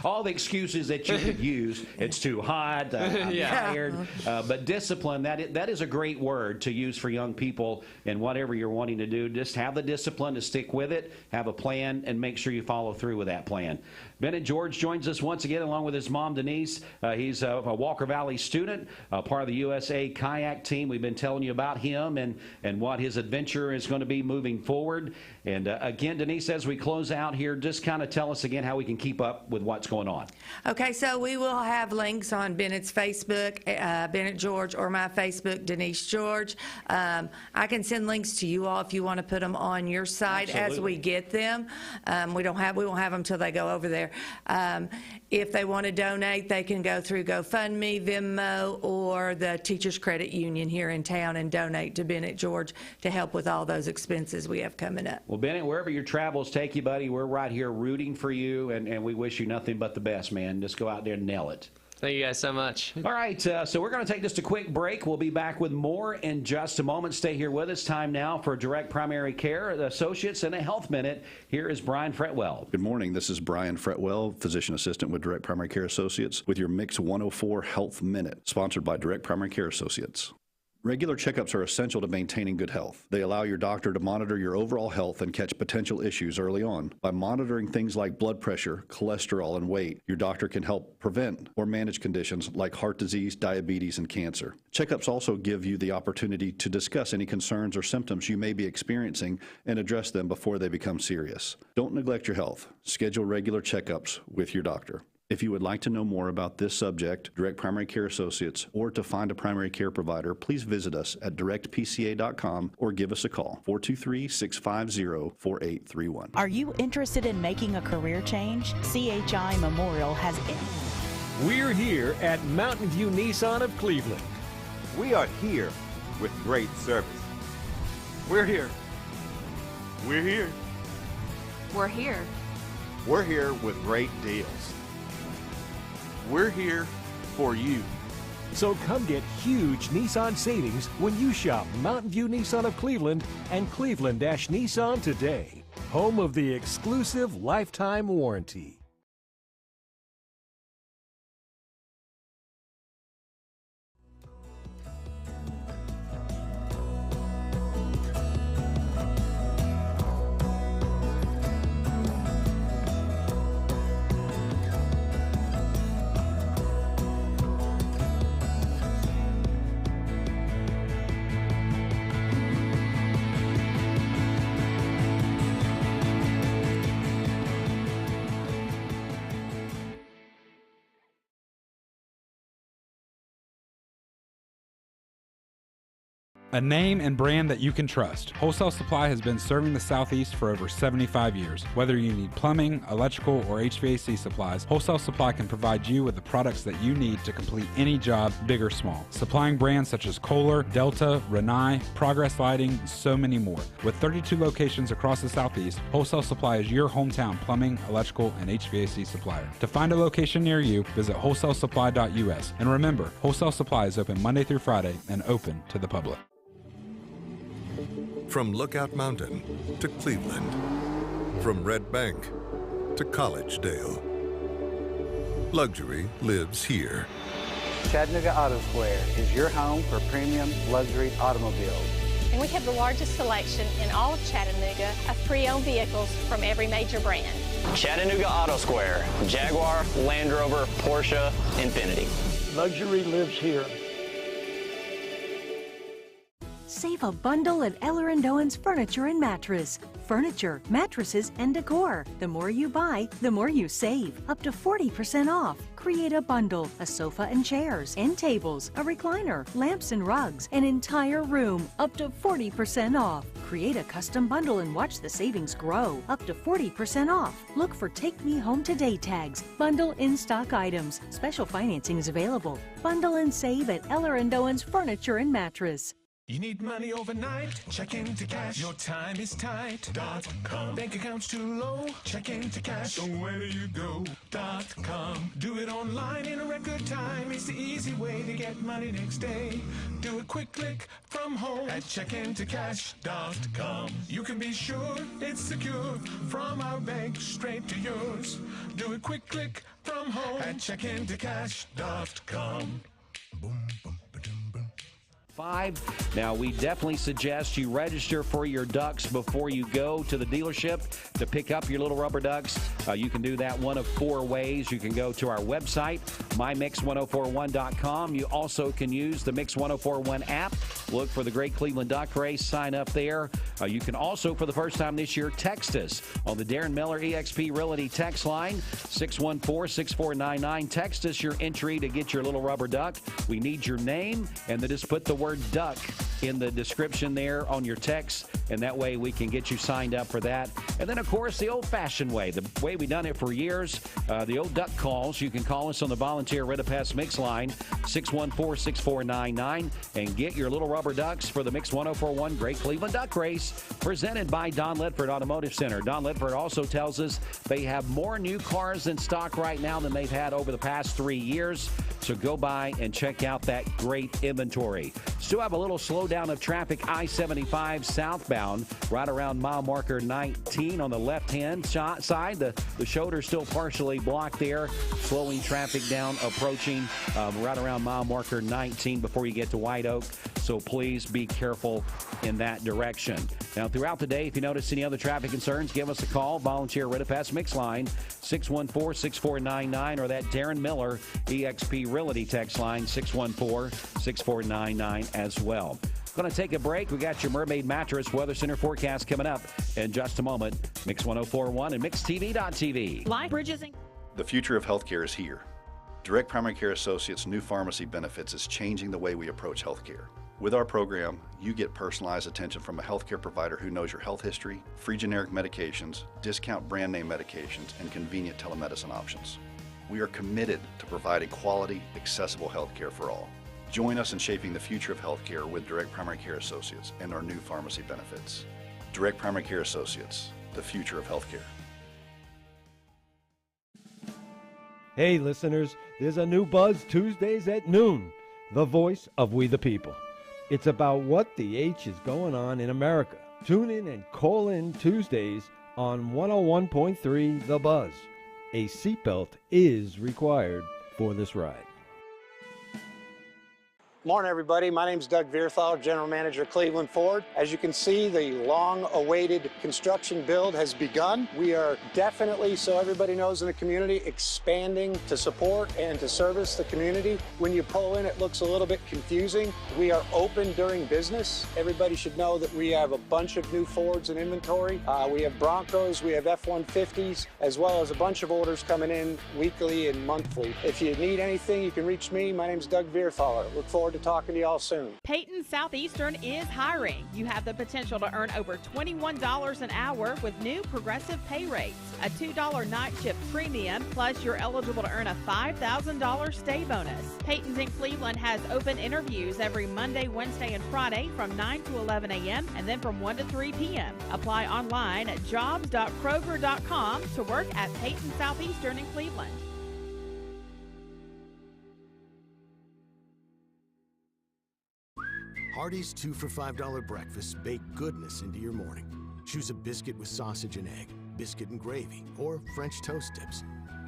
All the excuses that you could use. It's too hot, I'm tired. But discipline, that is a great word to use for young people in whatever you're wanting to do. Just have the discipline to stick with it, have a plan, and make sure you follow through with that plan. Bennett George joins us once again along with his mom, Denise. He's a Walker Valley student, part of the USA kayak team. We've been telling you about him and what his adventure is going to be moving forward. And again, Denise, as we close out here, just kind of tell us again how we can keep up with what's going on. Okay, so we will have links on Bennett's Facebook, Bennett George, or my Facebook, Denise George. I can send links to you all if you want to put them on your site. Absolutely. As we get them. We won't have them till they go over there. If they want to donate, they can go through GoFundMe, Venmo, or the Teachers Credit Union here in town and donate to Bennett George to help with all those expenses we have coming up. Well, Bennett, wherever your travels take you, buddy, we're right here rooting for you, and we wish you nothing but the best, man. Just go out there and nail it. Thank you guys so much. All right, so we're going to take just a quick break. We'll be back with more in just a moment. Stay here with us. Time now for Direct Primary Care Associates and a Health Minute. Here is Brian Fretwell. Good morning. This is Brian Fretwell, Physician Assistant with Direct Primary Care Associates, with your Mix 104 Health Minute, sponsored by Direct Primary Care Associates. Regular checkups are essential to maintaining good health. They allow your doctor to monitor your overall health and catch potential issues early on. By monitoring things like blood pressure, cholesterol, and weight, your doctor can help prevent or manage conditions like heart disease, diabetes, and cancer. Checkups also give you the opportunity to discuss any concerns or symptoms you may be experiencing and address them before they become serious. Don't neglect your health. Schedule regular checkups with your doctor. If you would like to know more about this subject, Direct Primary Care Associates, or to find a primary care provider, please visit us at directpca.com or give us a call, 423-650-4831. Are you interested in making a career change? CHI Memorial has... We're here at Mountain View Nissan of Cleveland. We are here with great service. We're here. We're here. We're here. We're here with great deals. We're here for you. So come get huge Nissan savings when you shop Mountain View Nissan of Cleveland and Cleveland-Nissan today. Home of the exclusive lifetime warranty. A name and brand that you can trust. Wholesale Supply has been serving the Southeast for over 75 years. Whether you need plumbing, electrical, or HVAC supplies, Wholesale Supply can provide you with the products that you need to complete any job, big or small. Supplying brands such as Kohler, Delta, Rinnai, Progress Lighting, and so many more. With 32 locations across the Southeast, Wholesale Supply is your hometown plumbing, electrical, and HVAC supplier. To find a location near you, visit wholesalesupply.us. And remember, Wholesale Supply is open Monday through Friday and open to the public. From Lookout Mountain to Cleveland, from Red Bank to Collegedale. Luxury lives here. Chattanooga Auto Square is your home for premium luxury automobiles. And we have the largest selection in all of Chattanooga of pre-owned vehicles from every major brand. Chattanooga Auto Square, Jaguar, Land Rover, Porsche, Infiniti. Luxury lives here. Save a bundle at Eller & Owen's Furniture and Mattress. Furniture, mattresses, and decor. The more you buy, the more you save. Up to 40% off. Create a bundle, a sofa and chairs, end tables, a recliner, lamps and rugs, an entire room. Up to 40% off. Create a custom bundle and watch the savings grow. Up to 40% off. Look for Take Me Home Today tags. Bundle in-stock items. Special financing is available. Bundle and save at Eller & Owen's Furniture and Mattress. You need money overnight? Check into cash. Your time is tight. .com. Bank account's too low? Check into cash. So where do you go? .com. Do it online in a record time. It's the easy way to get money next day. Do a quick click from home at checkintocash.com. You can be sure it's secure from our bank straight to yours. Do a quick click from home at checkintocash.com. Boom, boom. Now, we definitely suggest you register for your ducks before you go to the dealership to pick up your little rubber ducks. You can do that one of 4 ways. You can go to our website, mymix1041.com. You also can use the Mix 1041 app. Look for the Great Cleveland Duck Race. Sign up there. You can also, for the first time this year, text us on the Darren Miller eXp Realty text line, 614-6499. Text us your entry to get your little rubber duck. We need your name, and then just put the word duck in the description there on your text, and that way we can get you signed up for that. And then, of course, the old-fashioned way, the way we've done it for years, the old duck calls. You can call us on the volunteer Red-A-Pass Mix line, 614-6499, and get your little rubber ducks for the Mix 1041 Great Cleveland Duck Race, presented by Don Ledford Automotive Center. Don Ledford also tells us they have more new cars in stock right now than they've had over the past 3 years, so go by and check out that great inventory. Still have a little slowdown of traffic, I-75 southbound, right around mile marker 19 on the left-hand side. The shoulder still partially blocked there, slowing traffic down, approaching right around mile marker 19 before you get to White Oak. So please be careful in that direction. Now, throughout the day, if you notice any other traffic concerns, give us a call. Volunteer Red-A-Pass Mix line, 614-6499, or that Darren Miller eXp Realty text line, 614-6499 as well. Going to take a break. We got your Mermaid Mattress Weather Center forecast coming up in just a moment. Mix 1041 and MixTV.tv. Life Bridges. The future of healthcare is here. Direct Primary Care Associates' new pharmacy benefits is changing the way we approach healthcare. With our program, you get personalized attention from a healthcare provider who knows your health history, free generic medications, discount brand name medications, and convenient telemedicine options. We are committed to providing quality, accessible healthcare for all. Join us in shaping the future of healthcare with Direct Primary Care Associates and our new pharmacy benefits. Direct Primary Care Associates, the future of healthcare. Hey listeners, there's a new Buzz Tuesdays at noon, the voice of we the people. It's about what the H is going on in America. Tune in and call in Tuesdays on 101.3 The Buzz. A seatbelt is required for this ride. Morning, everybody. My name is Doug Vierthal, General Manager, Cleveland Ford. As you can see, the long-awaited construction build has begun. We are definitely, so everybody knows in the community, expanding to support and to service the community. When you pull in, it looks a little bit confusing. We are open during business. Everybody should know that we have a bunch of new Fords in inventory. We have Broncos, we have F-150s, as well as a bunch of orders coming in weekly and monthly. If you need anything, you can reach me. My name is Doug Vierthaler. Look forward to talking to y'all soon. Peyton Southeastern is hiring. You have the potential to earn over $21 an hour with new progressive pay rates, a $2 night shift premium, plus you're eligible to earn a $5,000 stay bonus. Peyton's in Cleveland has open interviews every Monday, Wednesday, and Friday from 9 to 11 a.m. and then from 1 to 3 p.m. Apply online at jobs.kroger.com to work at Peyton Southeastern in Cleveland. Hardee's 2 for $5 breakfast bake goodness into your morning. Choose a biscuit with sausage and egg, biscuit and gravy, or French toast dips.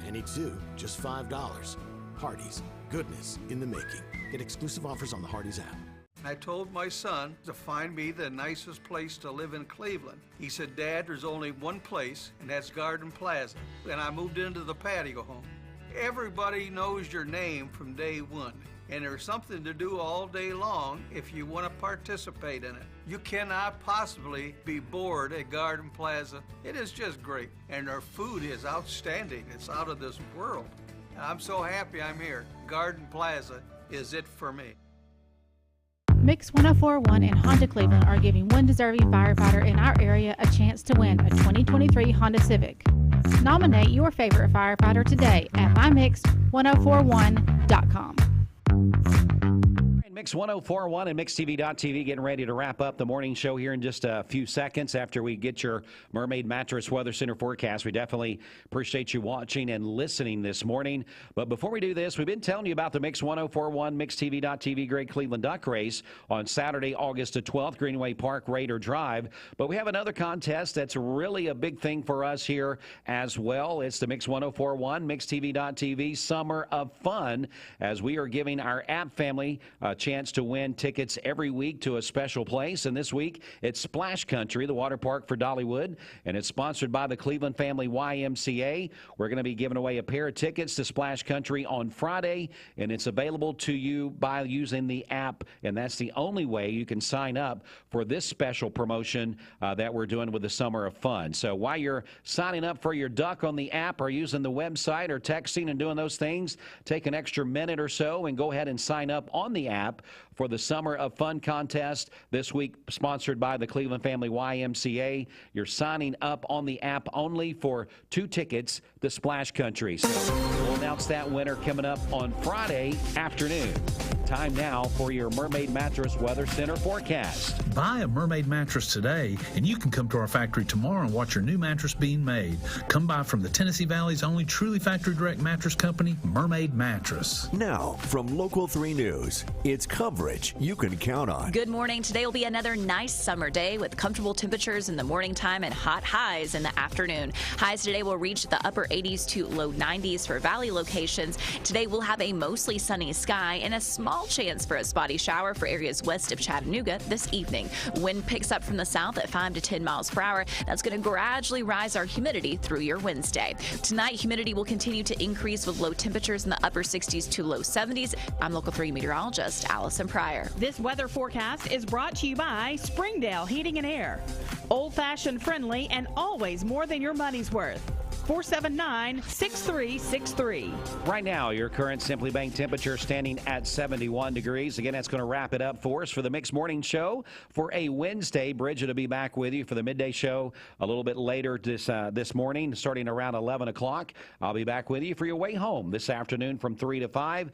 Any two, just $5. Hardee's, goodness in the making. Get exclusive offers on the Hardee's app. I told my son to find me the nicest place to live in Cleveland. He said, Dad, there's only one place, and that's Garden Plaza. And I moved into the patio home. Everybody knows your name from day one, and there's something to do all day long if you want to participate in it. You cannot possibly be bored at Garden Plaza. It is just great, and their food is outstanding. It's out of this world. I'm so happy I'm here. Garden Plaza is it for me. Mix 104.1 and Honda Cleveland are giving one deserving firefighter in our area a chance to win a 2023 Honda Civic. Nominate your favorite firefighter today at mymix1041.com. Mix 104.1 and MixTV.tv getting ready to wrap up the morning show here in just a few seconds after we get your Mermaid Mattress Weather Center forecast. We definitely appreciate you watching and listening this morning. But before we do this, we've been telling you about the Mix 104.1 MixTV.tv Great Cleveland Duck Race on Saturday, August the 12th, Greenway Park, Raider Drive. But we have another contest that's really a big thing for us here as well. It's the Mix 104.1 MixTV.tv Summer of Fun, as we are giving our app family a chance to win tickets every week to a special place. And this week, it's Splash Country, the water park for Dollywood, and it's sponsored by the Cleveland Family YMCA. We're going to be giving away a pair of tickets to Splash Country on Friday, and it's available to you by using the app, and that's the only way you can sign up for this special promotion that we're doing with the Summer of Fun. So while you're signing up for your duck on the app or using the website or texting and doing those things, take an extra minute or so and go ahead and sign up on the app for the Summer of Fun contest this week, sponsored by the Cleveland Family YMCA. You're signing up on the app only for 2 tickets to Splash Country. So we'll announce that winner coming up on Friday afternoon. Time now for your Mermaid Mattress Weather Center forecast. Buy a Mermaid mattress today, and you can come to our factory tomorrow and watch your new mattress being made. Come by from the Tennessee Valley's only truly factory direct mattress company, Mermaid Mattress. Now, from Local 3 News, it's coverage you can count on. Good morning. Today will be another nice summer day with comfortable temperatures in the morning time and hot highs in the afternoon. Highs today will reach the upper 80s to low 90s for valley locations. Today we'll have a mostly sunny sky and a small chance for a spotty shower for areas west of Chattanooga this evening. Wind picks up from the south at 5 to 10 miles per hour. That's going to gradually rise our humidity through your Wednesday. Tonight, humidity will continue to increase with low temperatures in the upper 60s to low 70s. I'm Local 3 meteorologist Allison Pryor. This weather forecast is brought to you by Springdale Heating and Air. Old-fashioned friendly and always more than your money's worth. 479-6363. Right now, your current Simply Bank temperature standing at 71 degrees. Again, that's going to wrap it up for us for the Mixed Morning Show for a Wednesday. Bridget will be back with you for the midday show a little bit later this morning, starting around 11 o'clock. I'll be back with you for your way home this afternoon from 3 to 5.